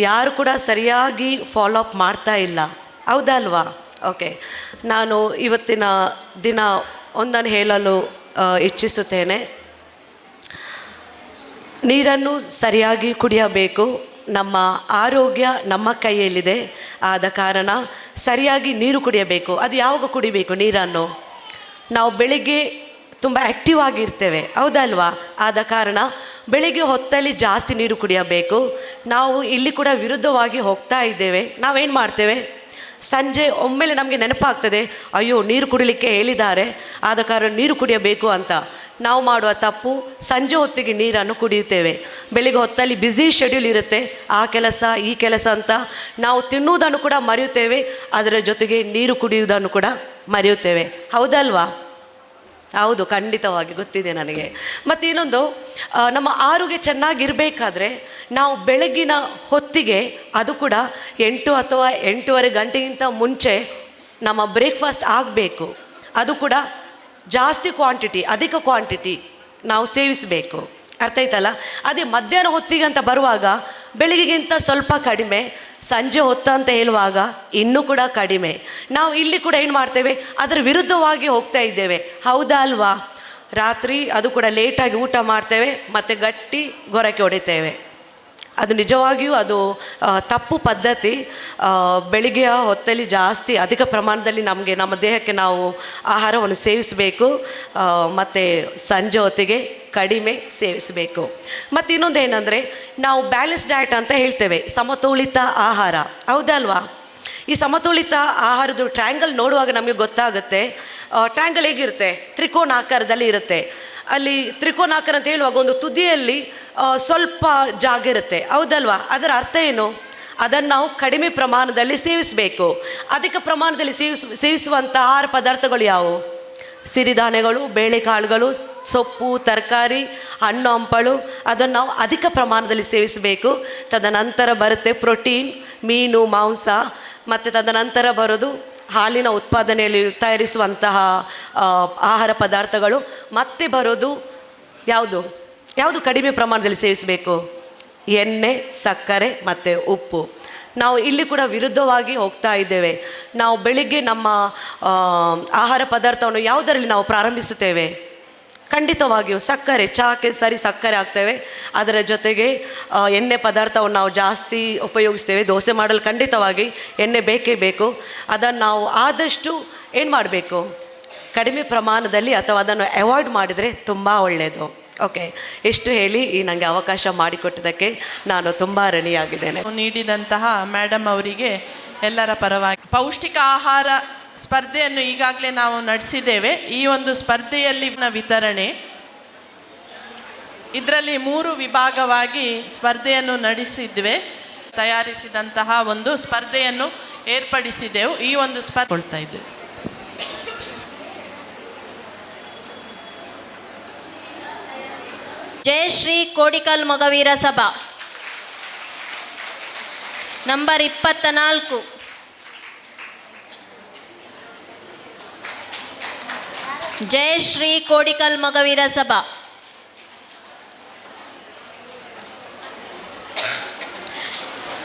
ಯಾರು ಕೂಡ ಸರಿಯಾಗಿ ಫಾಲೋ ಅಪ್ ಮಾಡ್ತಾ ಇಲ್ಲ, ಹೌದಲ್ವಾ? ಓಕೆ, ನಾನು ಇವತ್ತಿನ ದಿನ ಒಂದನ್ನು ಹೇಳಲು ಇಚ್ಛಿಸುತ್ತೇನೆ. ನೀರನ್ನು ಸರಿಯಾಗಿ ಕುಡಿಯಬೇಕು. ನಮ್ಮ ಆರೋಗ್ಯ ನಮ್ಮ ಕೈಯಲ್ಲಿದೆ, ಆದ ಕಾರಣ ಸರಿಯಾಗಿ ನೀರು ಕುಡಿಯಬೇಕು. ಅದು ಯಾವಾಗ ಕುಡಿಬೇಕು ನೀರನ್ನು? ನಾವು ಬೆಳಿಗ್ಗೆ ತುಂಬ ಆ್ಯಕ್ಟಿವ್ ಆಗಿರ್ತೇವೆ, ಹೌದಲ್ವಾ? ಆದ ಕಾರಣ ಬೆಳಿಗ್ಗೆ ಹೊತ್ತಲ್ಲಿ ಜಾಸ್ತಿ ನೀರು ಕುಡಿಯಬೇಕು. ನಾವು ಇಲ್ಲಿ ಕೂಡ ವಿರುದ್ಧವಾಗಿ ಹೋಗ್ತಾ ಇದ್ದೇವೆ. ನಾವೇನು ಮಾಡ್ತೇವೆ? ಸಂಜೆ ಒಮ್ಮೆಲೆ ನಮಗೆ ನೆನಪಾಗ್ತದೆ, ಅಯ್ಯೋ ನೀರು ಕುಡಿಲಿಕ್ಕೆ ಹೇಳಿದ್ದಾರೆ, ಆದ ಕಾರಣ ನೀರು ಕುಡಿಯಬೇಕು ಅಂತ. ನಾವು ಮಾಡುವ ತಪ್ಪು, ಸಂಜೆ ಹೊತ್ತಿಗೆ ನೀರನ್ನು ಕುಡಿಯುತ್ತೇವೆ. ಬೆಳಿಗ್ಗೆ ಹೊತ್ತಲ್ಲಿ ಬ್ಯುಸಿ ಶೆಡ್ಯೂಲ್ ಇರುತ್ತೆ, ಆ ಕೆಲಸ ಈ ಕೆಲಸ ಅಂತ ನಾವು ತಿನ್ನುವುದನ್ನು ಕೂಡ ಮರೆಯುತ್ತೇವೆ, ಅದರ ಜೊತೆಗೆ ನೀರು ಕುಡಿಯುವುದನ್ನು ಕೂಡ ಮರೆಯುತ್ತೇವೆ, ಹೌದಲ್ವಾ? ಹೌದು, ಖಂಡಿತವಾಗಿ ಗೊತ್ತಿದೆ ನನಗೆ. ಮತ್ತು ಇನ್ನೊಂದು, ನಮ್ಮ ಆರೋಗ್ಯ ಚೆನ್ನಾಗಿರಬೇಕಾದ್ರೆ ನಾವು ಬೆಳಗಿನ ಹೊತ್ತಿಗೆ, ಅದು ಕೂಡ 8 ಅಥವಾ 8:30 ಗಂಟೆಗಿಂತ ಮುಂಚೆ ನಮ್ಮ ಬ್ರೇಕ್ಫಾಸ್ಟ್ ಆಗಬೇಕು. ಅದು ಕೂಡ ಜಾಸ್ತಿ ಕ್ವಾಂಟಿಟಿ, ಅಧಿಕ ಕ್ವಾಂಟಿಟಿ ನಾವು ಸೇವಿಸಬೇಕು, ಅರ್ಥ ಆಯ್ತಲ್ಲ? ಅದೇ ಮಧ್ಯಾಹ್ನ ಹೊತ್ತಿಗೆ ಅಂತ ಬರುವಾಗ ಬೆಳಗ್ಗೆಗಿಂತ ಸ್ವಲ್ಪ ಕಡಿಮೆ, ಸಂಜೆ ಹೊತ್ತು ಅಂತ ಹೇಳುವಾಗ ಇನ್ನೂ ಕೂಡ ಕಡಿಮೆ. ನಾವು ಇಲ್ಲಿ ಕೂಡ ಏನು ಮಾಡ್ತೇವೆ? ಅದರ ವಿರುದ್ಧವಾಗಿ ಹೋಗ್ತಾ ಇದ್ದೇವೆ, ಹೌದಾ ಅಲ್ವಾ? ರಾತ್ರಿ ಅದು ಕೂಡ ಲೇಟಾಗಿ ಊಟ ಮಾಡ್ತೇವೆ, ಮತ್ತು ಗಟ್ಟಿ ಗೊರಕೆ ಹೊಡಿತೇವೆ. ಅದು ನಿಜವಾಗಿಯೂ ಅದು ತಪ್ಪು ಪದ್ಧತಿ. ಬೆಳಿಗ್ಗೆಯ ಹೊತ್ತಲ್ಲಿ ಜಾಸ್ತಿ ಅಧಿಕ ಪ್ರಮಾಣದಲ್ಲಿ ನಮ್ಮ ದೇಹಕ್ಕೆ ನಾವು ಆಹಾರವನ್ನು ಸೇವಿಸಬೇಕು, ಮತ್ತು ಸಂಜೆ ಹೊತ್ತಿಗೆ ಕಡಿಮೆ ಸೇವಿಸಬೇಕು. ಮತ್ತು ಇನ್ನೊಂದು ಏನಂದರೆ, ನಾವು ಬ್ಯಾಲೆನ್ಸ್ ಡಯಟ್ ಅಂತ ಹೇಳ್ತೇವೆ, ಸಮತೋಲಿತ ಆಹಾರ, ಹೌದಲ್ವಾ? ಈ ಸಮತೋಲಿತ ಆಹಾರದ ಟ್ರ್ಯಾಂಗಲ್ ನೋಡುವಾಗ ನಮಗೆ ಗೊತ್ತಾಗುತ್ತೆ. ಟ್ರ್ಯಾಂಗಲ್ ಹೇಗಿರುತ್ತೆ? ತ್ರಿಕೋನಾಕಾರದಲ್ಲಿ ಇರುತ್ತೆ. ಅಲ್ಲಿ ತ್ರಿಕೋನಾಕಾರ ಅಂತ ಹೇಳುವಾಗ ಒಂದು ತುದಿಯಲ್ಲಿ ಸ್ವಲ್ಪ ಜಾಗ ಇರುತ್ತೆ, ಹೌದಲ್ವಾ? ಅದರ ಅರ್ಥ ಏನು? ಅದನ್ನು ನಾವು ಕಡಿಮೆ ಪ್ರಮಾಣದಲ್ಲಿ ಸೇವಿಸಬೇಕು. ಅಧಿಕ ಪ್ರಮಾಣದಲ್ಲಿ ಸೇವಿಸುವಂಥ ಆಹಾರ ಪದಾರ್ಥಗಳು ಯಾವುವು? ಸಿರಿಧಾನ್ಯಗಳು, ಬೇಳೆಕಾಳುಗಳು, ಸೊಪ್ಪು, ತರಕಾರಿ, ಹಣ್ಣು ಹಂಪಲು, ಅದನ್ನು ನಾವು ಅಧಿಕ ಪ್ರಮಾಣದಲ್ಲಿ ಸೇವಿಸಬೇಕು. ತದನಂತರ ಬರುತ್ತೆ ಪ್ರೋಟೀನ್, ಮೀನು, ಮಾಂಸ, ಮತ್ತು ತದನಂತರ ಬರೋದು ಹಾಲಿನ ಉತ್ಪಾದನೆಯಲ್ಲಿ ತಯಾರಿಸುವಂತಹ ಆಹಾರ ಪದಾರ್ಥಗಳು, ಮತ್ತೆ ಬರೋದು ಯಾವುದು ಕಡಿಮೆ ಪ್ರಮಾಣದಲ್ಲಿ ಸೇವಿಸಬೇಕು? ಎಣ್ಣೆ, ಸಕ್ಕರೆ ಮತ್ತು ಉಪ್ಪು. ನಾವು ಇಲ್ಲಿ ಕೂಡ ವಿರುದ್ಧವಾಗಿ ಹೋಗ್ತಾ ಇದ್ದೇವೆ. ನಾವು ಬೆಳಿಗ್ಗೆ ನಮ್ಮ ಆಹಾರ ಪದಾರ್ಥವನ್ನು ಯಾವುದರಲ್ಲಿ ನಾವು ಪ್ರಾರಂಭಿಸುತ್ತೇವೆ? ಖಂಡಿತವಾಗಿಯೂ ಸಕ್ಕರೆ, ಚಹಾಕ್ಕೆ ಸರಿ ಸಕ್ಕರೆ ಹಾಕ್ತೇವೆ. ಅದರ ಜೊತೆಗೆ ಎಣ್ಣೆ ಪದಾರ್ಥವನ್ನು ನಾವು ಜಾಸ್ತಿ ಉಪಯೋಗಿಸ್ತೇವೆ. ದೋಸೆ ಮಾಡಲು ಖಂಡಿತವಾಗಿ ಎಣ್ಣೆ ಬೇಕೇ ಬೇಕು. ಅದನ್ನು ನಾವು ಆದಷ್ಟು ಏನು ಮಾಡಬೇಕು? ಕಡಿಮೆ ಪ್ರಮಾಣದಲ್ಲಿ ಅಥವಾ ಅದನ್ನು ಅವಾಯ್ಡ್ ಮಾಡಿದರೆ ತುಂಬ ಒಳ್ಳೆಯದು, ಓಕೆ, ಇಷ್ಟು ಹೇಳಿ ಈ ನನಗೆ ಅವಕಾಶ ಮಾಡಿಕೊಟ್ಟಿದ್ದಕ್ಕೆ ನಾನು ತುಂಬ ಋಣಿಯಾಗಿದ್ದೇನೆ. ನೀಡಿದಂತಹ ಮೇಡಮ್ ಅವರಿಗೆ ಎಲ್ಲರ ಪರವಾಗಿ ಪೌಷ್ಟಿಕ ಆಹಾರ ಸ್ಪರ್ಧೆಯನ್ನು ಈಗಾಗಲೇ ನಾವು ನಡೆಸಿದ್ದೇವೆ. ಈ ಒಂದು ಸ್ಪರ್ಧೆಯಲ್ಲಿ ವಿತರಣೆ ಇದರಲ್ಲಿ 3 ವಿಭಾಗವಾಗಿ ಸ್ಪರ್ಧೆಯನ್ನು ನಡೆಸಿದ್ವಿ. ತಯಾರಿಸಿದಂತಹ ಒಂದು ಸ್ಪರ್ಧೆಯನ್ನು ಏರ್ಪಡಿಸಿದೆವು. ಈ ಒಂದು ಸ್ಪರ್ಧೆ ಕೊಳ್ತಾ ಇದ್ದೇವೆ. ಜಯಶ್ರೀ ಕೋಡಿಕಲ್ ಮೊಗವೀರ ಸಭಾ ನಂಬರ್ 24. ಜಯಶ್ರೀ ಕೋಡಿಕಲ್ ಮೊಗವೀರ ಸಭಾ.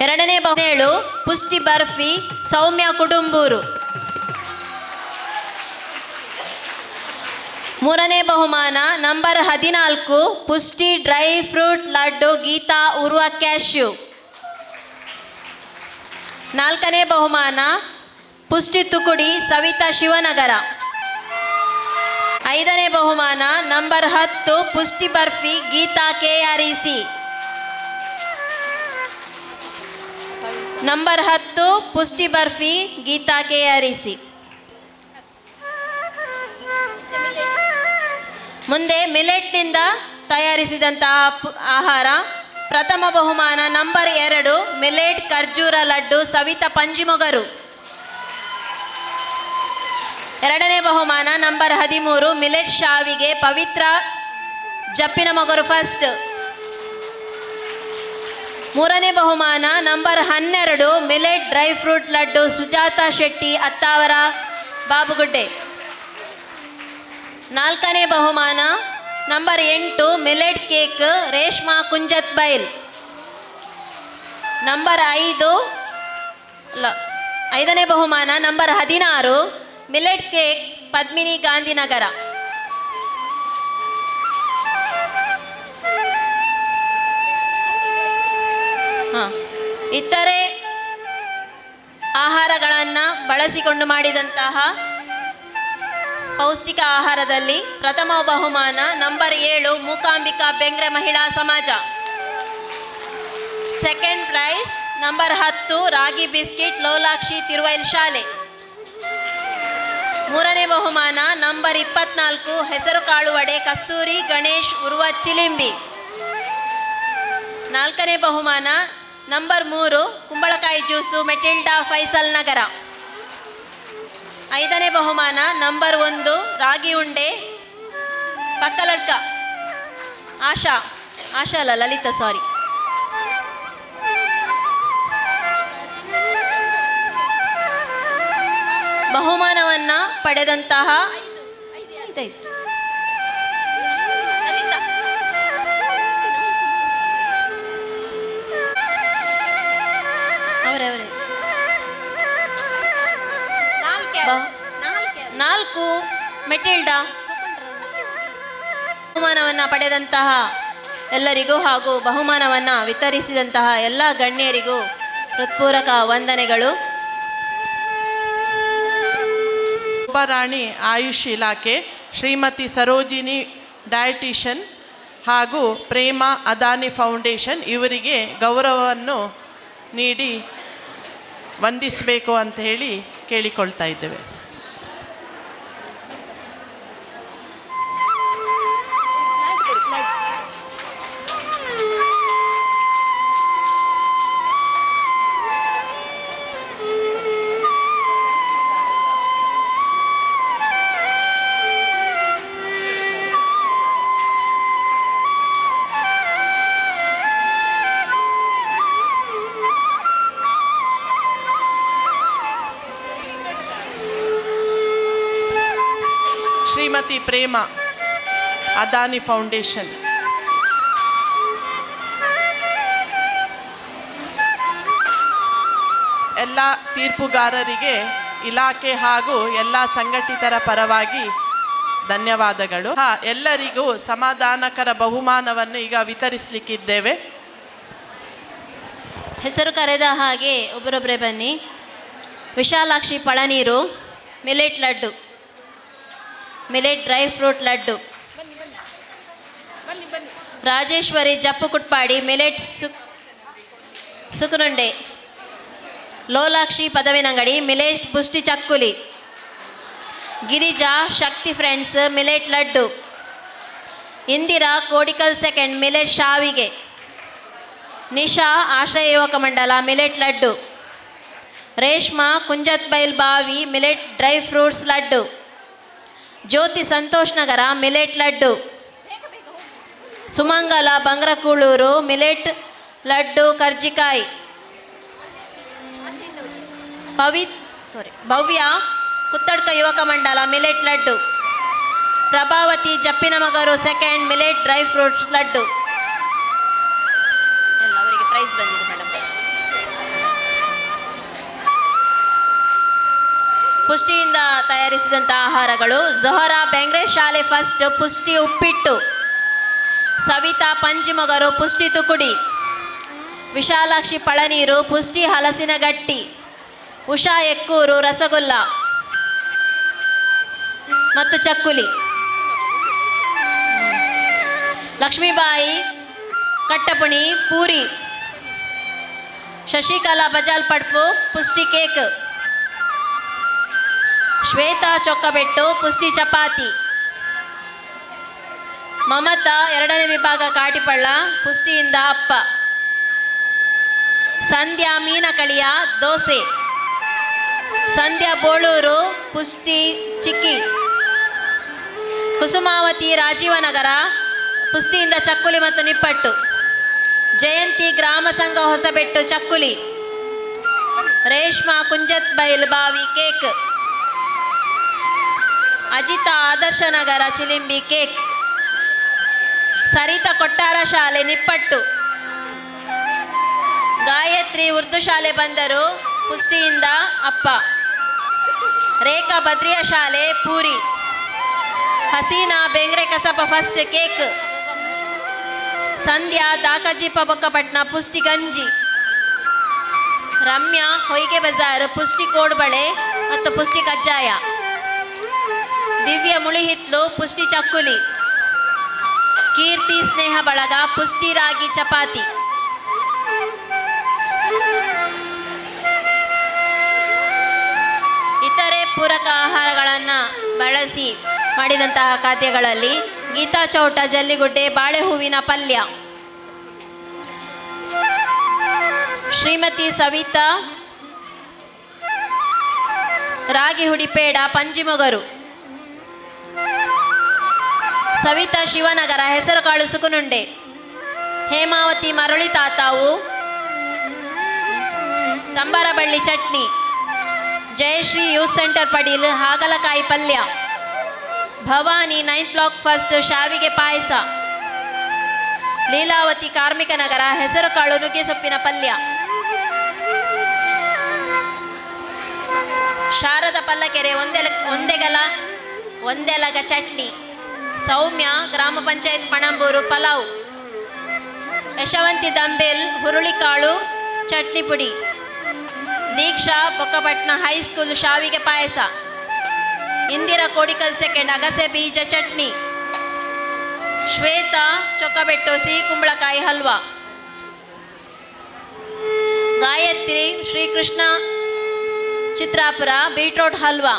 ಎರಡನೇ ಬಹುಮಾನ ಪುಷ್ಟಿ ಬರ್ಫಿ ಸೌಮ್ಯ ಕುಡುಂಬೂರು. ಮೂರನೇ ಬಹುಮಾನ number 14 Pushti dry fruit laddu Geeta Urva cashew. ನಾಲ್ಕನೇ ಬಹುಮಾನ ಪುಷ್ಟಿ ತುಕುಡಿ ಸವಿತಾ ಶಿವನಗರ. ಐದನೇ ಬಹುಮಾನ ನಂಬರ್ 10 ಪುಷ್ಟಿ ಬರ್ಫಿ ಗೀತಾ KREC. ನಂಬರ್ 10 ಪುಷ್ಟಿ ಬರ್ಫಿ ಗೀತಾ KREC. ಮುಂದೆ ಮಿಲೆಟ್ನಿಂದ ತಯಾರಿಸಿದಂತಹ ಆಹಾರ. ಪ್ರಥಮ ಬಹುಮಾನ ನಂಬರ್ 2 ಮಿಲೆಟ್ ಖರ್ಜೂರ ಲಡ್ಡು ಸವಿತಾ ಪಂಜಿಮೊಗರು. ಎರಡನೇ ಬಹುಮಾನ ನಂಬರ್ 13 ಮಿಲೆಟ್ ಶಾವಿಗೆ ಪವಿತ್ರ ಜಪ್ಪಿನ ಮೊಗರು ಫಸ್ಟ್. ಮೂರನೇ ಬಹುಮಾನ number 12 millet dry fruit laddu Sujata Shetty Attavar Babugudde. ನಾಲ್ಕನೇ ಬಹುಮಾನ number 8 millet cake Reshma Kunjath Bail. Number 5ನೇ ಬಹುಮಾನ number 16 millet cake Padmini Gandhinagar. ಇತರೆ ಆಹಾರಗಳನ್ನು ಬಳಸಿಕೊಂಡು ಮಾಡಿದಂತಹ ಪೌಷ್ಟಿಕ ಆಹಾರದಲ್ಲಿ ಪ್ರಥಮ ಬಹುಮಾನ ನಂಬರ್ 7 ಮೂಕಾಂಬಿಕಾ ಬೆಂಗ್ರೆ ಮಹಿಳಾ ಸಮಾಜ. ಸೆಕೆಂಡ್ ಪ್ರೈಸ್ ನಂಬರ್ 10 ರಾಗಿ ಬಿಸ್ಕಿಟ್ ಲೋಲಾಕ್ಷಿ ತಿರುವೈಲ್ ಶಾಲೆ. ಮೂರನೇ ಬಹುಮಾನ ನಂಬರ್ 24 ಹೆಸರು ಕಾಳು ವಡೆ ಕಸ್ತೂರಿ ಗಣೇಶ್ ಉರ್ವ ಚಿಲಿಂಬಿ. ನಾಲ್ಕನೇ ಬಹುಮಾನ ನಂಬರ್ 3 ಕುಂಬಳಕಾಯಿ ಜ್ಯೂಸು ಮೆಟಿಲ್ಡಾ ಫೈಸಲ್ ನಗರ. ಐದನೇ ಬಹುಮಾನ ನಂಬರ್ 1 ರಾಗಿ ಉಂಡೆ ಪಕ್ಕಲಡ್ಕ ಆಶಾ ಅಲ್ಲ ಲಲಿತಾ ಸಾರಿ. ಬಹುಮಾನವನ್ನು ಪಡೆದಂತಹ ಲಲಿತಾ ಅವರೇ 4 ಮೆಟಿಲ್ಡಾ. ಬಹುಮಾನವನ್ನು ಪಡೆದಂತಹ ಎಲ್ಲರಿಗೂ ಹಾಗೂ ಬಹುಮಾನವನ್ನು ವಿತರಿಸಿದಂತಹ ಎಲ್ಲ ಗಣ್ಯರಿಗೂ ಹೃತ್ಪೂರ್ವಕ ವಂದನೆಗಳು. ಉಪರಾಣಿ ಆಯುಷ್ ಇಲಾಖೆ ಶ್ರೀಮತಿ ಸರೋಜಿನಿ ಡಯಟಿಷಿಯನ್ ಹಾಗೂ ಪ್ರೇಮ ಅದಾನಿ ಫೌಂಡೇಶನ್ ಇವರಿಗೆ ಗೌರವವನ್ನು ನೀಡಿ ವಂದಿಸಬೇಕು ಅಂತ ಹೇಳಿ ಕೇಳಿಕೊಳ್ತಾ ಇದ್ದೇವೆ. ಶ್ರೀಮತಿ ಪ್ರೇಮ ಅದಾನಿ ಫೌಂಡೇಶನ್ ಎಲ್ಲ ತೀರ್ಪುಗಾರರಿಗೆ ಇಲಾಖೆ ಹಾಗೂ ಎಲ್ಲ ಸಂಘಟಿತರ ಪರವಾಗಿ ಧನ್ಯವಾದಗಳು. ಎಲ್ಲರಿಗೂ ಸಮಾಧಾನಕರ ಬಹುಮಾನವನ್ನು ಈಗ ವಿತರಿಸಲಿಕ್ಕಿದ್ದೇವೆ. ಹೆಸರು ಕರೆದ ಹಾಗೆ ಒಬ್ಬರೊಬ್ಬರೇ ಬನ್ನಿ. Vishalakshi Palaneeru millet laddu millet dry fruit laddu. Rajeshwari Jappu Kutpadi millet ಸುಕುನುಂಡೆ. ಲೋಲಾಕ್ಷಿ ಪದವಿನಂಗಡಿ ಮಿಲೆಟ್ ಪುಷ್ಟಿ ಚಕ್ಕುಲಿ. Girija Shakti friends millet laddu. Indira Kodikal second millet ಶಾವಿಗೆ. ನಿಶಾ ಆಶ್ರಯ ಯುವಕ ಮಂಡಲ ಮಿಲೆಟ್ ಲಡ್ಡು. ರೇಷ್ಮಾ ಕುಂಜತ್ ಬೈಲ್ ಬಾವಿ millet dry fruits laddu. Jyothi Santosh Nagar millet laddu. Sumangala Bangrakuluru millet laddu ಕರ್ಜಿಕಾಯಿ. Bhavya Kuttadka Yuvaka Mandala millet laddu. Prabhavathi Jappinamogaru second millet dry fruits laddu. ಎಲ್ಲ ಅವರಿಗೆ ಪ್ರೈಸ್ ಬಂದಿದೆ ಮೇಡಮ್. ಪುಷ್ಟಿಯಿಂದ ತಯಾರಿಸಿದಂಥ ಆಹಾರಗಳು: ಜೊಹರಾ ಬೆಂಗ್ರೆ ಶಾಲೆ ಫಸ್ಟ್ ಪುಷ್ಟಿ ಉಪ್ಪಿಟ್ಟು. ಸವಿತಾ ಪಂಜಿಮೊಗರು ಪುಷ್ಟಿ ತುಕುಡಿ. ವಿಶಾಲಾಕ್ಷಿ ಪಳನೀರು ಪುಷ್ಟಿ ಹಲಸಿನ ಗಟ್ಟಿ. ಉಷಾ ಎಕ್ಕೂರು ರಸಗುಲ್ಲ ಮತ್ತು ಚಕ್ಕುಲಿ. ಲಕ್ಷ್ಮೀಬಾಯಿ ಕಟ್ಟಪುಣಿ ಪೂರಿ. ಶಶಿಕಲಾ ಬಜಾಲ್ ಪಡ್ಪು ಪುಷ್ಟಿ ಕೇಕ್. ಶ್ವೇತಾ ಚೊಕ್ಕಬೆಟ್ಟು ಪುಷ್ಟಿ ಚಪಾತಿ. ಮಮತಾ 2ನೇ ವಿಭಾಗ ಕಾಟಿಪಳ್ಳ ಪುಷ್ಟಿಯಿಂದ ಅಪ್ಪ. ಸಂಧ್ಯಾ ಮೀನಕಳಿಯ ದೋಸೆ. ಸಂಧ್ಯಾ ಬೋಳೂರು ಪುಷ್ಟಿ ಚಿಕ್ಕಿ. ಕುಸುಮಾವತಿ ರಾಜೀವನಗರ ಪುಷ್ಟಿಯಿಂದ ಚಕ್ಕುಲಿ ಮತ್ತು ನಿಪ್ಪಟ್ಟು. ಜಯಂತಿ ಗ್ರಾಮ ಸಂಘ ಹೊಸಬೆಟ್ಟು ಚಕ್ಕುಲಿ. ರೇಷ್ಮಾ ಕುಂಜತ್ ಬೈಲ್ ಬಾವಿ ಕೇಕ್. ಅಜಿತಾ ಆದರ್ಶ ನಗರ ಚಿಲಿಂಬಿ ಕೇಕ್. ಸರಿತಾ ಕೊಟ್ಟಾರ ಶಾಲೆ ನಿಪ್ಪಟ್ಟು. ಗಾಯತ್ರಿ ಉರ್ದು ಶಾಲೆ ಬಂದರು ಪುಷ್ಟಿಯಿಂದ ಅಪ್ಪ. ರೇಖಾ ಬದ್ರಿಯ ಶಾಲೆ ಪೂರಿ. ಹಸೀನಾ ಬೆಂಗ್ರೆ ಕಸಪ ಫಸ್ಟ್ ಕೇಕ್. ಸಂಧ್ಯಾ ದಾಕಜೀಪ ಬೊಕ್ಕಪಟ್ನ ಪುಷ್ಟಿ ಗಂಜಿ. ರಮ್ಯಾ ಹೊಯ್ಗೆ ಬಜಾರ್ ಪುಷ್ಟಿ ಕೋಡ್ಬಳೆ ಮತ್ತು ಪುಷ್ಟಿ ಕಜ್ಜಾಯ. ದಿವ್ಯ ಮುಳಿಹಿತ್ಲು ಪುಷ್ಟಿ ಚಕ್ಕುಲಿ. ಕೀರ್ತಿ ಸ್ನೇಹ ಬಳಗ ಪುಷ್ಟಿ ರಾಗಿ ಚಪಾತಿ. ಇತರೆ ಪೂರಕ ಆಹಾರಗಳನ್ನು ಬಳಸಿ ಮಾಡಿದಂತಹ ಖಾದ್ಯಗಳಲ್ಲಿ ಗೀತಾ ಚೌಟ ಜಲ್ಲಿಗುಡ್ಡೆ ಬಾಳೆಹೂವಿನ ಪಲ್ಯ. ಶ್ರೀಮತಿ ಸವಿತಾ ರಾಗಿ ಹುಡಿಪೇಡ ಪಂಜಿಮೊಗರು. ಸವಿತಾ ಶಿವನಗರ ಹೆಸರುಕಾಳು ಸುಕುನುಂಡೆ. ಹೇಮಾವತಿ ಮರಳಿ ತಾತಾವು ಸಂಬಾರಬಳ್ಳಿ ಚಟ್ನಿ. ಜಯಶ್ರೀ ಯೂತ್ ಸೆಂಟರ್ ಪಡೀಲ್ ಹಾಗಲಕಾಯಿ ಪಲ್ಯ. ಭವಾನಿ 9th ಬ್ಲಾಕ್ ಫಸ್ಟ್ ಶಾವಿಗೆ ಪಾಯಸ. ಲೀಲಾವತಿ ಕಾರ್ಮಿಕ ನಗರ ಹೆಸರುಕಾಳು ನುಗ್ಗೆ ಸೊಪ್ಪಿನ ಪಲ್ಯ. ಶಾರದ ಪಲ್ಲಕೆರೆ ಒಂದೆಲಗ ಚಟ್ನಿ. ಸೌಮ್ಯ ಗ್ರಾಮ ಪಂಚಾಯತ್ ಪಣಂಬೂರು ಪಲಾವ್. ಯಶವಂತಿ ದಂಬೇಲ್ ಹುರುಳಿಕಾಳು ಚಟ್ನಿ ಪುಡಿ. ದೀಕ್ಷಾ ಬೊಕ್ಕಪಟ್ನ ಹೈಸ್ಕೂಲ್ ಶಾವಿಗೆ ಪಾಯಸ. ಇಂದಿರಾ ಕೋಡಿಕಲ್ ಸೆಕೆಂಡ್ ಅಗಸೆ ಬೀಜ ಚಟ್ನಿ. ಶ್ವೇತಾ ಚೊಕ್ಕಬೆಟ್ಟು ಸಿಹಿ ಕುಂಬಳಕಾಯಿ ಹಲ್ವಾ. ಗಾಯತ್ರಿ ಶ್ರೀಕೃಷ್ಣ ಚಿತ್ರಾಪುರ ಬೀಟ್ರೋಟ್ ಹಲ್ವಾ.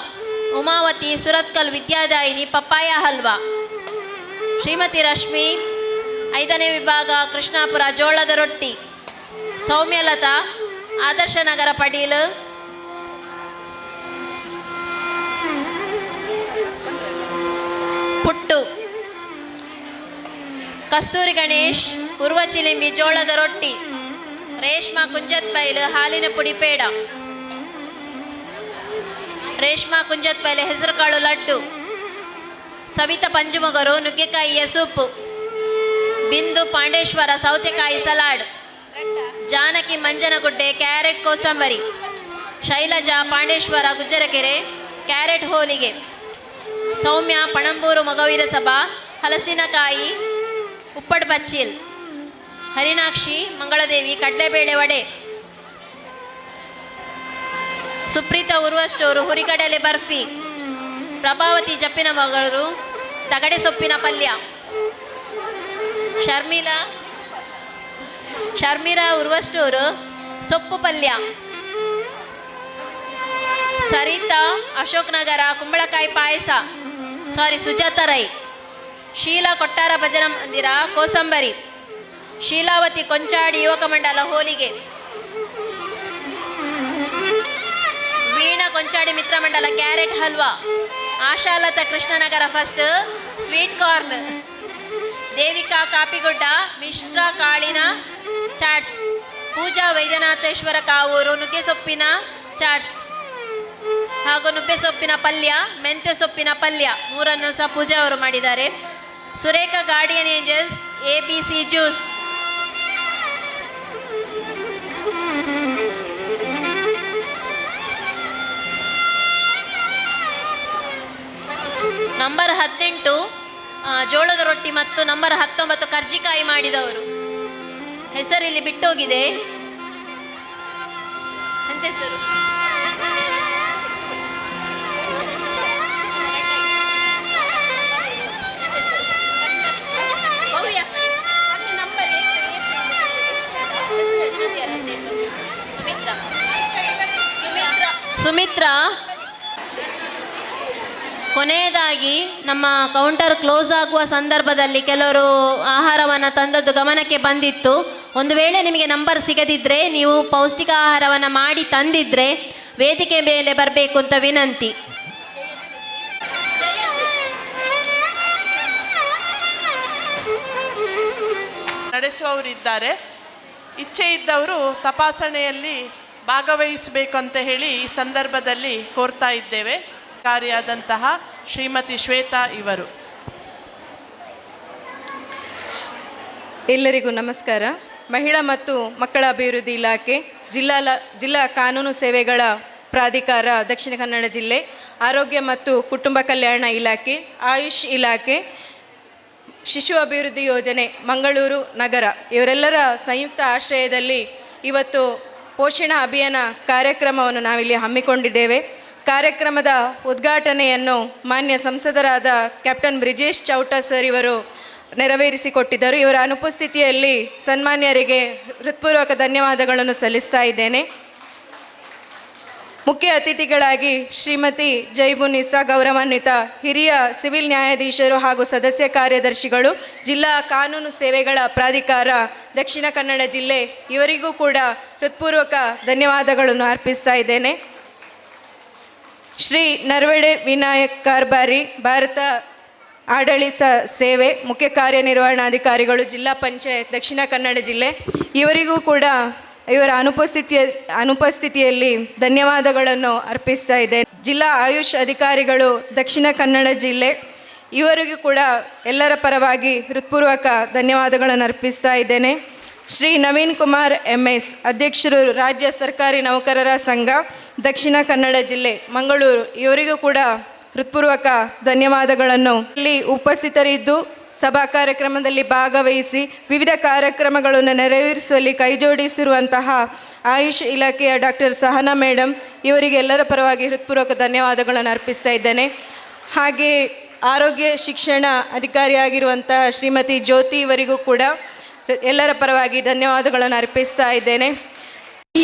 ಉಮಾವತಿ ಸುರತ್ಕಲ್ ವಿದ್ಯಾದಾಯಿನಿ ಪಪ್ಪಾಯ ಹಲ್ವಾ. ಶ್ರೀಮತಿ ರಶ್ಮಿ 5ನೇ ವಿಭಾಗ ಕೃಷ್ಣಾಪುರ ಜೋಳದ ರೊಟ್ಟಿ. ಸೌಮ್ಯಲತಾ ಆದರ್ಶ ನಗರ ಪಡೀಲ್ ಪುಟ್ಟು. ಕಸ್ತೂರಿ ಗಣೇಶ್ ಉರ್ವ ಚಿಲಿಂಬಿ ಜೋಳದ ರೊಟ್ಟಿ. ರೇಷ್ಮಾ ಕುಂಜತ್ ಬೈಲ್ ಹಾಲಿನ ಪುಡಿ ಪೇಡ. ರೇಷ್ಮಾ ಕುಂಜತ್ ಬೈಲ್ ಹೆಸರುಕಾಳು ಲಡ್ಡು. ಸವಿತಾ ಪಂಜುಮೊಗರು ನುಗ್ಗೆಕಾಯಿಯ ಸೂಪು. ಬಿಂದು ಪಾಂಡೇಶ್ವರ ಸೌತೆಕಾಯಿ ಸಲಾಡ್. ಜಾನಕಿ ಮಂಜನಗುಡ್ಡೆ ಕ್ಯಾರೆಟ್ ಕೋಸಂಬರಿ. ಶೈಲಜಾ ಪಾಂಡೇಶ್ವರ ಗುಜ್ಜರಕೆರೆ ಕ್ಯಾರೆಟ್ ಹೋಲಿಗೆ. ಸೌಮ್ಯ ಪಣಂಬೂರು ಮೊಗವೀರ ಸಭಾ ಹಲಸಿನಕಾಯಿ ಉಪ್ಪಡ್ ಬಚ್ಚಿಲ್. ಹರಿನಾಕ್ಷಿ ಮಂಗಳದೇವಿ ಕಡಲೆಬೇಳೆ ವಡೆ. ಸುಪ್ರೀತಾ ಉರ್ವ ಸ್ಟೋರು ಹುರಿಗಡಲೆ ಬರ್ಫಿ. ಪ್ರಭಾವತಿ ಜಪ್ಪಿನ ಮಗಳು ತಗಡೆ ಸೊಪ್ಪಿನ ಪಲ್ಯ. ಶರ್ಮಿರಾ ಉರ್ವಷ್ಟೂರು ಸೊಪ್ಪು ಪಲ್ಯ. ಸರಿತಾ ಅಶೋಕ್ ನಗರ ಕುಂಬಳಕಾಯಿ ಪಾಯಸ, ಸುಜಾತ ರೈ. ಶೀಲಾ ಕೊಟ್ಟಾರ ಭಜನಾ ಮಂದಿರ ಕೋಸಂಬರಿ. ಶೀಲಾವತಿ ಕೊಂಚಾಡಿ ಯುವಕ ಮಂಡಲ ಹೋಲಿಗೆ. Veena Konchadi Mitra Mandala carrot halwa. Ashalatha Krishnanagar first sweet corn. Devika Kapigudda ಮಿಶ್ರಾ ಕಾಳಿನ ಚಾಟ್ಸ್. ಪೂಜಾ ವೈದ್ಯನಾಥೇಶ್ವರ ಕಾವೂರು ನುಗ್ಗೆ ಸೊಪ್ಪಿನ ಚಾಟ್ಸ್ ಹಾಗೂ ನುಗ್ಗೆ ಸೊಪ್ಪಿನ ಪಲ್ಯ, ಮೆಂತ್ಯ ಸೊಪ್ಪಿನ ಪಲ್ಯ ಮೂರನ್ನು ಸಹ ಪೂಜಾ ಅವರು ಮಾಡಿದ್ದಾರೆ. Surekha guardian angels ABC juice. Number 18 ಜೋಳದ ರೊಟ್ಟಿ ಮತ್ತು ನಂಬರ್ 19 ಕರ್ಜಿಕಾಯಿ ಮಾಡಿದವರು. ಹೆಸರಿಲ್ಲಿ ಬಿಟ್ಟೋಗಿದೆ. ಎಂತ ಹೆಸರು? ಸುಮಿತ್ರಾ. ಕೊನೆಯದಾಗಿ ನಮ್ಮ ಕೌಂಟರ್ ಕ್ಲೋಸ್ ಆಗುವ ಸಂದರ್ಭದಲ್ಲಿ ಕೆಲವರು ಆಹಾರವನ್ನು ತಂದದ್ದು ಗಮನಕ್ಕೆ ಬಂದಿತ್ತು. ಒಂದು ವೇಳೆ ನಿಮಗೆ ನಂಬರ್ ಸಿಗದಿದ್ದರೆ ನೀವು ಪೌಷ್ಟಿಕ ಆಹಾರವನ್ನು ಮಾಡಿ ತಂದಿದ್ದರೆ ವೇದಿಕೆ ಮೇಲೆ ಬರಬೇಕು ಅಂತ ವಿನಂತಿ. ನಡೆಸುವವರಿದ್ದಾರೆ. ಇಚ್ಛೆ ಇದ್ದವರು ತಪಾಸಣೆಯಲ್ಲಿ ಭಾಗವಹಿಸಬೇಕು ಅಂತ ಹೇಳಿ ಈ ಸಂದರ್ಭದಲ್ಲಿ ಕೋರ್ತಾ ಇದ್ದೇವೆ. ಕಾರ್ಯಾದಂತಹ ಶ್ರೀಮತಿ ಶ್ವೇತಾ ಇವರು. ಎಲ್ಲರಿಗೂ ನಮಸ್ಕಾರ. ಮಹಿಳಾ ಮತ್ತು ಮಕ್ಕಳ ಅಭಿವೃದ್ಧಿ ಇಲಾಖೆ, ಜಿಲ್ಲಾ ಕಾನೂನು ಸೇವೆಗಳ ಪ್ರಾಧಿಕಾರ ದಕ್ಷಿಣ ಕನ್ನಡ ಜಿಲ್ಲೆ, ಆರೋಗ್ಯ ಮತ್ತು ಕುಟುಂಬ ಕಲ್ಯಾಣ ಇಲಾಖೆ, ಆಯುಷ್ ಇಲಾಖೆ, ಶಿಶು ಅಭಿವೃದ್ಧಿ ಯೋಜನೆ ಮಂಗಳೂರು ನಗರ ಇವರೆಲ್ಲರ ಸಂಯುಕ್ತ ಆಶ್ರಯದಲ್ಲಿ ಇವತ್ತು ಪೋಷಣ ಅಭಿಯಾನ ಕಾರ್ಯಕ್ರಮವನ್ನು ನಾವಿಲ್ಲಿ ಹಮ್ಮಿಕೊಂಡಿದ್ದೇವೆ. ಕಾರ್ಯಕ್ರಮದ ಉದ್ಘಾಟನೆಯನ್ನು ಮಾನ್ಯ ಸಂಸದರಾದ ಕ್ಯಾಪ್ಟನ್ ಬ್ರಿಜೇಶ್ ಚೌಟ ಸರ್ ಇವರು ನೆರವೇರಿಸಿಕೊಟ್ಟಿದ್ದರು. ಇವರ ಅನುಪಸ್ಥಿತಿಯಲ್ಲಿ ಸನ್ಮಾನ್ಯರಿಗೆ ಹೃತ್ಪೂರ್ವಕ ಧನ್ಯವಾದಗಳನ್ನು ಸಲ್ಲಿಸ್ತಾ ಇದ್ದೇನೆ. ಮುಖ್ಯ ಅತಿಥಿಗಳಾಗಿ ಶ್ರೀಮತಿ ಜೈಬುನಿಸಾ ಗೌರವಾನ್ವಿತ ಹಿರಿಯ ಸಿವಿಲ್ ನ್ಯಾಯಾಧೀಶರು ಹಾಗೂ ಸದಸ್ಯ ಕಾರ್ಯದರ್ಶಿಗಳು, ಜಿಲ್ಲಾ ಕಾನೂನು ಸೇವೆಗಳ ಪ್ರಾಧಿಕಾರ ದಕ್ಷಿಣ ಕನ್ನಡ ಜಿಲ್ಲೆ ಇವರಿಗೂ ಕೂಡ ಹೃತ್ಪೂರ್ವಕ ಧನ್ಯವಾದಗಳನ್ನು ಅರ್ಪಿಸ್ತಾ ಇದ್ದೇನೆ. ಶ್ರೀ ನರ್ವಡೆ ವಿನಾಯಕ್ ಕಾರ್ಬಾರಿ, ಭಾರತ ಆಡಳಿತ ಸೇವೆ ಮುಖ್ಯ ಕಾರ್ಯನಿರ್ವಹಣಾಧಿಕಾರಿಗಳು, ಜಿಲ್ಲಾ ಪಂಚಾಯತ್ ದಕ್ಷಿಣ ಕನ್ನಡ ಜಿಲ್ಲೆ ಇವರಿಗೂ ಕೂಡ ಇವರ ಅನುಪಸ್ಥಿತಿಯಲ್ಲಿ ಧನ್ಯವಾದಗಳನ್ನು ಅರ್ಪಿಸ್ತಾ ಇದ್ದೇನೆ. ಜಿಲ್ಲಾ ಆಯುಷ್ ಅಧಿಕಾರಿಗಳು ದಕ್ಷಿಣ ಕನ್ನಡ ಜಿಲ್ಲೆ ಇವರಿಗೂ ಕೂಡ ಎಲ್ಲರ ಪರವಾಗಿ ಹೃತ್ಪೂರ್ವಕ ಧನ್ಯವಾದಗಳನ್ನು ಅರ್ಪಿಸ್ತಾ ಇದ್ದೇನೆ. ಶ್ರೀ ನವೀನ್ ಕುಮಾರ್ MS, ಅಧ್ಯಕ್ಷರು ರಾಜ್ಯ ಸರ್ಕಾರಿ ನೌಕರರ ಸಂಘ ದಕ್ಷಿಣ ಕನ್ನಡ ಜಿಲ್ಲೆ ಮಂಗಳೂರು ಇವರಿಗೂ ಕೂಡ ಹೃತ್ಪೂರ್ವಕ ಧನ್ಯವಾದಗಳನ್ನು. ಇಲ್ಲಿ ಉಪಸ್ಥಿತರಿದ್ದು ಸಭಾ ಕಾರ್ಯಕ್ರಮದಲ್ಲಿ ಭಾಗವಹಿಸಿ ವಿವಿಧ ಕಾರ್ಯಕ್ರಮಗಳನ್ನು ನೆರವೇರಿಸುವಲ್ಲಿ ಕೈಜೋಡಿಸಿರುವಂತಹ ಆಯುಷ್ ಇಲಾಖೆಯ ಡಾಕ್ಟರ್ ಸಹನಾ ಮೇಡಮ್ ಇವರಿಗೆ ಎಲ್ಲರ ಪರವಾಗಿ ಹೃತ್ಪೂರ್ವಕ ಧನ್ಯವಾದಗಳನ್ನು ಅರ್ಪಿಸ್ತಾ ಇದ್ದೇನೆ. ಹಾಗೆ ಆರೋಗ್ಯ ಶಿಕ್ಷಣ ಅಧಿಕಾರಿಯಾಗಿರುವಂತಹ ಶ್ರೀಮತಿ ಜ್ಯೋತಿ ಇವರಿಗೂ ಕೂಡ ಎಲ್ಲರ ಪರವಾಗಿ ಧನ್ಯವಾದಗಳನ್ನು ಅರ್ಪಿಸ್ತಾ ಇದ್ದೇನೆ.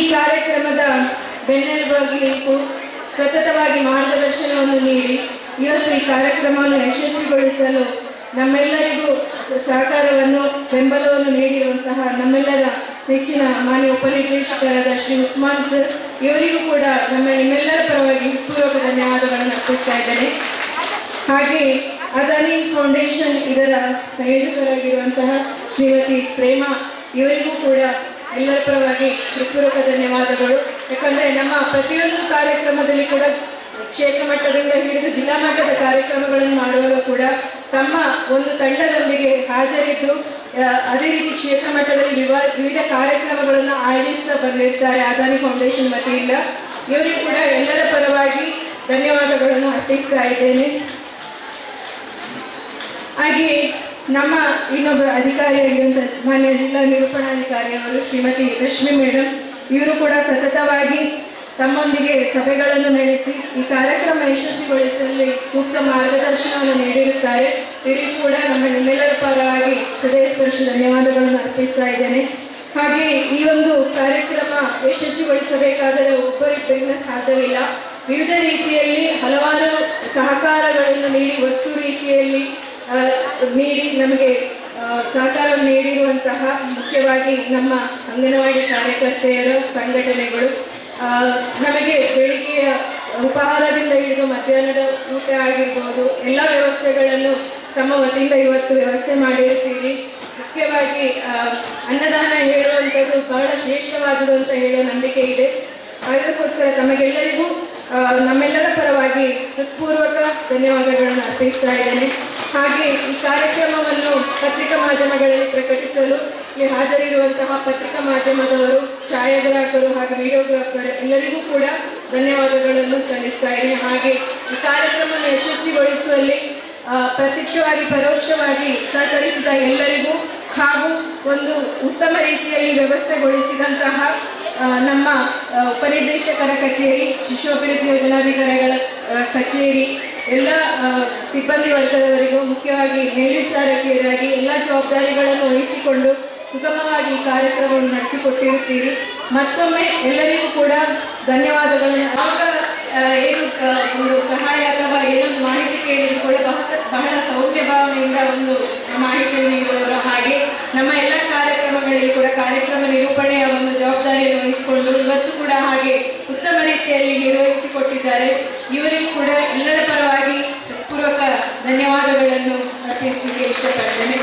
ಈ ಕಾರ್ಯಕ್ರಮದ ಬೆನ್ನೆಲುಬಾಗಿ ನಿಂತು ಸತತವಾಗಿ ಮಾರ್ಗದರ್ಶನವನ್ನು ನೀಡಿ ಇವತ್ತು ಈ ಕಾರ್ಯಕ್ರಮವನ್ನು ಯಶಸ್ವಿಗೊಳಿಸಲು ನಮ್ಮೆಲ್ಲರಿಗೂ ಸಹಕಾರವನ್ನು ಬೆಂಬಲವನ್ನು ನೀಡಿರುವಂತಹ ನಮ್ಮೆಲ್ಲರ ನೆಚ್ಚಿನ ಮಾನ್ಯ ಉಪನಿರ್ದೇಶಕರಾದ ಶ್ರೀ ಉಸ್ಮಾನ್ ಸರ್ ಇವರಿಗೂ ಕೂಡ ನಿಮ್ಮೆಲ್ಲರ ಪರವಾಗಿ ಹೃತ್ಪೂರ್ವಕ ಧನ್ಯವಾದಗಳನ್ನು ಅರ್ಪಿಸ್ತಾ ಇದ್ದೇನೆ. ಹಾಗೆ ಅದಾನಿ ಫೌಂಡೇಶನ್ ಇದರ ಸಂಯೋಜಕರಾಗಿರುವಂತಹ ಶ್ರೀಮತಿ ಪ್ರೇಮಾ ಇವರಿಗೂ ಕೂಡ ಎಲ್ಲರ ಪರವಾಗಿ ಹೃತ್ಪೂರ್ವಕ ಧನ್ಯವಾದಗಳು. ಯಾಕಂದರೆ ನಮ್ಮ ಪ್ರತಿಯೊಂದು ಕಾರ್ಯಕ್ರಮದಲ್ಲಿ ಕೂಡ ಕ್ಷೇತ್ರ ಮಟ್ಟದಿಂದ ಹಿಡಿದು ಜಿಲ್ಲಾ ಮಟ್ಟದ ಕಾರ್ಯಕ್ರಮಗಳನ್ನು ಮಾಡುವಾಗ ಕೂಡ ತಮ್ಮ ಒಂದು ತಂಡದೊಂದಿಗೆ ಹಾಜರಿದ್ದು ಅದೇ ರೀತಿ ಕ್ಷೇತ್ರ ಮಟ್ಟದಲ್ಲಿ ವಿವಿಧ ಕಾರ್ಯಕ್ರಮಗಳನ್ನು ಆಯೋಜಿಸ್ತಾ ಬಂದಿರ್ತಾರೆ ಅದಾನಿ ಫೌಂಡೇಶನ್ ವತಿಯಿಂದ. ಇವರಿಗೂ ಕೂಡ ಎಲ್ಲರ ಪರವಾಗಿ ಧನ್ಯವಾದಗಳನ್ನು ಅರ್ಪಿಸ್ತಾ ಇದ್ದೇನೆ. ಹಾಗೆ ನಮ್ಮ ಇನ್ನೊಬ್ಬ ಅಧಿಕಾರಿಯಾಗಿರುವಂಥ ಮಾನ್ಯ ಜಿಲ್ಲಾ ನಿರೂಪಣಾಧಿಕಾರಿಯವರು ಶ್ರೀಮತಿ ರಶ್ಮಿ ಮೇಡಮ್ ಇವರು ಕೂಡ ಸತತವಾಗಿ ತಮ್ಮೊಂದಿಗೆ ಸಭೆಗಳನ್ನು ನಡೆಸಿ ಈ ಕಾರ್ಯಕ್ರಮ ಯಶಸ್ವಿಗೊಳಿಸಲು ಸೂಕ್ತ ಮಾರ್ಗದರ್ಶನವನ್ನು ನೀಡಿರುತ್ತಾರೆ. ಇವರಿಗೂ ಕೂಡ ನಿಮ್ಮೆಲ್ಲರ ಪರವಾಗಿ ಹೃದಯಸ್ಪರ್ಶಿ ಧನ್ಯವಾದಗಳನ್ನು ಅರ್ಪಿಸ್ತಾ ಇದ್ದೇನೆ. ಹಾಗೆ ಈ ಒಂದು ಕಾರ್ಯಕ್ರಮ ಯಶಸ್ವಿಗೊಳಿಸಬೇಕಾದರೆ ಒಬ್ಬರಿಬ್ಬರಿಂದ ಸಾಧ್ಯವಿಲ್ಲ. ವಿವಿಧ ರೀತಿಯಲ್ಲಿ ಹಲವಾರು ಸಹಕಾರಗಳನ್ನು ನೀಡಿ ವಸ್ತು ರೀತಿಯಲ್ಲಿ ನೀಡಿ ನಮಗೆ ಸಹಕಾರ ನೀಡಿರುವಂತಹ ಮುಖ್ಯವಾಗಿ ನಮ್ಮ ಅಂಗನವಾಡಿ ಕಾರ್ಯಕರ್ತೆಯರ ಸಂಘಟನೆಗಳು ನಮಗೆ ಬೆಳಿಗ್ಗೆಯ ಉಪಹಾರದಿಂದ ಹಿಡಿದು ಮಧ್ಯಾಹ್ನದ ಊಟ ಆಗಿರ್ಬೋದು ಎಲ್ಲ ವ್ಯವಸ್ಥೆಗಳನ್ನು ತಮ್ಮ ವತಿಯಿಂದ ಇವತ್ತು ವ್ಯವಸ್ಥೆ ಮಾಡಿರ್ತೀರಿ. ಮುಖ್ಯವಾಗಿ ಅನ್ನದಾನ ಹೇಳುವಂಥದ್ದು ಬಹಳ ಶ್ರೇಷ್ಠವಾದುದು ಅಂತ ಹೇಳೋ ನಂಬಿಕೆ ಇದೆ. ಅದಕ್ಕೋಸ್ಕರ ತಮಗೆಲ್ಲರಿಗೂ ನಮ್ಮೆಲ್ಲರ ಪರವಾಗಿ ಹೃತ್ಪೂರ್ವಕ ಧನ್ಯವಾದಗಳನ್ನು ಅರ್ಪಿಸ್ತಾ ಇದ್ದೇನೆ. ಹಾಗೆ ಈ ಕಾರ್ಯಕ್ರಮವನ್ನು ಪತ್ರಿಕಾ ಮಾಧ್ಯಮಗಳಲ್ಲಿ ಪ್ರಕಟಿಸಲು ಇಲ್ಲಿ ಹಾಜರಿರುವಂತಹ ಪತ್ರಿಕಾ ಮಾಧ್ಯಮದವರು, ಛಾಯಾಗ್ರಾಹಕರು ಹಾಗೂ ವಿಡಿಯೋಗ್ರಾಫರ್ ಎಲ್ಲರಿಗೂ ಕೂಡ ಧನ್ಯವಾದಗಳನ್ನು ಸಲ್ಲಿಸ್ತಾ ಇದ್ದೇನೆ. ಹಾಗೆ ಈ ಕಾರ್ಯಕ್ರಮವನ್ನು ಯಶಸ್ವಿಗೊಳಿಸುವಲ್ಲಿ ಪ್ರತ್ಯಕ್ಷವಾಗಿ ಪರೋಕ್ಷವಾಗಿ ಸಹಕರಿಸಿದ ಎಲ್ಲರಿಗೂ ಹಾಗೂ ಒಂದು ಉತ್ತಮ ರೀತಿಯಲ್ಲಿ ವ್ಯವಸ್ಥೆಗೊಳಿಸಿದಂತಹ ನಮ್ಮ ಉಪನಿರ್ದೇಶಕರ ಕಚೇರಿ, ಶಿಶು ಅಭಿವೃದ್ಧಿ ಯೋಜನಾಧಿಕಾರಿಗಳ ಕಚೇರಿ, ಎಲ್ಲ ಸಿಬ್ಬಂದಿ ವರ್ಗದವರಿಗೂ, ಮುಖ್ಯವಾಗಿ ಮೇಲ್ವಿಚಾರಕಿಯರಾಗಿ ಎಲ್ಲ ಜವಾಬ್ದಾರಿಗಳನ್ನು ವಹಿಸಿಕೊಂಡು ಸುಗಮವಾಗಿ ಈ ಕಾರ್ಯಕ್ರಮವನ್ನು ನಡೆಸಿಕೊಟ್ಟಿರುತ್ತೀರಿ. ಮತ್ತೊಮ್ಮೆ ಎಲ್ಲರಿಗೂ ಕೂಡ ಧನ್ಯವಾದಗಳನ್ನು. ಆವಾಗ ಏನು ಒಂದು ಸಹಾಯ ಅಥವಾ ಏನೊಂದು ಮಾಹಿತಿ ಕೇಳಿದ್ರು ಕೂಡ ಬಹಳ ಸೌಮ್ಯ ಭಾವನೆಯಿಂದ ಒಂದು ಮಾಹಿತಿಯನ್ನು ನೀಡುವವರು. ಹಾಗೆ ನಮ್ಮ ಎಲ್ಲ ಕಾರ್ಯಕ್ರಮಗಳಲ್ಲಿ ಕೂಡ ಕಾರ್ಯಕ್ರಮ ನಿರೂಪಣೆಯ ಒಂದು ಜವಾಬ್ದಾರಿಯನ್ನು ವಹಿಸಿಕೊಂಡು ಇವತ್ತು ಕೂಡ ಹಾಗೆ ಉತ್ತಮ ರೀತಿಯಲ್ಲಿ ನಿರ್ವಹಿಸಿಕೊಟ್ಟಿದ್ದಾರೆ. ಇವರಿಗೂ ಕೂಡ ಎಲ್ಲರ ಪರವಾಗಿ ಪೂರ್ವಕ ಧನ್ಯವಾದಗಳನ್ನು ಅರ್ಪಿಸಲಿಕ್ಕೆ ಇಷ್ಟಪಡ್ತೇನೆ.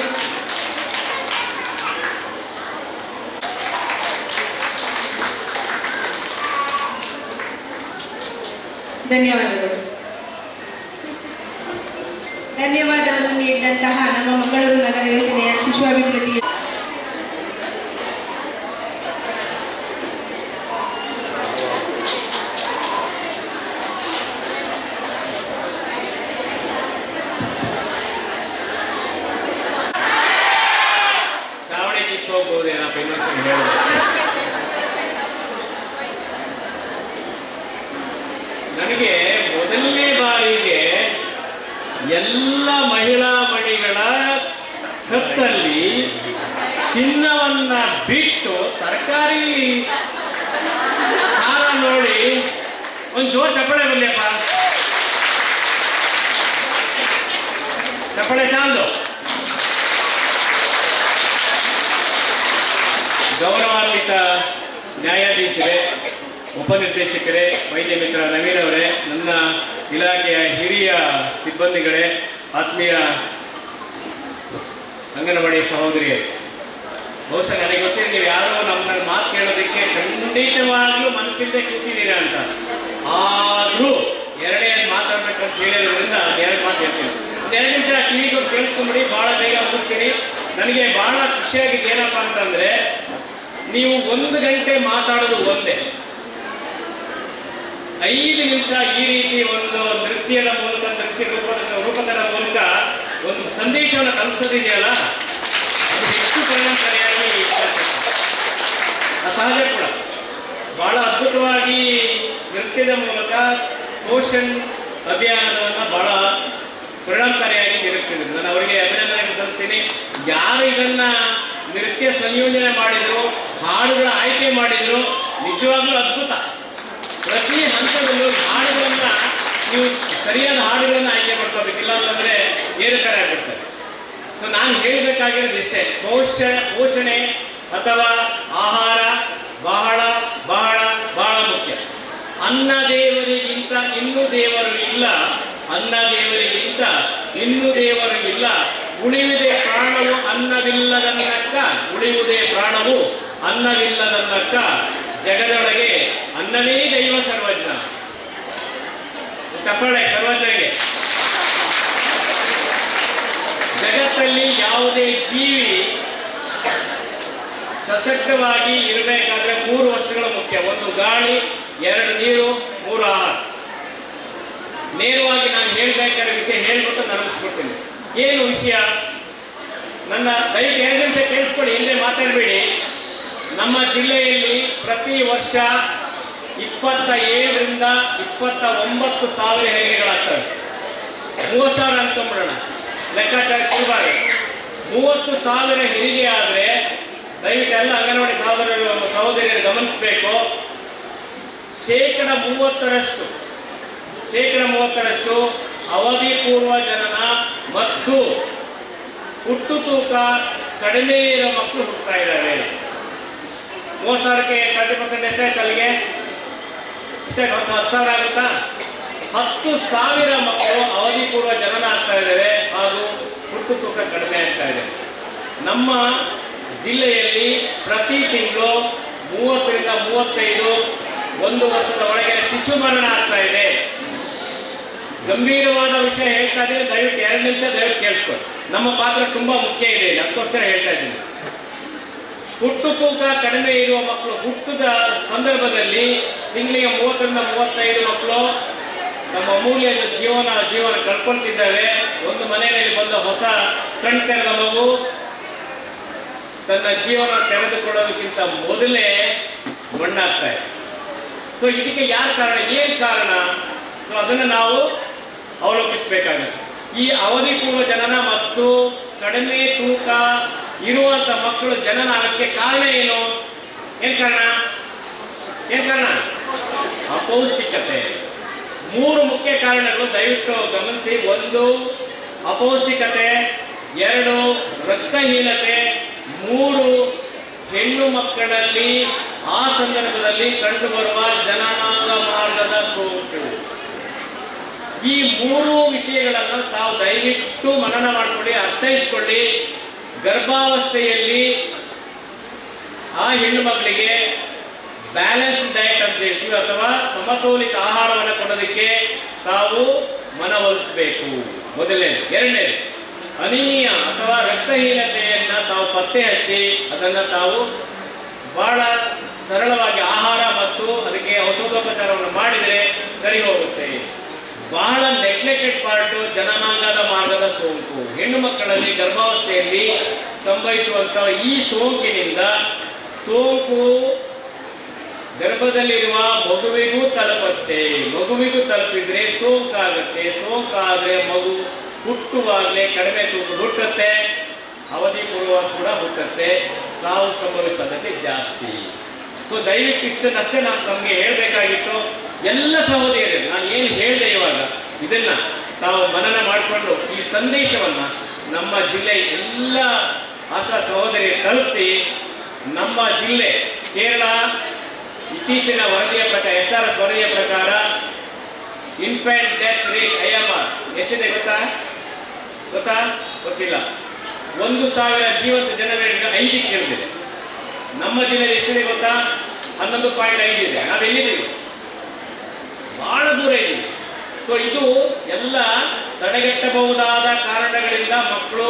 ಧನ್ಯವಾದಗಳು. ಧನ್ಯವಾದವನ್ನು ನೀಡಿದಂತಹ ನಮ್ಮ ಮಂಗಳೂರು ನಗರ ಯೋಜನೆಯ ಶಿಶು ಅಭಿವೃದ್ಧಿ ನನಗೆ ಮೊದಲನೇ ಬಾರಿಗೆ ಎಲ್ಲ ಮಹಿಳಾ ಮಣಿಗಳ ಕತ್ತಲ್ಲಿ ಚಿನ್ನವನ್ನ ಬಿಟ್ಟು ತರಕಾರಿ ಹಾರ ನೋಡಿ ಒಂದು ಜೋರು ಚಪ್ಪಳೆ ಬರಲಿಯಪ್ಪ. ಚಪ್ಪಳೆ ಸಾಲದು. ಗೌರವಾನ್ವಿತ ನ್ಯಾಯಾಧೀಶರೇ, ಉಪನಿರ್ದೇಶಕರೇ, ವೈದ್ಯ ಮಿತ್ರ ನವೀನ್ ಅವರೇ, ನನ್ನ ಇಲಾಖೆಯ ಹಿರಿಯ ಸಿಬ್ಬಂದಿಗಳೇ, ಆತ್ಮೀಯ ಅಂಗನವಾಡಿ ಸಹೋದರಿಯೇ, ಬಹುಶಃ ನನಗೆ ಗೊತ್ತಿದೆ ನೀವು ಯಾರೋ ನಮ್ಮನ್ನ ಮಾತು ಕೇಳೋದಕ್ಕೆ ಖಂಡಿತವಾಗ್ಲೂ ಮನಸ್ಸಿಂದ ಕೂತಿದ್ದೀರಾ ಅಂತ. ಆದರೂ ಎರಡೇ ಮಾತಾಡ್ಬೇಕಂತ ಹೇಳಿದ್ರಿಂದ ಎರಡು ಮಾತು ಹೇಳ್ತೀನಿ. ಒಂದೆರಡು ನಿಮಿಷ ಟಿವಿಗೆ ಕೇಳಿಸ್ಕೊಂಬಿಡಿ, ಭಾಳ ಬೇಗ ಮುಗಿಸ್ತೀನಿ. ನನಗೆ ಭಾಳ ಖುಷಿಯಾಗಿದ್ದು ಏನಪ್ಪ ಅಂತಂದರೆ, ನೀವು 1 ಗಂಟೆ ಮಾತಾಡೋದು ಒಂದೇ, 5 ನಿಮಿಷ ಈ ರೀತಿ ಒಂದು ನೃತ್ಯದ ಮೂಲಕ, ನೃತ್ಯ ರೂಪಕದ ಮೂಲಕ ಒಂದು ಸಂದೇಶವನ್ನು ತಲುಪಿಸೋದಿದೆಯಲ್ಲ, ಅದು ಹೆಚ್ಚು ಪರಿಣಾಮಕಾರಿಯಾಗಿ ಅಸಹಜ ಕೂಡ. ಬಹಳ ಅದ್ಭುತವಾಗಿ ನೃತ್ಯದ ಮೂಲಕ ಪೋಷಣ್ ಅಭಿಯಾನವನ್ನು ಬಹಳ ಪರಿಣಾಮಕಾರಿಯಾಗಿ ನಿರೀಕ್ಷಿಸಿದ್ರು. ನಾನು ಅವರಿಗೆ ಅಭಿನಂದನೆ ಸಲ್ಲಿಸ್ತೀನಿ. ಯಾರು ಇದನ್ನ ನೃತ್ಯ ಸಂಯೋಜನೆ ಮಾಡಿದ್ರು, ಹಾಡುಗಳ ಆಯ್ಕೆ ಮಾಡಿದ್ರು, ನಿಜವಾಗ್ಲೂ ಅದ್ಭುತ. ಪ್ರತಿ ಹಂತದಲ್ಲೂ ಹಾಡುಗಳನ್ನು ನೀವು ಸರಿಯಾದ ಹಾಡುಗಳನ್ನು ಆಯ್ಕೆ ಮಾಡ್ಕೋಬೇಕಿಲ್ಲ ಅಂತಂದರೆ ಏರುಕರೆ ಆಗ್ಬಿಡ್ತಾರೆ. ಸೊ ನಾನು ಹೇಳಬೇಕಾಗಿರೋದು ಇಷ್ಟೇ, ಪೋಷಣೆ ಅಥವಾ ಆಹಾರ ಬಹಳ ಬಹಳ ಬಹಳ ಮುಖ್ಯ. ಅನ್ನ ದೇವರಿಗಿಂತ ಇನ್ನೂ ದೇವರು ಇಲ್ಲ, ಅನ್ನ ದೇವರಿಗಿಂತ ಇನ್ನೂ ದೇವರು ಇಲ್ಲ. ಉಳಿಯುವುದೇ ಪ್ರಾಣವು ಅನ್ನವಿಲ್ಲದನ್ನಕ್ಕ, ಉಳಿಯುವುದೇ ಪ್ರಾಣವು ಅನ್ನವಿಲ್ಲದನ್ನಕ್ಕ. ಜಗದೊಳಗೆ ಅನ್ನವೇ ದೈವ ಸರ್ವಜ್ಞ. ಚಪ್ಪಾಳೆ ಸರ್ವಜ್ಞಗೆ. ಜಗತ್ತಲ್ಲಿ ಯಾವುದೇ ಜೀವಿ ಸಶಕ್ತವಾಗಿ ಇರಬೇಕಾದ್ರೆ 3 ವಸ್ತುಗಳು ಮುಖ್ಯ. 1 ಗಾಳಿ, 2 ನೀರು, 3 ಆಹಾರ. ನೇರವಾಗಿ ನಾನು ಹೇಳಬೇಕಾದ ವಿಷಯ ಹೇಳ್ಬಿಟ್ಟು ನಾನು ಮುಗಿಸ್ಕೊಡ್ತೀನಿ. ಏನು ವಿಷಯ? ನನ್ನ ದಯವಿಟ್ಟು 2 ನಿಮಿಷ ಕೇಳಿಸ್ಕೊಳ್ಳಿ, ಹಿಂದೆ ಮಾತಾಡಬೇಡಿ. ನಮ್ಮ ಜಿಲ್ಲೆಯಲ್ಲಿ ಪ್ರತಿ ವರ್ಷ 27ರಿಂದ 29,000 ಹೆರಿಗೆಗಳಾಗ್ತವೆ. 30,000 ಅನ್ಕೊಂಡ್ಬಿಡೋಣ, ಲೆಕ್ಕಾಚಾರ ಸುಲಭವಾಗಿ. 30,000 ಹೆರಿಗೆ ಆದರೆ ದಯವಿಟ್ಟು ಎಲ್ಲ ಅಂಗನವಾಡಿ ಸಹೋದರಿಯರು ಗಮನಿಸಬೇಕು. ಶೇಕಡ 30ರಷ್ಟು ಅವಧಿ ಪೂರ್ವ ಜನನ ಮತ್ತು ಹುಟ್ಟು ತೂಕ ಕಡಿಮೆ ಇರೋ ಮಕ್ಕಳು ಹುಟ್ಟುತ್ತಾ ಇದ್ದಾವೆ. 30,000ಕ್ಕೆ 30% ಎಷ್ಟಾಯ್ತು? ಅಲ್ಲಿಗೆ ಎಷ್ಟಾಯ್ತು? 10,000 ಆಗುತ್ತಾ? 10,000 ಮಕ್ಕಳು ಅವಧಿ ಪೂರ್ವ ಜನನ ಆಗ್ತಾ ಇದ್ದಾರೆ ಹಾಗೂ ಹುಟ್ಟು ತೂಕ ಕಡಿಮೆ ಆಗ್ತಾ ಇದೆ. ನಮ್ಮ ಜಿಲ್ಲೆಯಲ್ಲಿ ಪ್ರತಿ ತಿಂಗಳು 30ರಿಂದ 35 1 ವರ್ಷದ ಒಳಗಿನ ಶಿಶು ಮರಣ ಆಗ್ತಾ ಇದೆ. ಗಂಭೀರವಾದ ವಿಷಯ ಹೇಳ್ತಾ ಇದ್ದೀನಿ, ದಯವಿಟ್ಟು 2 ನಿಮಿಷ ದಯವಿಟ್ಟು ಕೇಳಿಸ್ಕೊಳ್ಳಿ. ನಮ್ಮ ಪಾತ್ರ ತುಂಬಾ ಮುಖ್ಯ ಇದೆ, ಅದಕ್ಕೋಸ್ಕರ ಹೇಳ್ತಾ ಇದ್ದೀನಿ. ಹುಟ್ಟು ತೂಕ ಕಡಿಮೆ ಇರುವ ಮಕ್ಕಳು ಹುಟ್ಟಿದ ಸಂದರ್ಭದಲ್ಲಿ ತಿಂಗಳಿಗೆ 30ರಿಂದ 35 ಮಕ್ಕಳು ನಮ್ಮ ಅಮೂಲ್ಯ ಜೀವನ ಕಳ್ಕೊಳ್ತಿದ್ದಾವೆ. ಒಂದು ಮನೆಯಲ್ಲಿ ಬಂದ ಹೊಸ ಕಣ್ ತೆರೆದ ಮಗು ತನ್ನ ಜೀವನ ತೆರೆದುಕೊಳ್ಳೋದಕ್ಕಿಂತ ಮೊದಲೇ ಮಣ್ಣಾಗ್ತಾ ಇದೆ. ಸೊ ಇದಕ್ಕೆ ಯಾರು ಕಾರಣ, ಏನು ಕಾರಣ? ಸೊ ಅದನ್ನು ನಾವು ಅವಲೋಕಿಸಬೇಕಾಗುತ್ತೆ. ಈ ಅವಧಿ ಪೂರ್ವ ಜನನ ಮತ್ತು ಕಡಿಮೆ ತೂಕ ಇರುವಂಥ ಮಕ್ಕಳು ಜನನ ಆಗಕ್ಕೆ ಕಾರಣ ಏನು? ಏನು ಕಾರಣ? ಅಪೌಷ್ಟಿಕತೆ. 3 ಮುಖ್ಯ ಕಾರಣಗಳು ದಯವಿಟ್ಟು ಗಮನಿಸಿ. 1 ಅಪೌಷ್ಟಿಕತೆ, 2 ರಕ್ತಹೀನತೆ, 3 ಹೆಣ್ಣು ಮಕ್ಕಳಲ್ಲಿ ಆ ಸಂದರ್ಭದಲ್ಲಿ ಕಂಡುಬರುವ ಜನನಾಂಗ ಮಾರ್ಗದ ಸೋಂಕು. ಈ 3 ವಿಷಯಗಳನ್ನು ತಾವು ದಯವಿಟ್ಟು ಮನನ ಮಾಡಿಕೊಳ್ಳಿ, ಅರ್ಥೈಸ್ಕೊಳ್ಳಿ. ಗರ್ಭಾವಸ್ಥೆಯಲ್ಲಿ ಆ ಹೆಣ್ಣು ಮಕ್ಕಳಿಗೆ ಬ್ಯಾಲೆನ್ಸ್ ಡಯಟ್ ಅಂತ ಹೇಳ್ತೀವಿ, ಅಥವಾ ಸಮತೋಲಿತ ಆಹಾರವನ್ನು ಕೊಡೋದಕ್ಕೆ ತಾವು ಮನವೊಲಿಸಬೇಕು. ಮೊದಲನೇದು. 2ನೇದು, ಅನಿಮಿಯಾ ಅಥವಾ ರಕ್ತಹೀನತೆಯನ್ನು ತಾವು ಪತ್ತೆ ಹಚ್ಚಿ ಅದನ್ನು ತಾವು ಬಹಳ ಸರಳವಾಗಿ ಆಹಾರ ಮತ್ತು ಅದಕ್ಕೆ ಔಷಧೋಪಚಾರವನ್ನು ಮಾಡಿದರೆ ಸರಿ ಹೋಗುತ್ತೆ. ಬಹಳ ನೆಗ್ಲೆಕ್ಟೆಡ್ ಪಾರ್ಟು ಜನನಾಂಗದ ಮಾರ್ಗದ ಸೋಂಕು. ಹೆಣ್ಣು ಮಕ್ಕಳಲ್ಲಿ ಗರ್ಭಾವಸ್ಥೆಯಲ್ಲಿ ಸಂಭವಿಸುವಂಥ ಈ ಸೋಂಕಿನಿಂದ ಸೋಂಕು ಗರ್ಭದಲ್ಲಿರುವ ಮಗುವಿಗೂ ತಲುಪುತ್ತೆ. ಮಗುವಿಗೂ ತಲುಪಿದ್ರೆ ಸೋಂಕಾಗುತ್ತೆ. ಸೋಂಕಾದರೆ ಮಗು ಹುಟ್ಟುವಾಗಲೇ ಕಡಿಮೆ ತೂಕ ಹುಟ್ಟುತ್ತೆ, ಅವಧಿ ಪೂರ್ವ ಕೂಡ ಹುಟ್ಟುತ್ತೆ, ಸಾವು ಸಂಭವಿಸೋದಕ್ಕೆ ಜಾಸ್ತಿ. ಸೊ ದಯವಿಟ್ಟು ಇಷ್ಟನ್ನಷ್ಟೇ ನಾನು ನಮಗೆ ಹೇಳಬೇಕಾಗಿತ್ತು. ಎಲ್ಲ ಸಹೋದರಿಯರು ನಾನು ಏನು ಹೇಳಿದೆ ಇವಾಗ ಇದನ್ನು ತಾವು ಮನನ ಮಾಡಿಕೊಂಡು ಈ ಸಂದೇಶವನ್ನು ನಮ್ಮ ಜಿಲ್ಲೆ ಎಲ್ಲ ಆಶಾ ಸಹೋದರಿಯರು ತಲುಪಿಸಿ, ನಮ್ಮ ಜಿಲ್ಲೆ ಕೇರಳ ಇತ್ತೀಚಿನ ವರದಿಯ ಪ್ರಕಾರ, SRS ವರದಿಯ ಪ್ರಕಾರ ಇನ್ಫೆಂಟ್ ಡೆತ್ ರೇಟ್ IMR ಎಷ್ಟಿದೆ ಗೊತ್ತಿಲ್ಲ. 1,000 ಜೀವಂತ ಜನರಿಗೆ 5ಕ್ಕೆ ಇಳಿದಿದೆ. ನಮ್ಮ ಜಿಲ್ಲೆಯಲ್ಲಿ ಎಷ್ಟಿದೆ ಗೊತ್ತಾ? 11.5 ಇದೆ. ನಾವೆಲ್ಲಿದ್ದೀವಿ? ಬಹಳ ದೂರ ಇದ್ದೀವಿ. ಸೊ ಇದು ಎಲ್ಲ ತಡೆಗಟ್ಟಬಹುದಾದ ಕಾರಣಗಳಿಂದ ಮಕ್ಕಳು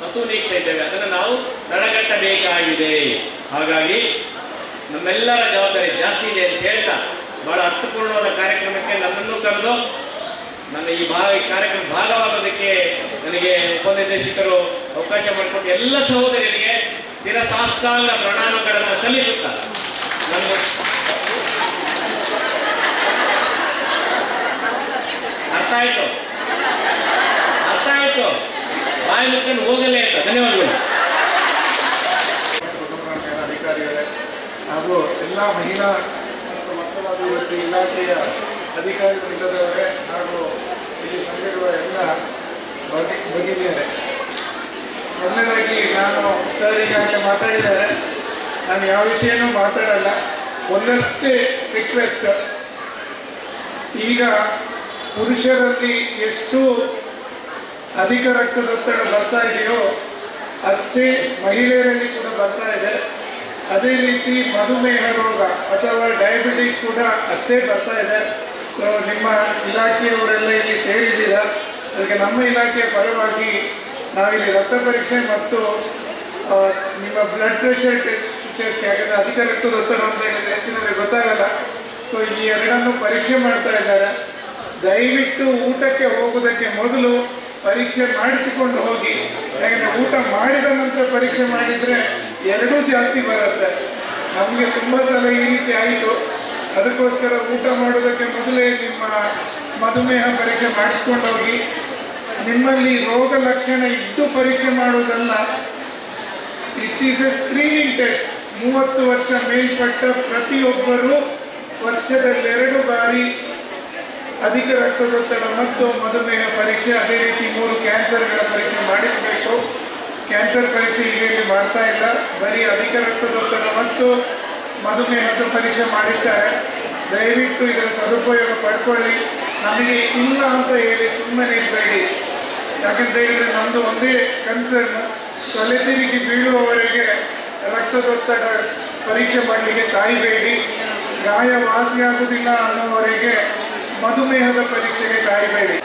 ಹಸು ನೀಗ್ತಾ ಇದ್ದೇವೆ. ಅದನ್ನು ನಾವು ತಡೆಗಟ್ಟಬೇಕಾಗಿದೆ. ಹಾಗಾಗಿ ನಮ್ಮೆಲ್ಲರ ಜವಾಬ್ದಾರಿ ಜಾಸ್ತಿ ಇದೆ ಅಂತ ಹೇಳ್ತಾ, ಬಹಳ ಅರ್ಥಪೂರ್ಣವಾದ ಕಾರ್ಯಕ್ರಮಕ್ಕೆ ನನ್ನನ್ನು ಕರೆದು ನನ್ನ ಈ ಕಾರ್ಯಕ್ರಮ ಭಾಗವಾಗೋದಕ್ಕೆ ನನಗೆ ಉಪನಿರ್ದೇಶಕರು ಅವಕಾಶ ಮಾಡಿಕೊಟ್ಟು ಎಲ್ಲ ಸಹೋದರಿಯರಿಗೆ ಶಿರಸಾಷ್ಟಾಂಗ ಪ್ರಣಾಮಗಳನ್ನು ಸಲ್ಲಿಸುತ್ತಾ ನನ್ನ ಅರ್ಥ ಆಯ್ತು ಬಾಯಿ ಮುಚ್ಕೊಂಡು ಹೋಗಲೇ ಅಂತ. ಧನ್ಯವಾದಗಳು. ಅಧಿಕಾರಿಗಳೇ ಹಾಗೂ ಎಲ್ಲ ಮಹಿಳಾ ಮತ್ತು ಮಕ್ಕಳ ಅಭಿವೃದ್ಧಿ ಇಲಾಖೆಯ ಅಧಿಕಾರಿ ವೃಂದದವರೇ ಹಾಗೂ ಇಲ್ಲಿ ಬಂದಿರುವ ಎಲ್ಲ ಭಗಿನಿಯರೇ, ಮೊದಲನೇದಾಗಿ ನಾನು ಸರ್ ಈಗಾಗಲೇ ಮಾತಾಡಿದ್ದಾರೆ, ನಾನು ಯಾವ ವಿಷಯನೂ ಮಾತಾಡಲ್ಲ. ಒಂದಷ್ಟೇ ರಿಕ್ವೆಸ್ಟ್, ಈಗ ಪುರುಷರಲ್ಲಿ ಎಷ್ಟು ಅಧಿಕ ರಕ್ತದೊತ್ತಡ ಬರ್ತಾ ಇದೆಯೋ ಅಷ್ಟೇ ಮಹಿಳೆಯರಲ್ಲಿ ಕೂಡ ಬರ್ತಾ ಇದೆ. ಅದೇ ರೀತಿ ಮಧುಮೇಹ ರೋಗ ಅಥವಾ ಡಯಾಬಿಟಿಸ್ ಕೂಡ ಅಷ್ಟೇ ಬರ್ತಾ ಇದೆ. ಸೊ ನಿಮ್ಮ ಇಲಾಖೆಯವರೆಲ್ಲ ಇಲ್ಲಿ ಸೇರಿದ್ದೀರಾ, ಅದಕ್ಕೆ ನಮ್ಮ ಇಲಾಖೆಯ ಪರವಾಗಿ ನಾವಿಲ್ಲಿ ರಕ್ತ ಪರೀಕ್ಷೆ ಮತ್ತು ನಿಮ್ಮ ಬ್ಲಡ್ ಪ್ರೆಷರ್ ಟೆಸ್ಟ್, ಯಾಕಂದರೆ ಅಧಿಕ ರಕ್ತದೊತ್ತಡ ಅಂತ ಹೇಳಿದರೆ ಹೆಚ್ಚಿನವರಿಗೆ ಗೊತ್ತಾಗಲ್ಲ. ಸೊ ಈ ಎರಡನ್ನು ಪರೀಕ್ಷೆ ಮಾಡ್ತಾ ಇದ್ದಾರೆ. ದಯವಿಟ್ಟು ಊಟಕ್ಕೆ ಹೋಗೋದಕ್ಕೆ ಮೊದಲು ಪರೀಕ್ಷೆ ಮಾಡಿಸಿಕೊಂಡು ಹೋಗಿ, ಯಾಕಂದರೆ ಊಟ ಮಾಡಿದ ನಂತರ ಪರೀಕ್ಷೆ ಮಾಡಿದರೆ ಎರಡೂ ಜಾಸ್ತಿ ಬರುತ್ತೆ. ನಮಗೆ ತುಂಬ ಸಲ ಈ ರೀತಿ ಆಯಿತು. ಅದಕ್ಕೋಸ್ಕರ ಊಟ ಮಾಡೋದಕ್ಕೆ ಮೊದಲೇ ನಿಮ್ಮ ಮಧುಮೇಹ ಪರೀಕ್ಷೆ ಮಾಡಿಸ್ಕೊಂಡು ಹೋಗಿ. ನಿಮ್ಮಲ್ಲಿ ರೋಗ ಲಕ್ಷಣ ಇದ್ದು ಪರೀಕ್ಷೆ ಮಾಡುವುದಲ್ಲ, it is a screening test. 30 ವರ್ಷ ಮೇಲ್ಪಟ್ಟ ಪ್ರತಿಯೊಬ್ಬರು ವರ್ಷದಲ್ಲಿ 2 ಬಾರಿ ಅಧಿಕ ರಕ್ತದೊತ್ತಡ ಮತ್ತು ಮಧುಮೇಹ ಪರೀಕ್ಷೆ, ಅದೇ ರೀತಿ 3 ಕ್ಯಾನ್ಸರ್ಗಳ ಪರೀಕ್ಷೆ ಮಾಡಿಸಬೇಕು. ಕ್ಯಾನ್ಸರ್ ಪರೀಕ್ಷೆ ಈಗ ಇಲ್ಲಿ ಮಾಡ್ತಾ ಇಲ್ಲ, ಬರೀ ಅಧಿಕ ರಕ್ತದೊತ್ತಡ ಮತ್ತು ಮಧುಮೇಹದ ಪರೀಕ್ಷೆ ಮಾಡಿದ್ದಾರೆ. ದಯವಿಟ್ಟು ಇದರ ಸದುಪಯೋಗ ಪಡ್ಕೊಳ್ಳಿ. ನಮಗೆ ಇಲ್ಲ ಅಂತ ಹೇಳಿ ಸುಮ್ಮನೆ ಇರಬೇಡಿ. ಯಾಕಂತ ಹೇಳಿದರೆ ನಮ್ಮದು ಒಂದೇ ಕನ್ಸರ್ನ್, ತಲೆತಿರುಗಿ ಬೀಳುವವರೆಗೆ ರಕ್ತದೊತ್ತಡ ಪರೀಕ್ಷೆ ಮಾಡಲಿಕ್ಕೆ ಕಾಯಬೇಡಿ. ಗಾಯ ವಾಸಿಯಾಗುವುದಿಲ್ಲ ಅನ್ನೋವರೆಗೆ ಮಧುಮೇಹದ ಪರೀಕ್ಷೆಗೆ ಕಾಯಬೇಡಿ.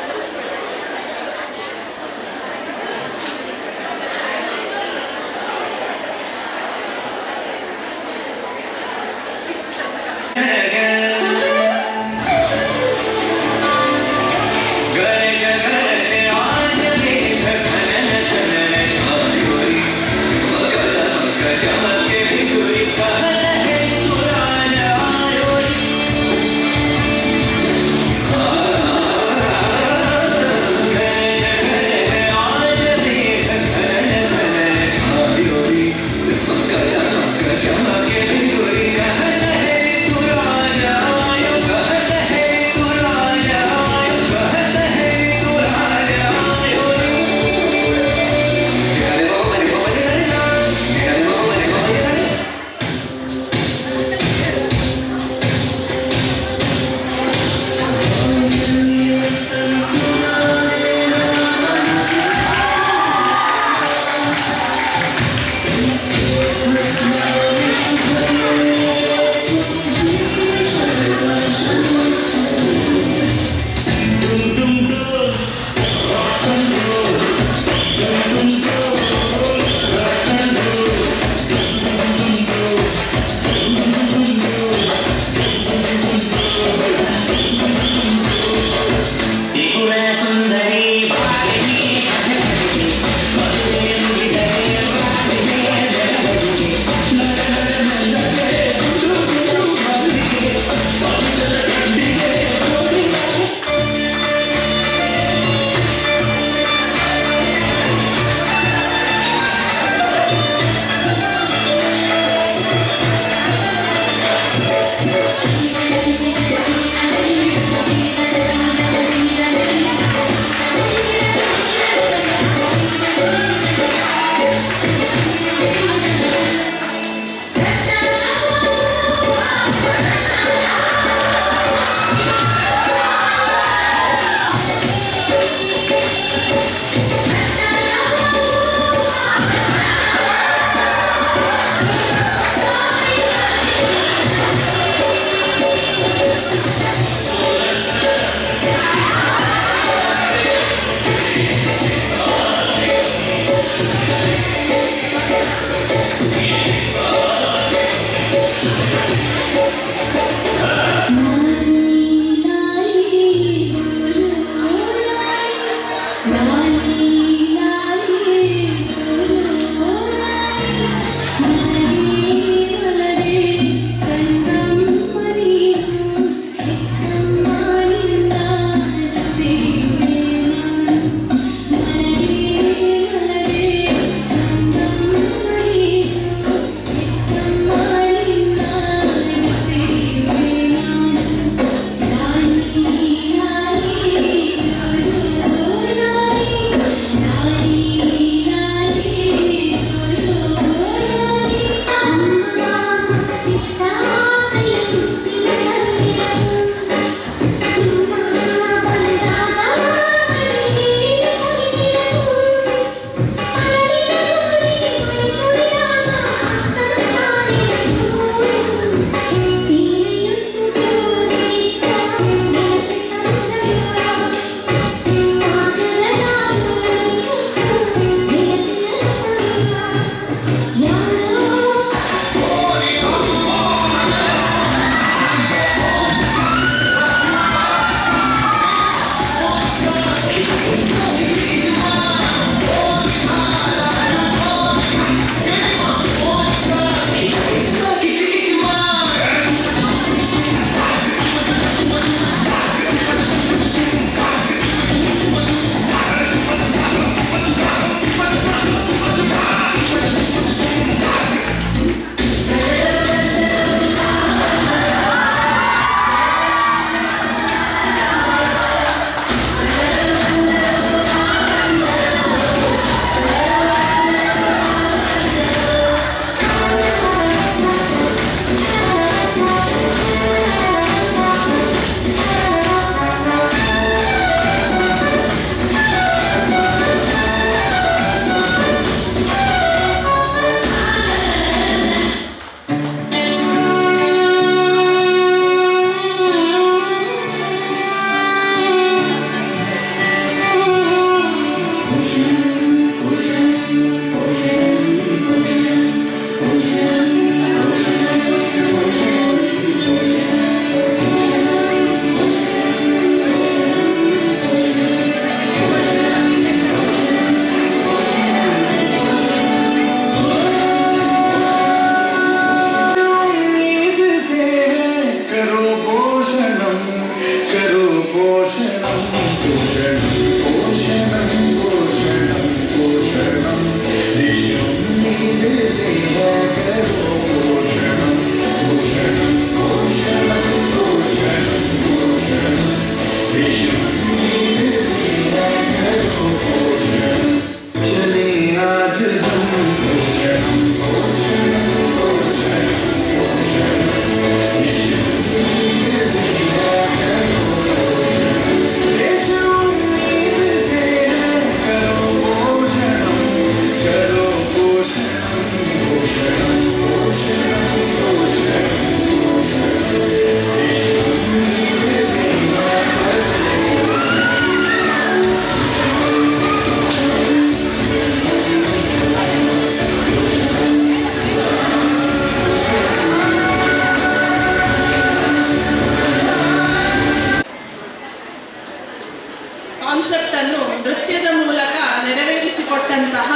ಕಾನ್ಸೆಪ್ಟ್ ಅನ್ನು ನೃತ್ಯದ ಮೂಲಕ ನೆರವೇರಿಸಿಕೊಟ್ಟಂತಹ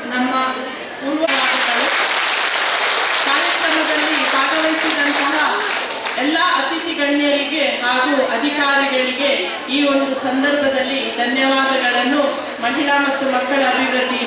ನಮ್ಮ ಪೂರ್ವಗಳು, ಕಾರ್ಯಕ್ರಮದಲ್ಲಿ ಭಾಗವಹಿಸಿದಂತಹ ಎಲ್ಲ ಅತಿಥಿ ಗಣ್ಯರಿಗೆ ಹಾಗೂ ಅಧಿಕಾರಿಗಳಿಗೆ ಈ ಒಂದು ಸಂದರ್ಭದಲ್ಲಿ ಧನ್ಯವಾದಗಳನ್ನು ಮಹಿಳಾ ಮತ್ತು ಮಕ್ಕಳ ಅಭಿವೃದ್ಧಿ